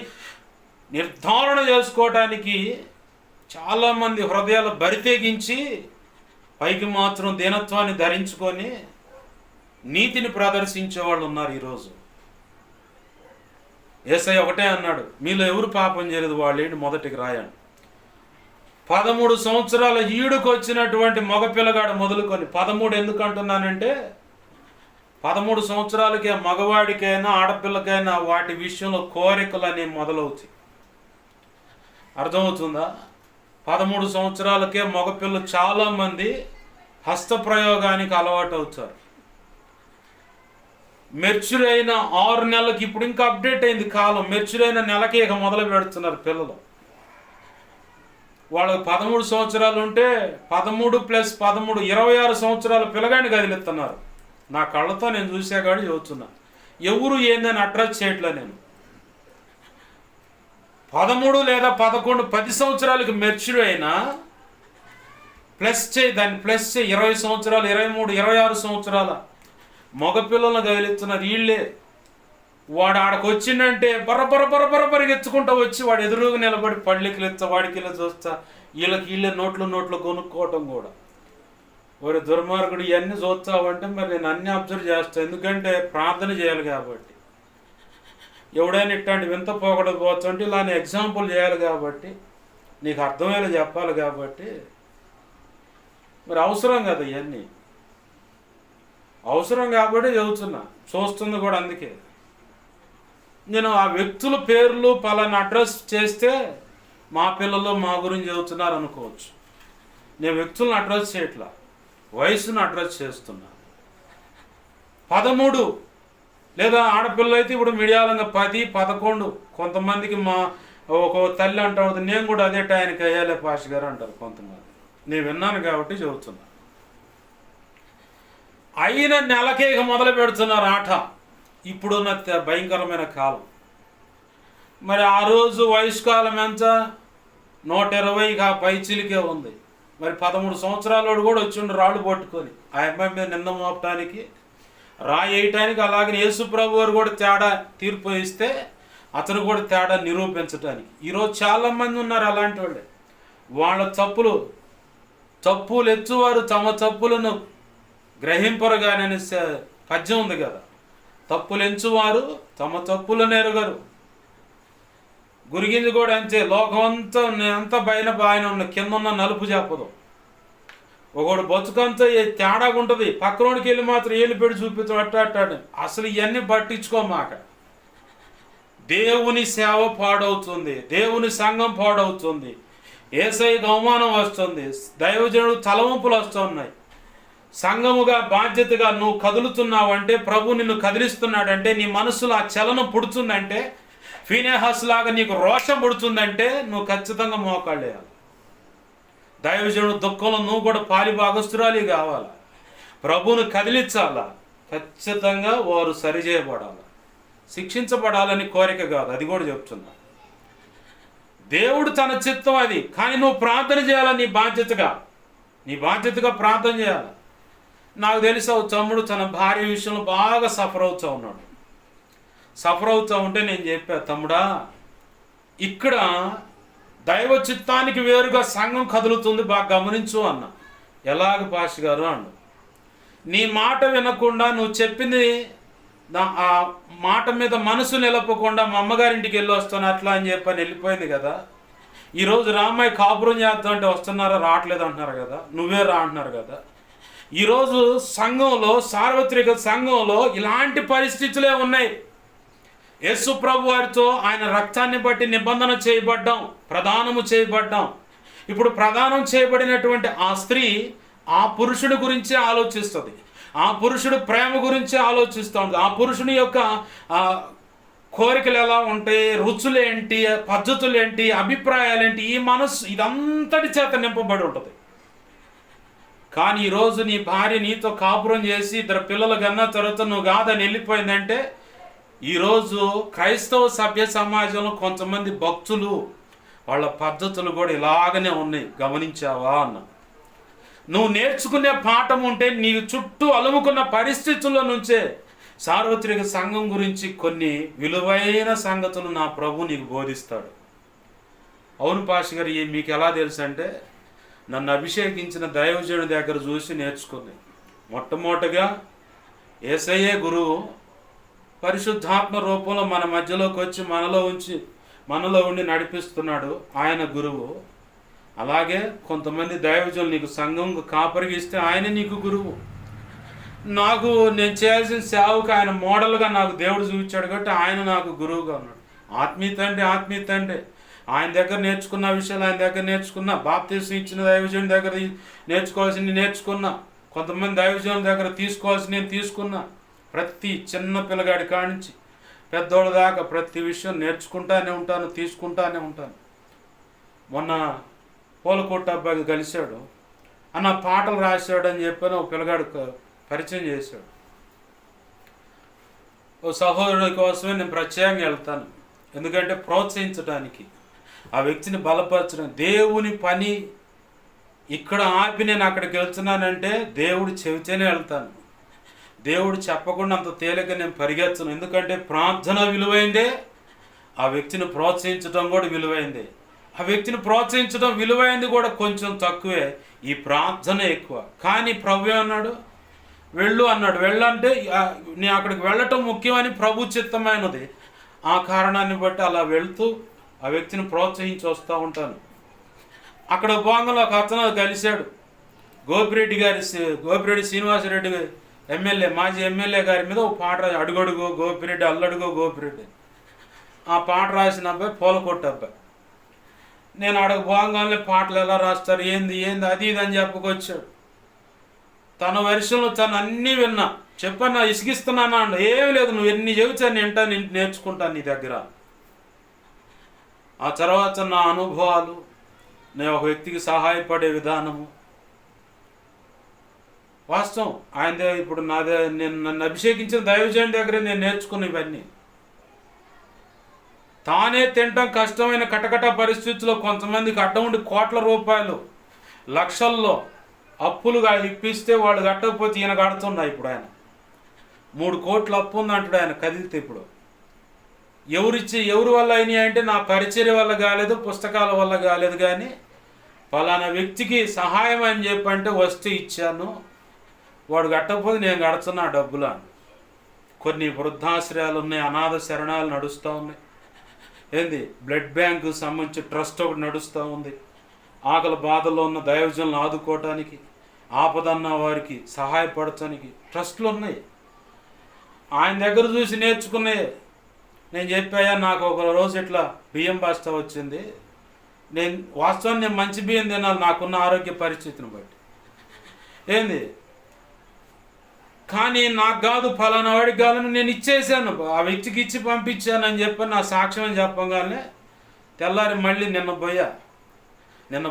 నిర్ధారణ చేసుకోవటానికి చాలామంది హృదయాలు బరితెగించి పైకి మాత్రం దీనత్వాన్ని ధరించుకొని నీతిని ప్రదర్శించే వాళ్ళు ఉన్నారు ఈరోజు. యేసయ్య ఒకటే అన్నాడు, మీలో ఎవరు పాపం చేయలేదు వాళ్ళేంటి మొదటికి రాయండి. 13 సంవత్సరాల ఈడుకు వచ్చినటువంటి మగపిల్లగాడు మొదలుకొని, 13 ఎందుకు అంటున్నానంటే 13 సంవత్సరాలకే మగవాడికైనా ఆడపిల్లకైనా వాటి విషయంలో కోరికలు అనేవి మొదలవుతాయి. అర్థమవుతుందా? 13 సంవత్సరాలకే మగపిల్లలు చాలామంది హస్తప్రయోగానికి అలవాటు అవుతారు. మెచ్యూర్ అయిన 6 నెలలకి, ఇప్పుడు ఇంకా అప్డేట్ అయింది కాలం, మెచ్యూర్ అయిన నెలకి ఇక మొదలు పెడుతున్నారు పిల్లలు. వాళ్ళకి 13 సంవత్సరాలు ఉంటే 13 + 13 26 సంవత్సరాల పిల్లగాడిని కదిలిస్తున్నారు. నా కళ్ళతో నేను చూసేగాడు చెబుతున్నా. ఎవరు ఏందని అట్రాక్ట్ చేయట్లే నేను. 13 లేదా 11 10 సంవత్సరాలకి మెచ్యూర్ అయినా ప్లస్ చేయి, దాన్ని ప్లస్ చేయి, 20 సంవత్సరాలు 23 26 సంవత్సరాల మగపిల్లలను కదిలిస్తున్నారు వీళ్ళే. వాడు ఆడకు వచ్చిందంటే బర్ర పరిగెత్తుకుంటూ వచ్చి వాడు ఎదురుగా నిలబడి పళ్ళకి లెచ్చ, వాడికి ఇలా చూస్తా, వీళ్ళే నోట్లు కొనుక్కోవటం కూడా. వారి దుర్మార్గుడు ఇవన్నీ చూస్తావంటే మరి నేను అన్నీ అబ్జర్వ్ చేస్తాను. ఎందుకంటే ప్రార్థన చేయాలి కాబట్టి. ఎవడైనా ఇట్లాంటి వింత పోకూడదు అంటే ఇలానే ఎగ్జాంపుల్ చేయాలి కాబట్టి, నీకు అర్థమయ్యేలా చెప్పాలి కాబట్టి మరి అవసరం కదా ఇవన్నీ. అవసరం కాబట్టి చెబుతున్నా, చూస్తుంది కూడా అందుకే. నేను ఆ వ్యక్తుల పేర్లు పలానా అడ్రస్ చేస్తే మా పిల్లలు మా గురించి చెబుతున్నారు అనుకోవచ్చు. నేను వ్యక్తులను అడ్రస్ చేయట్లా, వయసును అడ్రస్ చేస్తున్నా. 13 లేదా ఆడపిల్లలు అయితే ఇప్పుడు మీడియాలంగా 10 11. కొంతమందికి మా ఒక తల్లి అంటారు, నేను కూడా అదే టైంకి అయ్యాలే పాష్ గారు అంటారు కొంతమంది. నేను విన్నాను కాబట్టి చెబుతున్నా. అయిన నెలకే ఇక మొదలు పెడుతున్నారు ఆట. ఇప్పుడున్న భయంకరమైన కాలం. మరి ఆ రోజు వయసు కాలం ఎంత? 120 పైచిలికే ఉంది. మరి 13 సంవత్సరాలు కూడా వచ్చిండు రాళ్ళు పట్టుకొని ఆ అమ్మాయి మీద నింద మోపటానికి, రాయి వేయటానికి. అలాగే యేసు ప్రభు వారు కూడా తేడా తీర్పు ఇస్తే అతను కూడా తేడా నిరూపించడానికి. ఈరోజు చాలామంది ఉన్నారు అలాంటి వాళ్ళే. వాళ్ళ తప్పులు ఎచ్చువారు తమ తప్పులను గ్రహింపరుగానే పద్యం ఉంది కదా. తప్పులు ఎంచువారు తమ తప్పులను ఎరుగరు. గురిగింది కూడా అంతే. లోకం అంతా పైన ఉన్న కింద ఉన్న నలుపు చెప్పదు. ఒకడు బతుకంతా తేడాగా ఉంటుంది. పక్కనోడికి వెళ్ళి మాత్రం ఏళ్ళు పెట్టి చూపిస్తాడు అట్టాడు. అసలు ఇవన్నీ పట్టించుకోమాక. దేవుని సేవ పాడవుతుంది, దేవుని సంఘం పాడవుతుంది, యేసయ్యకు అవమానం వస్తుంది, దైవజనుడు తలవంపులు వస్తున్నాయి. సంఘముగా బాధ్యతగా నువ్వు కదులుతున్నావు అంటే, ప్రభు నిన్ను కదిలిస్తున్నాడంటే, నీ మనసులో ఆ చలనం పుడుతుందంటే, ఫీనెహాస్ లాగా నీకు రోషం పుడుతుందంటే నువ్వు ఖచ్చితంగా మోకాళ్ళేయాలి. దైవజనుడు దుఃఖంలో నువ్వు కూడా పాలి భాగస్తురాలి కావాలా. ప్రభువును కదిలించాలా. ఖచ్చితంగా వారు సరిచేయబడాలి, శిక్షించబడాలని కోరిక కాదు, అది కూడా చెప్తున్నా. దేవుడు తన చిత్తం అది. కానీ నువ్వు ప్రార్థన చేయాలి. నీ బాధ్యతగా ప్రార్థన చేయాలి. నాకు తెలిసి తమ్ముడు తన భార్య విషయంలో బాగా సఫర్ అవుతూ ఉన్నాడు. సఫర్ అవుతూ ఉంటే నేను చెప్పా, తమ్ముడా ఇక్కడ దైవ చిత్తానికి వేరుగా సంఘం కదులుతుంది, బాగా గమనించు అన్న. ఎలాగ పాష్ గారు అన్న, నీ మాట వినకుండా నువ్వు చెప్పింది ఆ మాట మీద మనసు నిలపకుండా మా అమ్మగారింటికి వెళ్ళి వస్తాను అట్లా అని చెప్పని వెళ్ళిపోయింది కదా. ఈరోజు రామ్మాయి కాపురం చేద్దాం అంటే వస్తున్నారా, రావట్లేదు అంటున్నారు కదా, నువ్వే రా అంటున్నారు కదా. ఈరోజు సంఘంలో, సార్వత్రిక సంఘంలో ఇలాంటి పరిస్థితులే ఉన్నాయి. యేసు ప్రభు వారితో ఆయన రక్తాన్ని బట్టి నిబంధన చేయబడ్డాం, ప్రదానము చేయబడ్డాం. ఇప్పుడు ప్రదానం చేయబడినటువంటి ఆ స్త్రీ ఆ పురుషుడి గురించి ఆలోచిస్తుంది, ఆ పురుషుడు ప్రేమ గురించి ఆలోచిస్తూ ఉంటుంది, ఆ పురుషుని యొక్క కోరికలు ఎలా ఉంటాయి, రుచులేంటి, పద్ధతులేంటి, అభిప్రాయాలేంటి, ఈ మనస్సు ఇదంతటి చేత నింపబడి ఉంటుంది. కానీ ఈరోజు నీ భార్య నీతో కాపురం చేసి 2 పిల్లలు కన్నా తర్వాత నువ్వు కాదని వెళ్ళిపోయిందంటే, ఈరోజు క్రైస్తవ సభ్య సమాజంలో కొంతమంది భక్తులు వాళ్ళ పద్ధతులు కూడా ఇలాగనే ఉన్నాయి, గమనించావా అన్న. నువ్వు నేర్చుకునే పాఠం ఉంటే నీ చుట్టూ అలుముకున్న పరిస్థితుల్లో నుంచే సార్వత్రిక సంఘం గురించి కొన్ని విలువైన సంగతులు నా ప్రభు నీకు బోధిస్తాడు. అవును పాష గారు, మీకు ఎలా తెలుసు అంటే, నన్ను అభిషేకించిన దైవజనుడి దగ్గర చూసి నేర్చుకుంది. మొట్టమొదటిగా యేసయ్యే గురువు, పరిశుద్ధాత్మ రూపంలో మన మధ్యలోకి వచ్చి మనలో ఉండి నడిపిస్తున్నాడు, ఆయన గురువు. అలాగే కొంతమంది దైవజనులు నీకు సంఘం కాపరిగిస్తే ఆయన నీకు గురువు. నేను చేయాల్సిన సేవకు ఆయన మోడల్గా నాకు దేవుడు చూపించాడు కాబట్టి ఆయన నాకు గురువుగా ఉన్నాడు. ఆత్మీయత అంటే ఆయన దగ్గర నేర్చుకున్న విషయాలు ఆయన దగ్గర నేర్చుకున్నా, బాప్తీసం ఇచ్చిన దైవజనుడి దగ్గర నేర్చుకోవాల్సింది నేర్చుకున్నా, కొంతమంది దైవజనుల దగ్గర తీసుకోవాల్సింది నేను తీసుకున్నా. ప్రతి చిన్న పిల్లగాడి కానించి పెద్దోళ్ళ దాకా ప్రతి విషయం నేర్చుకుంటానే ఉంటాను, తీసుకుంటానే ఉంటాను. మొన్న పూలకోట అబ్బాయి కలిశాడు, అన్న పాటలు రాశాడు అని చెప్పని ఒక పిల్లగాడు పరిచయం చేశాడు. ఓ సహోదరుడి కోసమే నేను ప్రత్యేకంగా వెళ్తాను, ఎందుకంటే ప్రోత్సహించడానికి, ఆ వ్యక్తిని బలపరచడం. దేవుని పని ఇక్కడ ఆపి నేను అక్కడికి వెళ్తున్నానంటే దేవుడు చెబితేనే వెళ్తాను, దేవుడు చెప్పకుండా అంత తేలిక నేను పరిగెత్తను. ఎందుకంటే ప్రార్థన విలువైందే, ఆ వ్యక్తిని ప్రోత్సహించడం కూడా విలువైందే. ఆ వ్యక్తిని ప్రోత్సహించడం విలువైంది కూడా కొంచెం తక్కువే, ఈ ప్రార్థన ఎక్కువ. కానీ ప్రభు అన్నాడు వెళ్ళు అన్నాడు. వెళ్ళంటే నేను అక్కడికి వెళ్ళటం ముఖ్యమని ప్రభు చిత్తమైనది. ఆ కారణాన్ని బట్టి అలా వెళ్తూ ఆ వ్యక్తిని ప్రోత్సహించి వస్తూ ఉంటాను. అక్కడ భాగంలో ఒక అతను కలిశాడు, గోపిరెడ్డి శ్రీనివాసరెడ్డి మాజీ ఎమ్మెల్యే గారి మీద ఒక పాట రాసి, అడుగడుగో గోపిరెడ్డి అల్లడుగో గోపిరెడ్డి. ఆ పాట రాసిన అబ్బాయి పూలకొట్టు అబ్బాయి. నేను అడగ భాగంగానే పాటలు ఎలా రాస్తారు, ఏంది అది ఇది అని చెప్పుకొచ్చాడు. తన వర్షంలో తను అన్నీ విన్నా, చెప్పన్నా ఇసిగిస్తున్నానా అండి, ఏమి లేదు, నువ్వు ఎన్ని చెబుతాను వింటాను, నేర్చుకుంటాను నీ దగ్గర. ఆ తర్వాత నా అనుభవాలు, నేను ఒక వ్యక్తికి సహాయపడే విధానము, వాస్తవం ఆయనదే. ఇప్పుడు నన్ను అభిషేకించిన దైవజనుడి దగ్గర నేను నేర్చుకున్న ఇవన్నీ. తానే తినటం కష్టమైన కటకట పరిస్థితుల్లో కొంతమందికి అడ్డం ఉండి కోట్ల రూపాయలు, లక్షల్లో అప్పులుగా ఇప్పిస్తే వాళ్ళు కట్టకపోతే ఈయన కడుతున్నా. ఇప్పుడు ఆయన 3 కోట్ల అప్పు ఉందంటాడు ఆయన కదిలితే. ఇప్పుడు ఎవరి వల్ల అయినాయి అంటే నా పరిచర్య వల్ల కాలేదు, పుస్తకాల వల్ల కాలేదు, కానీ ఫలానా వ్యక్తికి సహాయం అని చెప్పంటే వస్తే ఇచ్చాను, వాడు కట్టకపోతే నేను కడుతున్నా డబ్బులు అని. కొన్ని వృద్ధాశ్రయాలు ఉన్నాయి, అనాథ శరణాలు నడుస్తూ ఉన్నాయి. బ్లడ్ బ్యాంకు సంబంధించి ట్రస్ట్ ఒకటి నడుస్తూ ఉంది. ఆకలి బాధల్లో ఉన్న దైవజనులను ఆదుకోవటానికి, ఆపదన్న వారికి సహాయపడటానికి ట్రస్టులు ఉన్నాయి. ఆయన దగ్గర చూసి నేర్చుకునే. నేను చెప్పాయా, నాకు ఒక రోజు ఇట్లా బియ్యం బస్తా వచ్చింది. వాస్తవాన్ని నేను మంచి బియ్యం తినాలి నాకున్న ఆరోగ్య పరిస్థితిని బట్టి. కానీ నాకు కాదు, ఫలానా వాడికి కావాలని నేను ఇచ్చేసాను, ఆ వ్యక్తికి ఇచ్చి పంపించానని చెప్పి నా సాక్ష్యం అని చెప్పగానే తెల్లారి మళ్ళీ నిన్న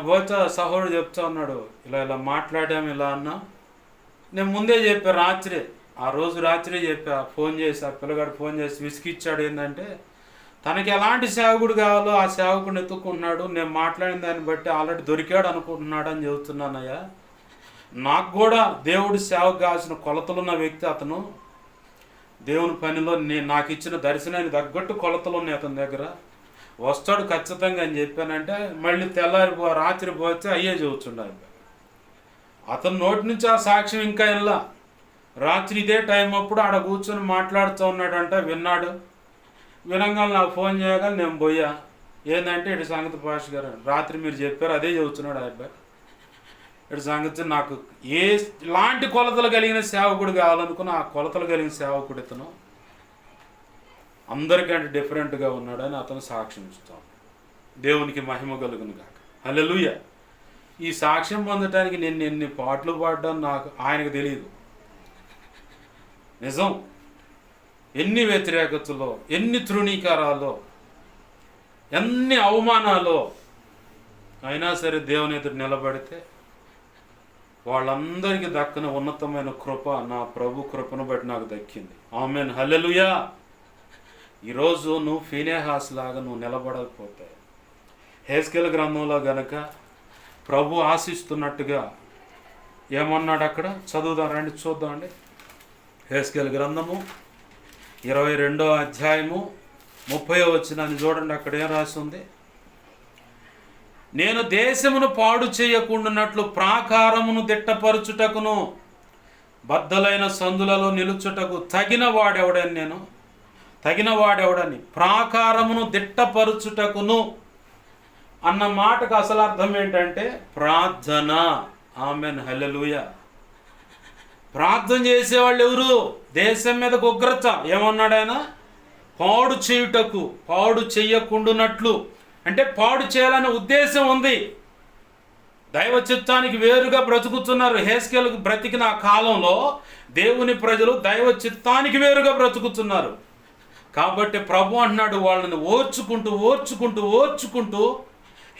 పోతే సహోదరుడు చెప్తా ఉన్నాడు, ఇలా మాట్లాడాము ఇలా అన్నా. నేను ముందే చెప్పా, ఆ రోజు రాత్రి చెప్పా, ఫోన్ చేసి, ఆ పిల్లగాడు ఫోన్ చేసి విసిగిచ్చాడు. ఏంటంటే తనకి ఎలాంటి సేవకుడు కావాలో ఆ సేవకుడిని ఎత్తుకుంటున్నాడు, నేను మాట్లాడిన దాన్ని బట్టి ఆల్రెడీ దొరికాడు అనుకుంటున్నాడు అని చెబుతున్నానయ్యా. నాకు కూడా దేవుడి సేవకు కావాల్సిన కొలతలున్న వ్యక్తి అతను. దేవుని పనిలో నాకు ఇచ్చిన దర్శనానికి తగ్గట్టు కొలతలు ఉన్నాయి అతని దగ్గర, వస్తాడు ఖచ్చితంగా అని చెప్పానంటే మళ్ళీ రాత్రి పోతే అయ్యే చెబుతుండే. అతని నోటి నుంచి ఆ సాక్ష్యం ఇంకా ఇలా రాత్రి ఇదే టైం అప్పుడు ఆడ కూర్చొని మాట్లాడుతూ ఉన్నాడంట. విన్నాడు. వినంగా నాకు ఫోన్ చేయగా నేను పోయా. ఏంటంటే ఇటు సంగతి పాష్ గారు రాత్రి మీరు చెప్పారు అదే చెబుతున్నాడు ఆ అబ్బాయి. ఇటు సంగతి నాకు లాంటి కొలతలు కలిగిన సేవకుడు కావాలనుకున్న ఆ కొలతలు కలిగిన సేవకుడు ఇతను అందరికంటే డిఫరెంట్గా ఉన్నాడని అతను సాక్ష్యం ఇస్తాం. దేవునికి మహిమ కలుగును గాక. హల్లెలూయా. ఈ సాక్ష్యం పొందటానికి నేను ఎన్ని పాటలు పాడ్డాను నాకు ఆయనకు తెలియదు. నిజం, ఎన్ని వ్యతిరేకతలో, ఎన్ని తృణీకారాలో, ఎన్ని అవమానాలు అయినా సరే దేవుని ఎదురు నిలబడితే వాళ్ళందరికీ దక్కన ఉన్నతమైన కృప నా ప్రభు కృపను బట్టి నాకు దక్కింది. ఆమేన్. హల్లెలూయా. ఈరోజు నువ్వు ఫీనేహాస్ లాగా నువ్వు నిలబడకపోతే హెస్కేల్ గ్రంథంలో గనక ప్రభు ఆశిస్తున్నట్టుగా ఏమన్నాడు అక్కడ చదువుదాం రండి, చూద్దామండి. హెస్కేల్ గ్రంథము 22వ అధ్యాయము 30వ వచనాన్ని చూడండి. అక్కడ ఏం రాసి ఉంది? నేను దేశమును పాడు చేయకుండానట్లు ప్రాకారమును దిట్టపరచుటకును బద్దలైన సందులలో నిలుచుటకు తగినవాడెవడని ప్రాకారమును దిట్టపరచుటకును అన్న మాటకు అసలు అర్థం ఏంటంటే ప్రార్థన. ఆమేన్. హల్లెలూయా. ప్రార్థన చేసేవాళ్ళు ఎవరు? దేశం మీదకు ఉగ్రత. ఏమన్నాడు ఆయన? పాడు చేయుటకు, పాడు చెయ్యకుండునట్లు, అంటే పాడు చేయాలనే ఉద్దేశం ఉంది. దైవ చిత్తానికి వేరుగా బ్రతుకుతున్నారు. హెస్కేలు బ్రతికిన ఆ కాలంలో దేవుని ప్రజలు దైవ చిత్తానికి వేరుగా బ్రతుకుతున్నారు. కాబట్టి ప్రభు అంటున్నాడు వాళ్ళని ఓర్చుకుంటూ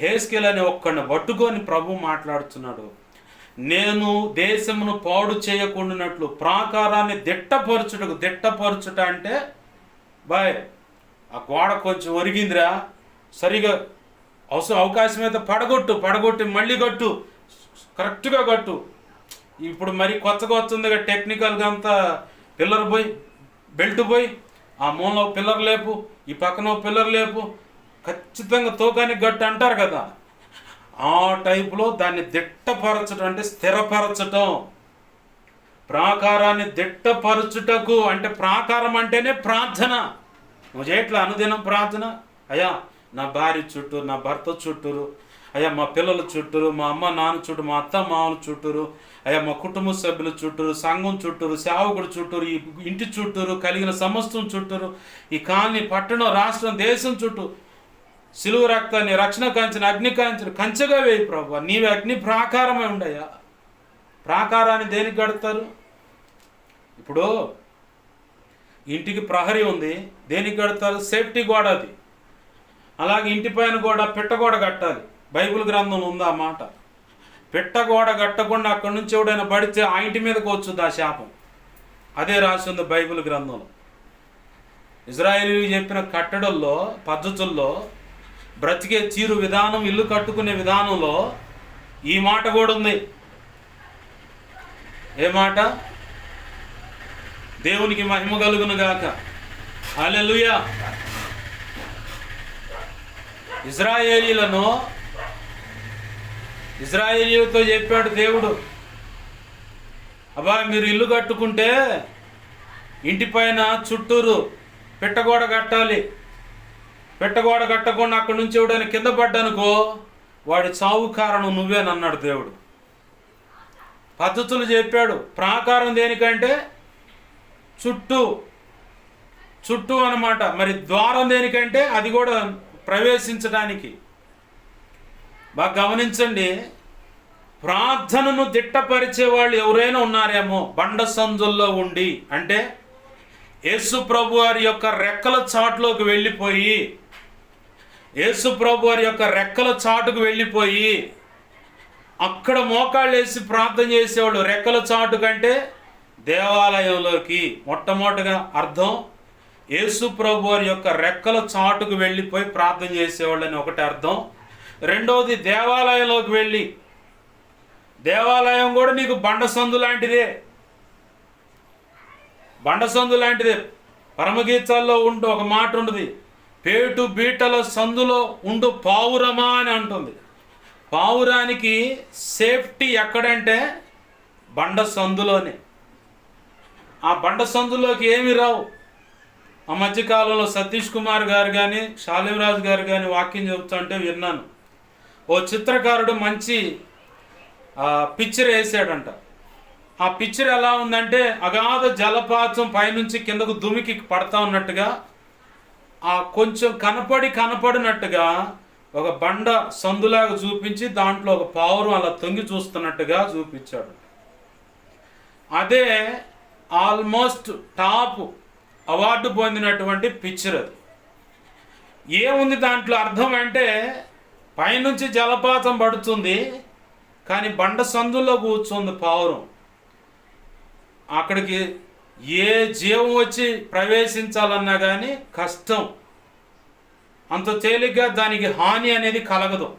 హెస్కేల్ అనే ఒక్కడిని పట్టుకొని ప్రభు మాట్లాడుతున్నాడు. నేను దేశమును పాడు చేయకుండానట్లు ప్రాకారాన్ని దిట్టపరచుట అంటే బాయ్ ఆ గోడ కొంచెం ఒరిగిందిరా, సరిగా అవకాశం అయితే పడగొట్టి మళ్ళీ కట్టు, కరెక్ట్గా కట్టు. ఇప్పుడు మరి కొత్తగా వస్తుంది టెక్నికల్గా అంతా పిల్లర్ పోయి బెల్ట్ పోయి ఆ మూలలో పిల్లర్ లేపు, ఈ పక్కన పిల్లర్ లేపు, ఖచ్చితంగా తోకానికి గట్టు అంటారు కదా. ఆ టైపులో దాన్ని దిట్టపరచడం అంటే స్థిరపరచటం. ప్రాకారాన్ని దిట్టపరచుటకు అంటే ప్రాకారం అంటేనే ప్రార్థన. నువ్వు చేయట్లా అనుదినం ప్రార్థన? అయ్యా నా భార్య చుట్టూరు, నా భర్త చుట్టూరు, అయ్యా మా పిల్లల చుట్టూరు, మా అమ్మ నాన్న చుట్టూ, మా అత్త మామల చుట్టూరు, అయ్యా మా కుటుంబ సభ్యుల చుట్టూరు, సంఘం చుట్టూరు, సేవకుడు చుట్టూరు, ఈ ఇంటి చుట్టూరు, కలిగిన సమస్తం చుట్టూరు, ఈ కాలనీ, పట్టణం, రాష్ట్రం, దేశం చుట్టూ సిలువ రక్తాన్ని, రక్షణ కంచెని, అగ్ని కంచెని కంచెగా వేయి ప్రభు. నీవి అగ్ని ప్రాకారమే ఉండయా. ప్రాకారాన్ని దేనికి కడతారు? ఇప్పుడు ఇంటికి ప్రహరీ ఉంది, దేనికి కడతారు? సేఫ్టీ గోడ అది. అలాగే ఇంటి పైన కూడా పిట్టగోడ కట్టాలి. బైబిల్ గ్రంథంలో ఉంది ఆ మాట. పిట్టగోడ కట్టకుండా అక్కడి నుంచి ఎవడైనా పడితే ఆ ఇంటి మీదకి వచ్చుద్ది ఆ శాపం. అదే రాసి ఉంది బైబిల్ గ్రంథంలో. ఇజ్రాయేలీలు చెప్పిన కట్టడల్లో, పద్ధతుల్లో, బ్రతికే తీరు విధానం, ఇల్లు కట్టుకునే విధానంలో ఈ మాట కూడా ఉంది. ఏ మాట? దేవునికి మహిమ కలుగును గాక. హల్లెలూయా. ఇజ్రాయేలీలతో చెప్పాడు దేవుడు, అబ్బా మీరు ఇల్లు కట్టుకుంటే ఇంటి పైన చుట్టూరు పిట్టగోడ కట్టాలి. పిట్టగోడ కట్టకుండా అక్కడి నుంచి ఎవడైనా కింద పడ్డానుకో వాడి చావు కారణం నువ్వేనన్నాడు దేవుడు. పద్ధతులు చెప్పాడు. ప్రాకారం దేనికంటే చుట్టూ అన్నమాట. మరి ద్వారం దేనికంటే అది కూడా ప్రవేశించడానికి. బాగా గమనించండి. ప్రార్థనను దిట్టపరిచే వాళ్ళు ఎవరైనా ఉన్నారేమో బండ సందుల్లో ఉండి, అంటే యేసు ప్రభు వారి యొక్క రెక్కల చాటులోకి వెళ్ళిపోయి, యేసు ప్రభు వారి యొక్క రెక్కల చాటుకు వెళ్ళిపోయి అక్కడ మోకాళ్ళు వేసి ప్రార్థన చేసేవాళ్ళు. రెక్కల చాటు కంటే దేవాలయంలోకి మొట్టమొదటిగా అర్థం యేసు ప్రభు వారి యొక్క రెక్కల చాటుకు వెళ్ళిపోయి ప్రార్థన చేసేవాళ్ళు అని ఒకటి అర్థం. రెండవది దేవాలయంలోకి వెళ్ళి, దేవాలయం కూడా నీకు బండసందు లాంటిదే. పరమగీతాల్లో ఉంటూ ఒక మాట ఉంటుంది, పేటు బీటల సందులో ఉండు పావురమా అని అంటుంది. పావురానికి సేఫ్టీ ఎక్కడంటే బండ సందులోనే. ఆ బండ సందులోకి ఏమి రావు. ఆ మధ్యకాలంలో సతీష్ కుమార్ గారు కానీ శాలివరాజు గారు కానీ వాక్యం చెబుతుంటే విన్నాను. ఓ చిత్రకారుడు మంచి పిక్చర్ వేసాడంట. ఆ పిక్చర్ ఎలా ఉందంటే అగాధ జలపాతం పైనుంచి కిందకు దుమికి పడతా ఉన్నట్టుగా, ఆ కొంచెం కనపడినట్టుగా ఒక బండ సందులాగా చూపించి దాంట్లో ఒక పావురం అలా తొంగి చూస్తున్నట్టుగా చూపించాడు. అదే ఆల్మోస్ట్ టాప్ అవార్డు పొందినటువంటి పిక్చర్. అది ఏముంది దాంట్లో అర్థం అంటే, పైనుంచి జలపాతం పడుతుంది కానీ బండ సందుల్లో కూర్చుంది పావురం. అక్కడికి ఏ జీవం వచ్చి ప్రవేశించాలన్నా కానీ కష్టం, అంత తేలిగ్గా దానికి హాని అనేది కలగదు.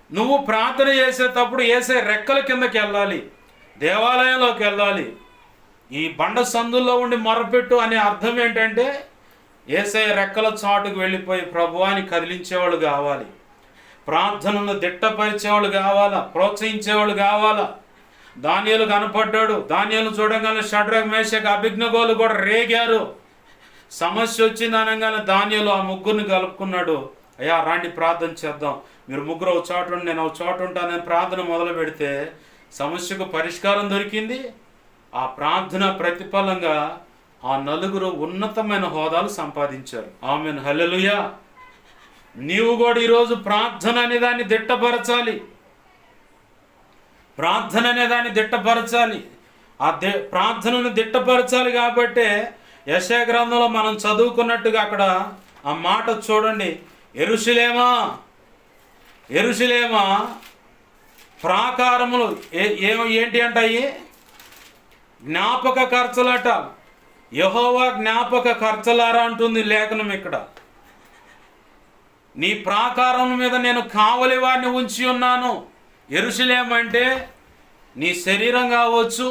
నువ్వు ప్రార్థన చేసేటప్పుడు యేసే రెక్కల కిందకి వెళ్ళాలి, దేవాలయంలోకి వెళ్ళాలి. ఈ బండ సందుల్లో ఉండి మొరపెట్టు అనే అర్థం ఏంటంటే, యేసే రెక్కల చాటుకు వెళ్ళిపోయి ప్రభువాని కదిలించేవాళ్ళు కావాలి, ప్రార్థనను దిట్టపరిచేవాళ్ళు కావాలా, ప్రోత్సహించేవాళ్ళు కావాలా. దానియేలు కనపడ్డాడు. దానియేలు చూడగానే షడ్రక్ మేషక్ అబేద్నెగోలు కూడా రేగారు. సమస్య వచ్చింది అనగానే దానియేలు ఆ ముగ్గురిని కలుపుకున్నాడు. అయ్యా రాండి ప్రార్థన చేద్దాం, మీరు ముగ్గురు ఒక చోట ఉండి నేను ఒక చోట ఉంటానని ప్రార్థన మొదలు పెడితే సమస్యకు పరిష్కారం దొరికింది. ఆ ప్రార్థన ప్రతిఫలంగా ఆ నలుగురు ఉన్నతమైన హోదాలు సంపాదించారు. ఆమేన్, హల్లెలూయా. నీవు కూడా ఈరోజు ప్రార్థన అనే దాన్ని దిట్టపరచాలి, ప్రార్థన అనే దాన్ని దిట్టపరచాలి. ఆ ప్రార్థనను దిట్టపరచాలి కాబట్టే యెషయా గ్రంథంలో మనం చదువుకున్నట్టుగా అక్కడ ఆ మాట చూడండి. యెరూషలేమా యెరూషలేమా ప్రాకారములు ఏంటి అంటాయి? జ్ఞాపక ఖర్చులట. యెహోవా జ్ఞాపక ఖర్చులారా అంటుంది లేఖనం ఇక్కడ. నీ ప్రాకారం మీద నేను కావలి వారిని ఉంచి ఉన్నాను. యెరూషలేము అంటే నీ శరీరం కావచ్చు,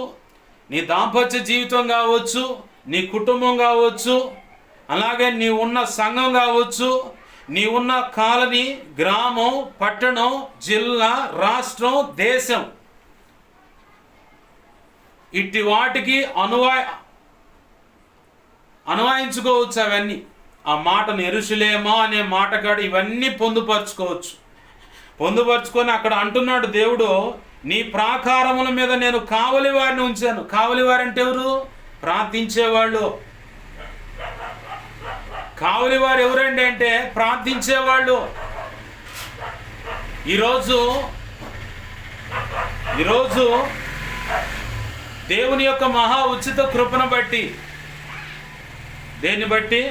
నీ దాంపత్య జీవితం కావచ్చు, నీ కుటుంబం కావచ్చు, అలాగే నీ ఉన్న సంఘం కావచ్చు, నీ ఉన్న కాలనీ, గ్రామం, పట్టణం, జిల్లా, రాష్ట్రం, దేశం, ఇట్టి వాటికి అన్వయించుకోవచ్చు. అవన్నీ ఆ మాటను యెరూషలేమా అనే మాట కాడ ఇవన్నీ పొందుపరుచుకొని అక్కడ అంటున్నాడు దేవుడు, నీ ప్రాకారముల మీద నేను కావలి వారిని ఉంచాను. కావలి వారు అంటే ఎవరు? ప్రార్థించేవాళ్ళు. కావలి వారు ఎవరండి అంటే ప్రార్థించేవాళ్ళు. ఈరోజు దేవుని యొక్క మహా ఉచిత కృపను బట్టి, దేన్ని బట్టి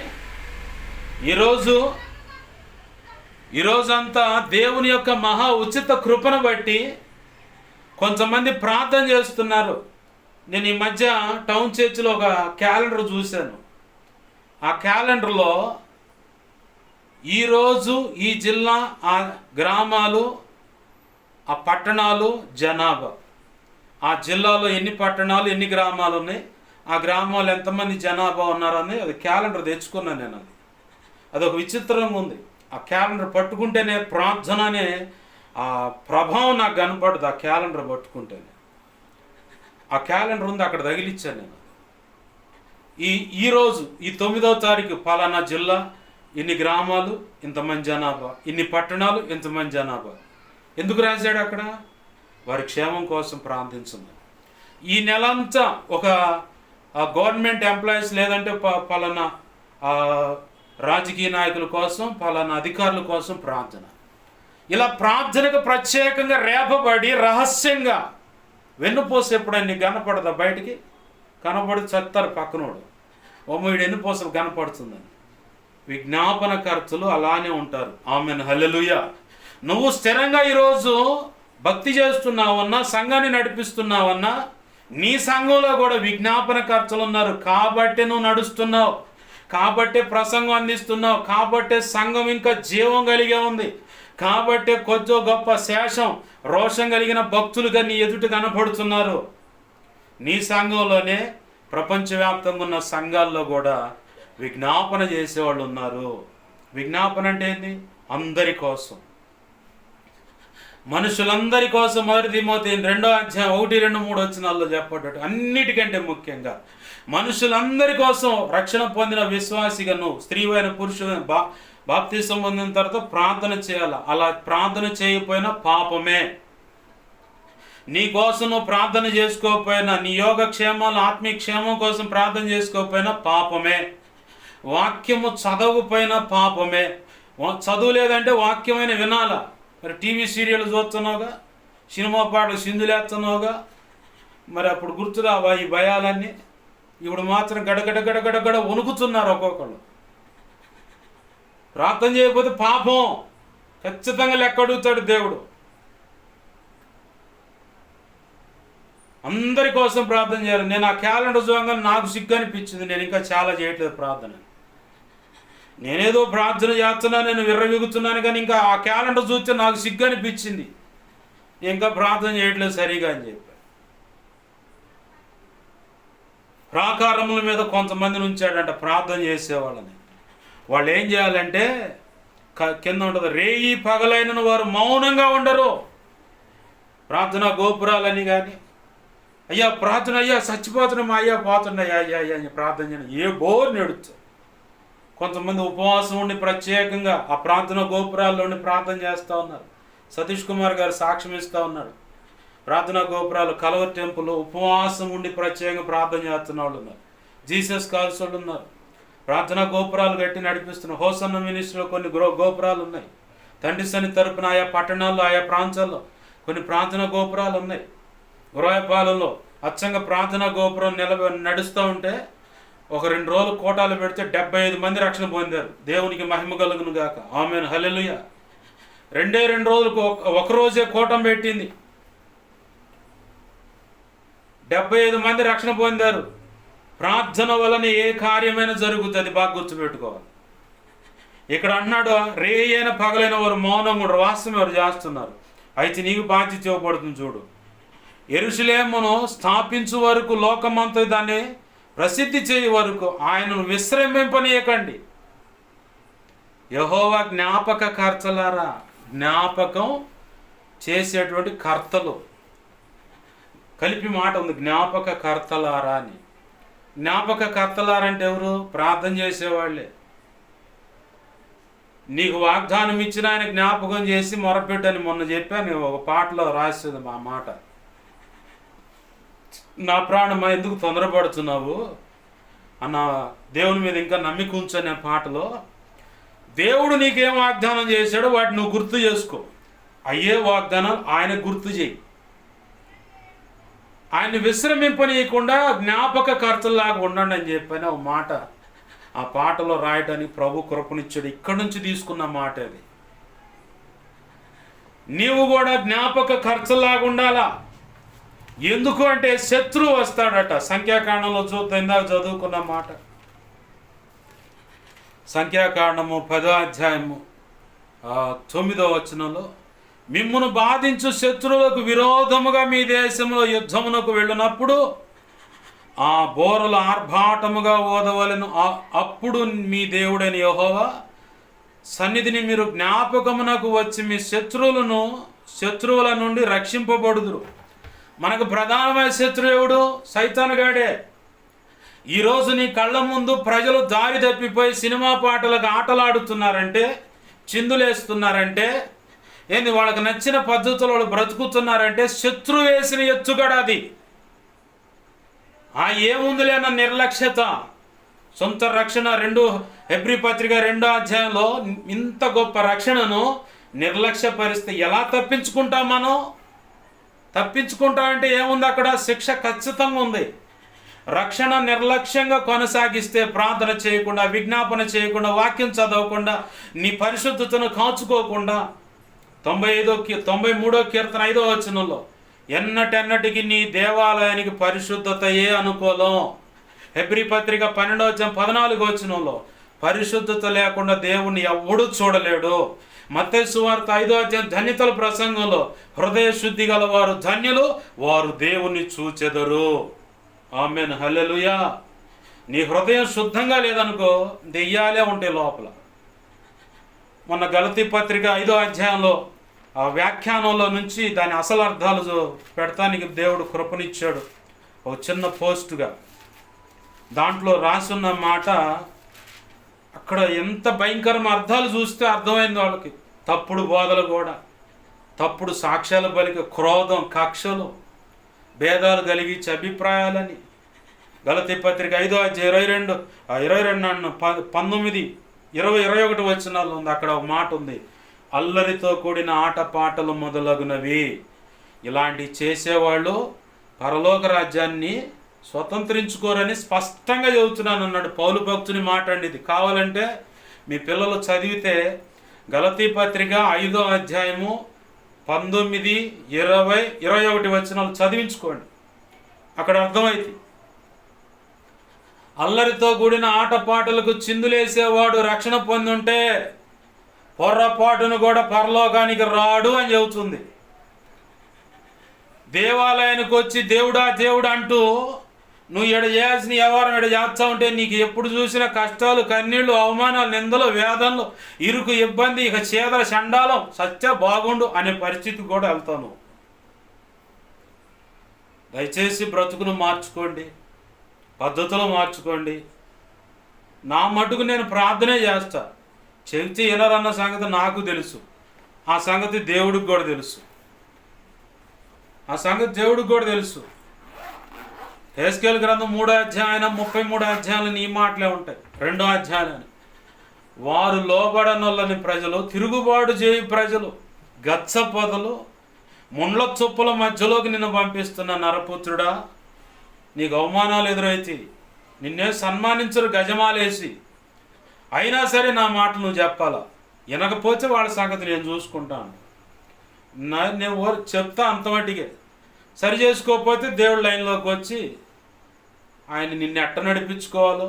ఈరోజంతా దేవుని యొక్క మహా ఉచిత కృపను బట్టి కొంతమంది ప్రార్థన చేస్తున్నారు. నేను ఈ మధ్య టౌన్ చర్చిలో ఒక క్యాలెండర్ చూశాను. ఆ క్యాలెండర్లో ఈరోజు ఈ జిల్లా, ఆ గ్రామాలు, ఆ పట్టణాలు, జనాభా, ఆ జిల్లాలో ఎన్ని పట్టణాలు ఎన్ని గ్రామాలు ఉన్నాయి, ఆ గ్రామాలు ఎంతమంది జనాభా ఉన్నారని అది క్యాలెండర్ తెచ్చుకున్నాను నేను. అదొక విచిత్రంగా ఉంది. ఆ క్యాలెండర్ పట్టుకుంటేనే ప్రార్థన అనే ఆ ప్రభావం నాకు కనపడదు. ఆ క్యాలెండర్ పట్టుకుంటేనే ఆ క్యాలెండర్ ఉంది, అక్కడ తగిలిచ్చాను నేను. ఈరోజు ఈ 9వ తారీఖు పలానా జిల్లా, ఇన్ని గ్రామాలు, ఇంతమంది జనాభా, ఇన్ని పట్టణాలు, ఇంతమంది జనాభా. ఎందుకు రాశాడు అక్కడ? వారి క్షేమం కోసం ప్రార్థించండి. ఈ నెలంతా ఒక గవర్నమెంట్ ఎంప్లాయీస్ లేదంటే పలానా రాజకీయ నాయకుల కోసం, పలానా అధికారుల కోసం ప్రార్థన. ఇలా ప్రార్థనకు ప్రత్యేకంగా రేపబడి రహస్యంగా వెన్నుపోస ఎప్పుడైనా నీకు కనపడదా? బయటికి కనపడి చెప్తారు పక్కనోడు, వీడు వెన్నుపోస కనపడుతుందని. విజ్ఞాపన ఖర్చులు అలానే ఉంటారు. ఆమెన్, హల్లెలూయా. నువ్వు స్థిరంగా ఈరోజు భక్తి చేస్తున్నావన్నా, సంఘాన్ని నడిపిస్తున్నావన్నా, నీ సంఘంలో కూడా విజ్ఞాపన ఖర్చులు ఉన్నారు. కాబట్టే నువ్వు నడుస్తున్నావు, కాబట్టే ప్రసంగం అందిస్తున్నావు, కాబట్టే సంఘం ఇంకా జీవం కలిగే ఉంది, కాబట్టే కొద్దో గొప్ప శేషం రోషం కలిగిన భక్తులుగా నీ ఎదుట కనపడుతున్నారు. నీ సంఘంలోనే ప్రపంచవ్యాప్తంగా ఉన్న సంఘాల్లో కూడా విజ్ఞాపన చేసేవాళ్ళు ఉన్నారు. విజ్ఞాపన అంటే ఏంటి? అందరి కోసం, మనుషులందరి కోసం. 1 తిమోతి 2వ అధ్యాయం 1, 2, 3 వచనాల్లో చెప్పబడ్డట్టు అన్నిటికంటే ముఖ్యంగా మనుషులందరి కోసం రక్షణ పొందిన విశ్వాసిగా నువ్వు స్త్రీవైన పురుషుడైన బాప్తిసం పొందిన తర్వాత ప్రార్థన చేయాలి. అలా ప్రార్థన చేయకపోయినా పాపమే. నీ కోసం నువ్వు ప్రార్థన చేసుకోకపోయినా, నీ యోగక్షేమాలు ఆత్మీయ క్షేమం కోసం ప్రార్థన చేసుకోకపోయినా పాపమే. వాక్యము చదవకపోయినా పాపమే. చదువు లేదంటే వాక్యమైన వినాలా? మరి టీవీ సీరియల్ చూస్తున్నావుగా, సినిమా పాటలు సింధులేస్తున్నావుగా, మరి అప్పుడు గుర్తురావా ఈ భయాలన్నీ? ఇప్పుడు మాత్రం గడగడ వణుకుతున్నారు ఒక్కొక్కళ్ళు. ప్రార్థన చేయకపోతే పాపం, ఖచ్చితంగా లెక్క అడుగుతాడు దేవుడు. అందరి కోసం ప్రార్థన చేయాలి. నేను ఆ క్యాలెండర్ చూడగానే నాకు సిగ్గు అనిపించింది. నేను ఇంకా చాలా చేయట్లేదు ప్రార్థన. నేనేదో ప్రార్థన చేస్తున్నా, నేను విర్రవిగుతున్నాను, కానీ ఇంకా ఆ క్యాలెండర్ చూస్తే నాకు సిగ్గు అనిపించింది. ఇంకా ప్రార్థన చేయట్లేదు సరిగా అని చెప్పి. ప్రాకారముల మీద కొంతమందిని ఉంచాడంట ప్రార్థన చేసేవాళ్ళని. వాళ్ళు ఏం చేయాలంటే కింద ఉంటుంది, రేయి పగలైన వారు మౌనంగా ఉండరు. ప్రార్థన గోపురాలని కానీ, అయ్యా ప్రార్థన, అయ్యా చచ్చిపోతున్నాం, అయ్యా పోతున్నాయా, అయ్యా అయ్యా అని ప్రార్థన చేయడం ఏ బోర్ నెడుచు. కొంతమంది ఉపవాసం ఉండి ప్రత్యేకంగా ఆ ప్రార్థన గోపురాల్లోని ప్రార్థన చేస్తూ ఉన్నారు. సతీష్ కుమార్ గారు సాక్ష్యం ఇస్తూ ఉన్నాడు. ప్రార్థనా గోపురాలు, కలవర్ టెంపుల్ ఉపవాసం ఉండి ప్రత్యేకంగా ప్రార్థన చేస్తున్న వాళ్ళు ఉన్నారు. జీసస్ కాల్స్ వాళ్ళు ఉన్నారు. ప్రార్థనా గోపురాలు కట్టి నడిపిస్తున్నారు. హోసన్న మినిస్ట్రీలో కొన్ని గోపురాలు ఉన్నాయి. తండ్రి సన్ని తరపున ఆయా పట్టణాల్లో, ఆయా ప్రాంతాల్లో కొన్ని ప్రార్థనా గోపురాలు ఉన్నాయి. గురాయపాలెంలో అచ్చంగా ప్రార్థనా గోపురం నడుస్తూ ఉంటే ఒక 2 రోజులు కోటాలు పెడితే 75 మంది రక్షణ పొందారు. దేవునికి మహిమ కలుగును గాక. ఆమేన్, హల్లెలూయా. 2 రోజులకు ఒక రోజే కోటం పెట్టింది, 75 మంది రక్షణ పొందారు. ప్రార్థన వలన ఏ కార్యమైనా జరుగుతుంది, బాగా గుర్తుపెట్టుకోవాలి. ఇక్కడ అన్నాడు, రేయైన పగలైన వారు మౌనం కూడా వాస్తవం వారు చేస్తున్నారు. అయితే నీకు బాధ్యత ఇవ్వబడుతుంది. చూడు, యెరూషలేమును స్థాపించు వరకు, లోకమంతా దాన్ని ప్రసిద్ధి చేయ వరకు ఆయనను విశ్రమింపనీయకండి. యెహోవా జ్ఞాపక కర్తలారా, జ్ఞాపకం చేసేటువంటి కర్తలు కలిపి మాట ఉంది, జ్ఞాపక కర్తలారా అని. జ్ఞాపక కర్తలారంటే ఎవరు? ప్రార్థన చేసేవాళ్ళే. నీకు వాగ్దానం ఇచ్చిన ఆయన జ్ఞాపకం చేసి మొరపెట్టని మొన్న చెప్పాను, ఒక పాటలో రాసేది మా మాట. నా ప్రాణమా ఎందుకు తొందరపడుతున్నావు అన్న దేవుని మీద ఇంకా నమ్మిక ఉంచనే పాటలో, దేవుడు నీకేం వాగ్దానం చేశాడో వాటిని నువ్వు గుర్తు చేసుకో. అయ్యే వాగ్దానాలు ఆయన గుర్తు చేయి. ఆయన్ని విశ్రమింపనీయకుండా జ్ఞాపక కర్తల్లాగా ఉండండి అని చెప్పని ఒక మాట ఆ పాటలో రాయడానికి ప్రభు కృపనిచ్చాడు. ఇక్కడి నుంచి తీసుకున్న మాట అది. నీవు కూడా జ్ఞాపక కర్తల్లాగా ఉండాలా. ఎందుకు అంటే శత్రువు వస్తాడట. సంఖ్యాకాండంలో చూద్దాం, ఇందాక చదువుకున్న మాట. సంఖ్యాకాండము 10వ అధ్యాయము 9వ వచనంలో, మిమ్మును బాధించు శత్రువులకు విరోధముగా మీ దేశంలో యుద్ధమునకు వెళ్ళినప్పుడు ఆ బోరలు ఆర్భాటముగా ఓదవలెను. అప్పుడు మీ దేవుడైన యెహోవా సన్నిధిని మీరు జ్ఞాపకమునకు వచ్చి మీ శత్రువుల నుండి రక్షింపబడుదురు. మనకు ప్రధానమైన శత్రువుడు సైతానుగాడే. ఈరోజు నీ కళ్ళ ముందు ప్రజలు దారి తప్పిపోయి సినిమా పాటలకు ఆటలాడుతున్నారంటే, చిందులేస్తున్నారంటే, ఏంది వాళ్ళకి నచ్చిన పద్ధతులు బ్రతుకుతున్నారంటే శత్రువు వేసిన ఎత్తుగడ అది. ఏముందిలేన నిర్లక్ష్యత, సొంత రక్షణ. 2 హెబ్రీ పత్రిక 2వ అధ్యాయంలో ఇంత గొప్ప రక్షణను నిర్లక్ష్య పరిస్థితి ఎలా తప్పించుకుంటాం మనం? తప్పించుకుంటామంటే ఏముంది అక్కడ? శిక్ష ఖచ్చితంగా ఉంది. రక్షణ నిర్లక్ష్యంగా కొనసాగిస్తే, ప్రార్థన చేయకుండా, విజ్ఞాపన చేయకుండా, వాక్యం చదవకుండా, నీ పరిశుద్ధతను కాచుకోకుండా, 93వ కీర్తన 5వ వచనంలో, ఎన్నటెన్నటికి నీ దేవాలయానికి పరిశుద్ధతయే అనుకూలం. హెబ్రీ పత్రిక 12వ అధ్యాయం 14వ వచనంలో, పరిశుద్ధత లేకుండా దేవుణ్ణి ఎవ్వడూ చూడలేడు. మత్తయి సువార్త 5వ అధ్యాయం ధన్యతల ప్రసంగంలో, హృదయ శుద్ధి గల వారు ధన్యులు, వారు దేవుణ్ణి చూచెదరు. ఆమేన్, హల్లెలూయా. నీ హృదయం శుద్ధంగా లేదనుకో, దెయ్యాలే ఉంటాయి లోపల. మొన్న గలతీ పత్రిక 5వ అధ్యాయంలో ఆ వ్యాఖ్యానంలో నుంచి దాని అసలు అర్థాలు పెడతానికి దేవుడు కృపనిచ్చాడు. ఒక చిన్న పోస్టుగా దాంట్లో రాసున్న మాట అక్కడ ఎంత భయంకరమైన అర్థాలు చూస్తే అర్థమైంది వాళ్ళకి. తప్పుడు బోధలు కూడా, తప్పుడు సాక్ష్యాల బలికి, క్రోధం, కక్షలు, భేదాలు కలిగించే అభిప్రాయాలని. గలతీ పత్రిక 5:22 19, 20, 21 వచనాలు ఉంది. అక్కడ ఒక మాట ఉంది, అల్లరితో కూడిన ఆటపాటలు మొదలగునవి. ఇలాంటివి చేసేవాళ్ళు పరలోక రాజ్యాన్ని స్వతంత్రించుకోరని స్పష్టంగా చెబుతున్నాను అన్నాడు పౌలు భక్తుని మాట అండి ఇది. కావాలంటే మీ పిల్లలు చదివితే గలతీ పత్రిక 5వ అధ్యాయము 19, 20, 21 వచనాలు చదివించుకోండి, అక్కడ అర్థమైంది. అల్లరితో కూడిన ఆటపాటలకు చిందులేసేవాడు రక్షణ పొందుంటే పొర్రపాటును కూడా పరలోకానికి రాడు అని చెబుతుంది. దేవాలయానికి వచ్చి దేవుడా దేవుడా అంటూ నువ్వు ఎడ చేయాల్సిన వ్యవహారం ఎడ చేస్తా ఉంటే నీకు ఎప్పుడు చూసినా కష్టాలు, కన్నీళ్లు, అవమానాలు, నిందలు, వేదనలు, ఇరుకు, ఇబ్బంది, ఇక చేదల చండాలం, సత్య బాగుండు అనే పరిస్థితికి కూడా వెళ్తాను. దయచేసి బ్రతుకును మార్చుకోండి, పద్ధతులు మార్చుకోండి. నా మటుకు నేను ప్రార్థనే చేస్తా. చెబితే వినరన్న సంగతి నాకు తెలుసు, ఆ సంగతి దేవుడికి కూడా తెలుసు, ఆ సంగతి దేవుడికి కూడా తెలుసు. హెస్కేలు గ్రంథం 3వ అధ్యాయం 33 అధ్యాయాలు ఈ మాటలే ఉంటాయి. 2వ అధ్యాయాన్ని, వారు లోబడనొల్లని ప్రజలు, తిరుగుబాటు చేయి ప్రజలు, గచ్చ పొదలు, ముండ్ల చుప్పల మధ్యలోకి నిన్ను పంపిస్తున్న నరపుత్రుడా, నీకు అవమానాలు ఎదురైతే నిన్నే సన్మానించరు గజమాలేసి. అయినా సరే నా మాటలు నువ్వు చెప్పాలా, వినకపోతే వాళ్ళ సంగతి నేను చూసుకుంటాను. నేను చెప్తా అంతమటికే. సరి చేసుకోకపోతే దేవుడు లైన్లోకి వచ్చి ఆయన నిన్నెట్ట నడిపించుకోవాలో,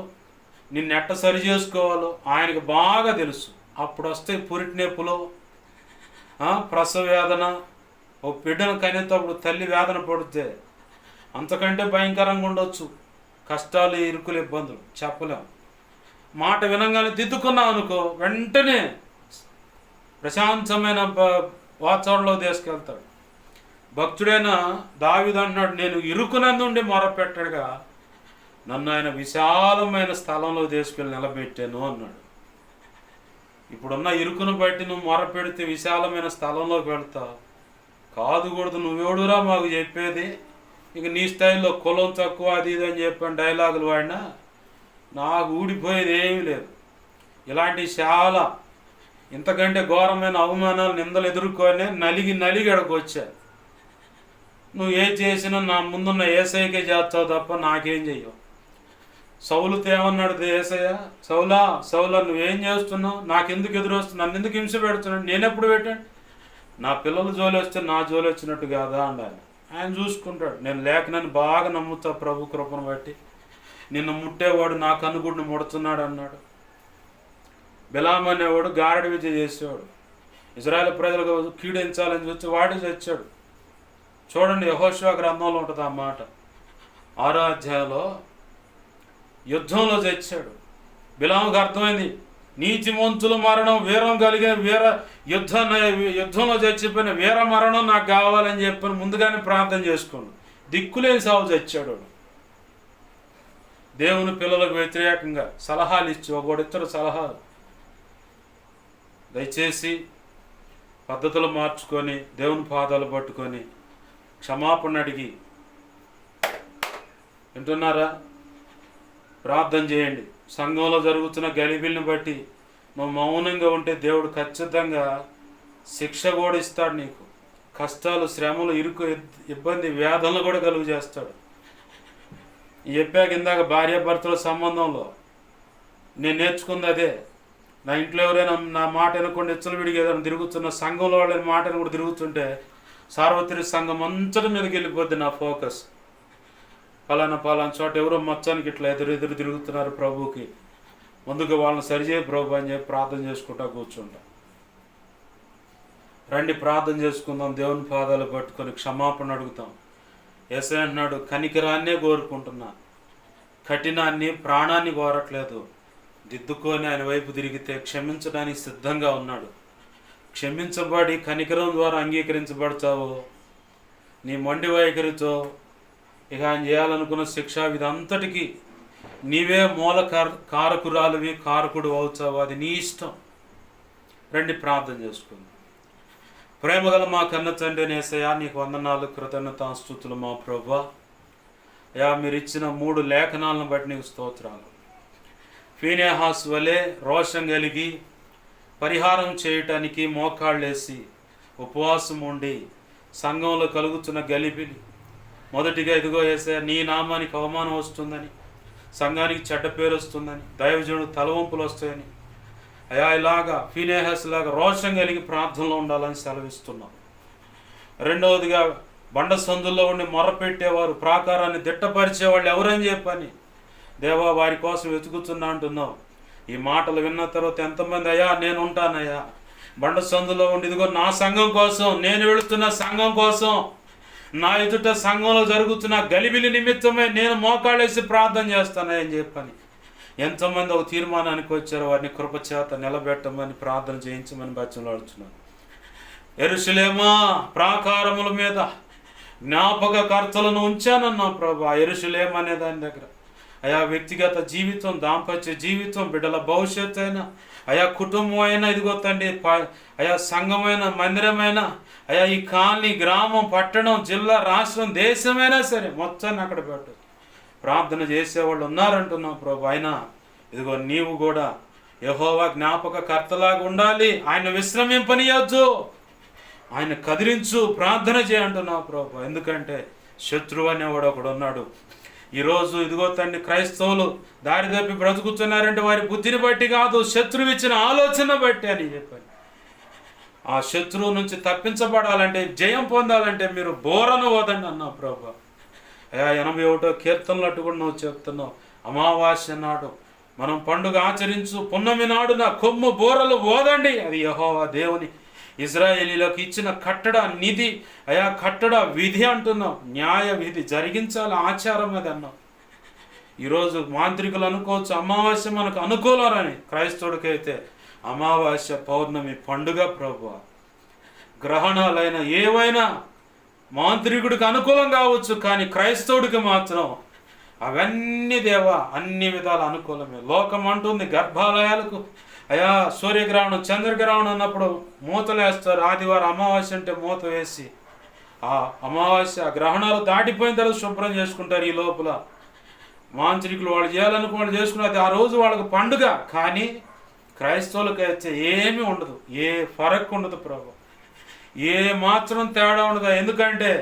నిన్నెట్ట సరి చేసుకోవాలో ఆయనకు బాగా తెలుసు. అప్పుడు వస్తే పురిటి నొప్పులు, ప్రసవ వేదన, ఓ బిడ్డను కనేటప్పుడు తల్లి వేదన పడితే అంతకంటే భయంకరంగా ఉండొచ్చు. కష్టాలు, ఇరుకులు, ఇబ్బందులు చెప్పలేం. మాట వినంగానే దిద్దుకున్నావు అనుకో, వెంటనే ప్రశాంతమైన వాతావరణంలో తీసుకెళ్తాడు. భక్తుడైన దావీదు అన్నాడు, నేను ఇరుకునందుండి మొరపెట్టగా నన్ను ఆయన విశాలమైన స్థలంలో తీసుకెళ్ళి నిలబెట్టాను అన్నాడు. ఇప్పుడున్న ఇరుకును బట్టి నువ్వు మొరపెడితే విశాలమైన స్థలంలోకి వెళ్తావు కాదు. కూడదు, నువ్వెవడురా మాకు చెప్పేది, ఇక నీ స్థాయిలో కులం తక్కువ అది ఇది అని చెప్పాను డైలాగులు వాడినా నాకు ఊడిపోయేది ఏమీ లేదు. ఇలాంటి చాలా ఇంతకంటే ఘోరమైన అవమానాలు, నిందలు ఎదుర్కొని నలిగి ఇక్కడికి వచ్చా. నువ్వు ఏం చేసినా నా ముందున్న ఏసైకే చేస్తావు తప్ప నాకేం చెయ్యవు. సౌలుతో ఏమన్నాడు ఏసయ్య, సౌలా సౌలా నువ్వేం చేస్తున్నావు, నాకెందుకు ఎదురు వస్తున్నావు, నన్ను ఎందుకు హింస పెడుతున్నాడు, నేనెప్పుడు పెట్టాను, నా పిల్లలు జోలి వస్తే నా జోలి వచ్చినట్టు కాదా అన్నాడు. ఆయన చూసుకుంటాడు. నేను లేఖనాన్ని బాగా నమ్ముతా ప్రభు కృపను బట్టి. నిన్ను ముట్టేవాడు నా కనుగుడిని ముడుతున్నాడు అన్నాడు. బిలాము అనేవాడు గారడి విద్య చేసేవాడు, ఇజ్రాయేల్ ప్రజలకు కీడించాలని చూసి వాడే చచ్చాడు. చూడండి, యెహోషువ గ్రంథంలో ఉంటుంది ఆ మాట. 6వ అధ్యాయంలో యుద్ధంలో చచ్చాడు. బిలాముకు అర్థమైంది, నీతిమంతుల మరణం, వీరం కలిగిన యుద్ధంలో చచ్చిపోయిన వీర మరణం నాకు కావాలని చెప్పి ముందుగానే ప్రార్థన చేసుకోండి. దిక్కులేని సాగు చచ్చాడు. దేవుని పిల్లలకు వ్యతిరేకంగా సలహాలు ఇచ్చి ఒకడిద్దరు సలహాలు. దయచేసి పద్ధతులు మార్చుకొని దేవుని పాదాలు పట్టుకొని క్షమాపణ అడిగి, వింటున్నారా, ప్రార్థన చేయండి. సంఘంలో జరుగుతున్న గలిబిల్ని బట్టి నువ్వు మౌనంగా ఉంటే దేవుడు ఖచ్చితంగా శిక్ష కూడా ఇస్తాడు నీకు. కష్టాలు, శ్రమలు, ఇరుకు, ఇబ్బంది, వ్యాధులను కూడా కలుగు చేస్తాడు. చెప్పాక ఇందాక భార్యాభర్తల సంబంధంలో నేను నేర్చుకుంది అదే. నా ఇంట్లో ఎవరైనా నా మాట వినకుండా ఎచ్చలు విడిగి ఏదైనా తిరుగుతున్న సంఘంలో వాళ్ళని మాటను కూడా తిరుగుతుంటే సార్వత్రిక సంఘం అంతటి మీదకి వెళ్ళిపోద్ది నా ఫోకస్. పలానా చోట ఎవరో మొత్తానికి ఇట్లా ఎదురు తిరుగుతున్నారు ప్రభువుకి, ముందుగా వాళ్ళని సరిచేయ ప్రభు అని చెప్పి ప్రార్థన చేసుకుంటా కూర్చుంటా. రండి ప్రార్థన చేసుకుందాం, దేవుని పాదాలు పట్టుకొని క్షమాపణ అడుగుతాం. యేసయ్య అన్నాడు, కనికరాన్నే కోరుకుంటున్నా, కఠినాన్ని, ప్రాణాన్ని కోరట్లేదు. దిద్దుకొని ఆయన వైపు తిరిగితే క్షమించడానికి సిద్ధంగా ఉన్నాడు. క్షమించబడి కనికరం ద్వారా అంగీకరించబడతావు. నీ మొండి వైఖరితో ఇక ఆయన చేయాలనుకున్న శిక్ష ఇదంతటికీ నీవే మూల కారకురాలువి, కారకుడు అవుతావు, అది నీ ఇష్టం. రండి ప్రార్థన చేసుకుందాం. ప్రేమగల మా కన్న తండ్రి యేసయ్యా, నీకు వందనాలు, కృతజ్ఞతాస్తుతులు మా ప్రభువా. అయ్యా, మీరు ఇచ్చిన 3 లేఖనాలను బట్టి నీకు స్తోత్రాలు. ఫీనెహాస్ వలె రోషం కలిగి పరిహారం చేయటానికి మోకాళ్ళేసి ఉపవాసం ఉండి సంఘంలో కలుగుతున్న గలిబిలి, మొదటిగా ఇదిగో యేసయ్యా, నీ నామానికి అవమానం వస్తుందని, సంఘానికి చెడ్డ పేరు వస్తుందని, దైవజనుడు తలవంపులు వస్తాయని, అయా ఇలాగా ఫీనెహాస్ లాగా రోషం కలిగి ప్రార్థనలో ఉండాలని సెలవిస్తున్నాం. రెండవదిగా బండ సందుల్లో ఉండి మొర్రపెట్టేవారు, ప్రాకారాన్ని దిట్టపరిచేవాళ్ళు ఎవరని చెప్పని దేవా వారి కోసం వెతుకుతున్నా అంటున్నావు. ఈ మాటలు విన్న తర్వాత ఎంతమంది అయ్యా నేను ఉంటానయ్యా బండ సందులో ఉండి ఇదిగో నా సంఘం కోసం, నేను వెళుతున్న సంఘం కోసం, నా ఎదుట సంఘంలో జరుగుతున్న గలిబిలి నిమిత్తమే నేను మోకాళ్ళేసి ప్రార్థన చేస్తానని చెప్పని ఎంతమంది ఒక తీర్మానానికి వచ్చారో వారిని కృపచేత నిలబెట్టమని ప్రార్థన చేయించమని బచ్చలాడుతున్నాను. యెరూషలేమా ప్రాకారముల మీద జ్ఞాపకకర్తలను ఉంచానన్నా ప్రభు. యెరూషలేం అనే దాని దగ్గర అయా వ్యక్తిగత జీవితం, దాంపత్య జీవితం, బిడ్డల భవిష్యత్తు అయినా, అయా కుటుంబం అయినా, ఇదిగో తండ్రి అయా సంఘమైన, మందిరమైన, అయా ఈ కాలనీ, గ్రామం, పట్టణం, జిల్లా, రాష్ట్రం, దేశమైనా సరే మొత్తాన్ని అక్కడ పెట్టు. ప్రార్థన చేసేవాళ్ళు ఉన్నారంటున్నావు ప్రభు. అయినా ఇదిగో నీవు కూడా యెహోవా జ్ఞాపకకర్తలాగా ఉండాలి. ఆయన విశ్రమింపనీయొద్దు, ఆయన కదిలించు, ప్రార్థన చేయంటున్నావు ప్రభు. ఎందుకంటే శత్రువు అనేవాడు ఒకడు ఉన్నాడు. ఈరోజు ఇదిగో తండ్రి క్రైస్తవులు దారి తప్పి బ్రతుకుతున్నారంటే వారి బుద్ధిని బట్టి కాదు, శత్రువు ఇచ్చిన ఆలోచన బట్టి అని చెప్పాను. ఆ శత్రువు నుంచి తప్పించబడాలంటే, జయం పొందాలంటే మీరు బోరను ఓదండి అన్నావు ప్రభు. అయా 81వ కీర్తనలు అటు కూడా నువ్వు చెప్తున్నావు. అమావాస్య నాడు మనం పండుగ ఆచరించు, పున్నమి నాడున కొమ్ము బోరలు ఓదండి. అది యెహోవా దేవుని ఇజ్రాయేలీలకు ఇచ్చిన కట్టడ నిధి, అయా కట్టడ విధి అంటున్నావు. న్యాయ విధి జరిగించాలి, ఆచారం అది అన్నావు. ఈరోజు మాంత్రికులు అనుకోవచ్చు అమావాస్య మనకు అనుకూలరని, క్రైస్తవుడికైతే అమావాస్య పౌర్ణమి పండుగ ప్రభు. గ్రహణాలైన ఏవైనా మాంత్రికుడికి అనుకూలం కావచ్చు, కానీ క్రైస్తవుడికి మాత్రం అవన్నీ దేవా అన్ని విధాల అనుకూలమే. లోకం అంటుంది గర్భాలయాలకు అయా సూర్యగ్రహణం, చంద్రగ్రహణం అన్నప్పుడు మూతలు వేస్తారు. ఆదివారం అమావాస్య అంటే మూత వేసి ఆ అమావాస్య గ్రహణాలు దాటిపోయిన తర్వాత శుభ్రం చేసుకుంటారు. ఈ లోపల మాంత్రికులు వాళ్ళు చేయాలనుకో వాళ్ళు చేసుకున్నది ఆ రోజు వాళ్ళకు పండుగ. కానీ క్రైస్తవులకు అయితే ఏమీ ఉండదు, ఏ ఫరక్ ఉండదు ప్రభు, ఏ మాత్రం తేడా ఉండదు. ఎందుకంటే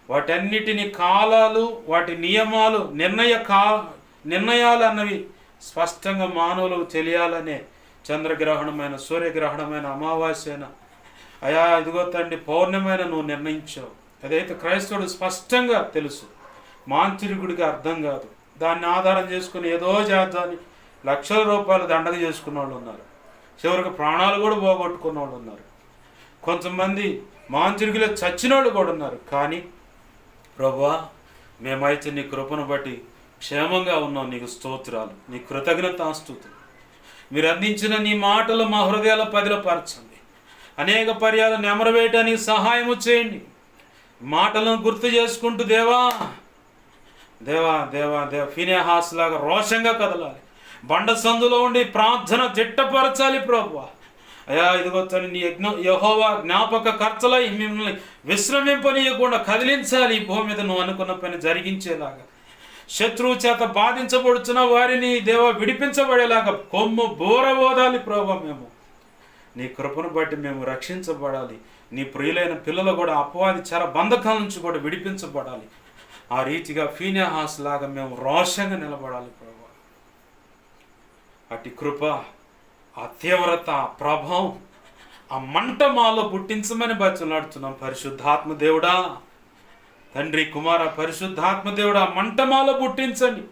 వాటన్నిటిని కాలాలు, వాటి నియమాలు, నిర్ణయాలు అన్నవి స్పష్టంగా మానవులకు తెలియాలనే చంద్రగ్రహణమైన, సూర్యగ్రహణమైన, అమావాస్యైన, అయా ఇదిగో తండ్రి పౌర్ణమైన నువ్వు నిర్ణయించావు. అదైతే క్రైస్తవుడు స్పష్టంగా తెలుసు, మాంత్రికుడికి అర్థం కాదు. దాన్ని ఆధారం చేసుకుని ఏదో చేద్దాన్ని లక్షల రూపాయలు దండగ చేసుకున్న వాళ్ళు ఉన్నారు, చివరికి ప్రాణాలు కూడా పోగొట్టుకున్న వాళ్ళు ఉన్నారు. కొంతమంది మాంత్రికులే చచ్చిన వాళ్ళు కూడా ఉన్నారు. కానీ ప్రభువా మేమైతే నీ కృపను బట్టి క్షేమంగా ఉన్నాం. నీకు స్తోత్రాలు, నీ కృతజ్ఞతాస్తుతులు. మీరు అందించిన నీ మాటలు మా హృదయాల పదిలపరచండి. అనేక పర్యాలు నెమరవేయటానికి సహాయము చేయండి. మాటలను గుర్తు చేసుకుంటూ దేవా దేవా దేవా దేవ ఫీనెహాస్ లాగా రోషంగా కదలాలి. బండ సందులో ఉండి ప్రార్థన దిట్టపరచాలి ప్రభువా. అయా ఇదిగో నీ యెహోవా జ్ఞాపకకర్తలై మిమ్మల్ని విశ్రమింపనీయకుండా కదిలించాలి. ఈ భూమి మీద నువ్వు అనుకున్న పని జరిగించేలాగా, శత్రువు చేత బాధించబడుతున్న వారిని దేవ విడిపించబడేలాగా కొమ్ము బోరబోదాలి ప్రభు. మేము నీ కృపను బట్టి మేము రక్షించబడాలి. నీ ప్రియులైన పిల్లలు కూడా అపవాది చెర బంధకాల నుంచి కూడా విడిపించబడాలి. ఆ రీతిగా ఫీనెహాస్ లాగా మేము రోషంగా నిలబడాలి ప్రభు. అటు కృప, ఆ తీవ్రత, ఆ ప్రభావం, ఆ మంట మాలో పుట్టించమని బచ్చలాడుతున్నాం. పరిశుద్ధాత్మ దేవుడా, తండ్రి, కుమార, పరిశుద్ధాత్మ దేవుడా, మంట మాలో పుట్టించండి.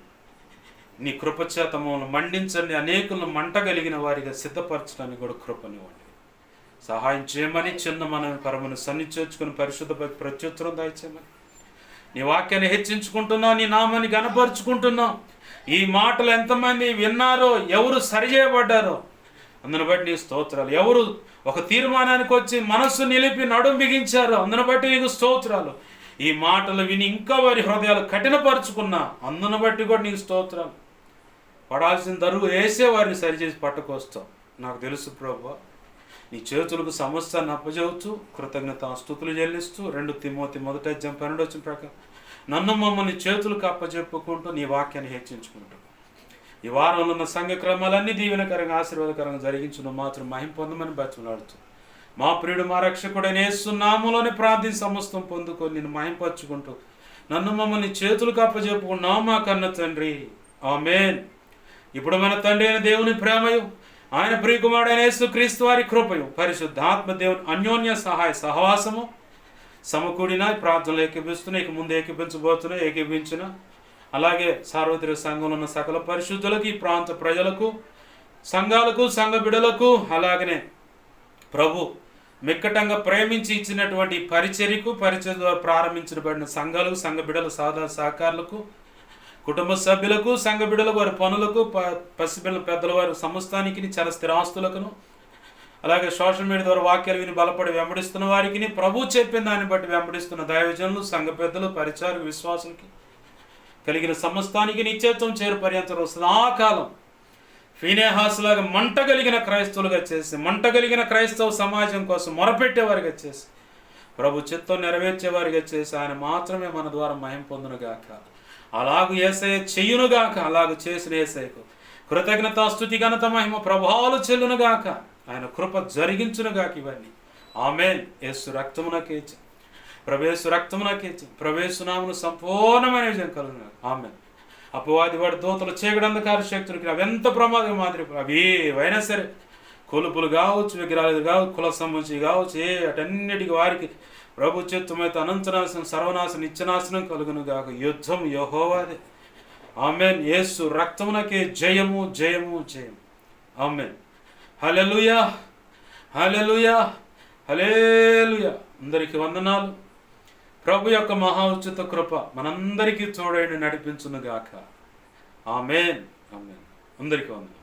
నీ కృపచేత మమ్మల్ని మండించండి. అనేకులను మంట కలిగిన వారిగా సిద్ధపరచడానికి కూడా కృపనివ్వండి. సహాయం చేయమని చిన్న మనం పరమను సన్నిచేర్చుకుని పరిశుద్ధ ప్రత్యుత్తరం దాయిచేయమని నీ వాక్యాన్ని హెచ్చించుకుంటున్నాం, నీ నామాన్ని గణపరుచుకుంటున్నాం. ఈ మాటలు ఎంతమంది విన్నారో, ఎవరు సరిచేయబడ్డారో అందును బట్టి నీ స్తోత్రాలు. ఎవరు ఒక తీర్మానానికి వచ్చి మనస్సు నిలిపి నడుం బిగించారో అందును బట్టి నీకు స్తోత్రాలు. ఈ మాటలు విని ఇంకా వారి హృదయాలు కఠినపరుచుకున్నా అందును బట్టి కూడా నీకు స్తోత్రాలు. పడాల్సిన దరువు వేసే వారిని సరిచేసి పట్టుకొస్తావు. నాకు తెలుసు ప్రభువా, నీ చేతులకు సమస్తాన్ని అప్పజెబుతూ కృతజ్ఞత స్తుతులు చెల్లిస్తూ 2 తిమోతి 1:12 ప్రకారం నన్ను మమ్మల్ని చేతులకు అప్పజెప్పుకుంటూ నీ వాక్యాన్ని హెచ్చించుకుంటూ ఈ వారంలో ఉన్న సంఘ క్రమాలన్నీ దీవెనకరంగా ఆశీర్వాదకరంగా జరిగించును మాత్రం మహిమ పొందమని బతిమలాడుతూ మా ప్రియుడు మా రక్షకుడైన యేసు నామములోనే ప్రార్థన సమస్తం పొందుకొని నేను మహింపరచుకుంటూ నన్ను మమ్మల్ని చేతులకు అప్పజెప్పుకున్నావు మా కన్న తండ్రి, ఆమేన్. ఇప్పుడు మన తండ్రి అయిన దేవుని ప్రేమయు ఆయన ప్రియకుమారుడైన యేసుక్రీస్తు వారి కృపయు పరిశుద్ధాత్మ దేవుని అన్యోన్య సహాయ సహవాసము సమకూడిన ప్రార్థనలు ఏకీపిస్తున్నా, ఇక ముందు ఏకీపించబోతున్నా, ఏకీపించిన అలాగే సార్వత్రిక సంఘంలో ఉన్న సకల పరిశుద్ధులకు, ఈ ప్రాంత ప్రజలకు, సంఘాలకు, సంఘ బిడలకు, అలాగనే ప్రభు మిక్కటంగా ప్రేమించి ఇచ్చినటువంటి పరిచర్యకు, పరిచర్య ద్వారా ప్రారంభించబడిన సంఘాలకు, సంఘ బిడల సాధారణ సహకారులకు, కుటుంబ సభ్యులకు, సంఘ బిడలకు, వారి పనులకు, పసిబిడ్డల పెద్దల వారి సమస్తానికి, చాలా స్థిరాస్తులకును, అలాగే సోషల్ మీడియా ద్వారా వాక్యాలు విని బలపడి వెంబడిస్తున్న వారికి, ప్రభు చెప్పిన దాన్ని బట్టి వెంబడిస్తున్న దైవజనులు, సంఘ పెద్దలు, పరిచారక విశ్వాసులకి కలిగిన సమస్తానికి నిత్యత్వం చేరు పర్యంతం వస్తుంది. ఆ కాలం ఫీనేహాసులాగా మంట కలిగిన క్రైస్తవులుగా చేసి, మంట కలిగిన క్రైస్తవ సమాజం కోసం మొరపెట్టేవారిగా చేసి, ప్రభు చిత్తం నెరవేర్చేవారిగా చేసి ఆయన మాత్రమే మన ద్వారా మహిమ పొందునుగాక. అలాగూ యేసయ్య చెయ్యునుగాక. అలాగూ చేసిన యేసయ్యకు కృతజ్ఞత స్తుతి ఘనత మహిమ ప్రభావాలు చెల్లునుగాక. ఆయన కృప జరిగించునుగాక. ఇవన్నీ ఆమేన్. యేసు రక్తమునకేచి ప్రవేశు రక్తమునకేచి ప్రవేశునామును సంపూర్ణమైన విజయం కలుగును. ఆమేన్. అపవాది వాడి దూతలు చీకటి అంధకార శక్తులకి అవి ఎంత ప్రమాదం మాదిరి అవి ఏవైనా సరే, కొలుపులు కావచ్చు, విగ్రహాలు కావచ్చు, కుల సంబంధించి కావచ్చు, అటన్నిటికి వారికి ప్రభు చిత్తమైతే అనంతనాశనం, సర్వనాశనం, నిత్యనాశనం కలుగును గాక. యుద్ధం యెహోవాదే. ఆమేన్. యేసు రక్తమునకే జయము, జయము, జయము. ఆమేన్. హల్లెలూయా, హల్లెలూయా, హల్లెలూయా. అందరికీ వందనాలు. ప్రభు యొక్క మహా ఉచిత కృప మనందరికీ తోడైన నడిపించును గాక. ఆమేన్, ఆమేన్. అందరికీ వందనాలు.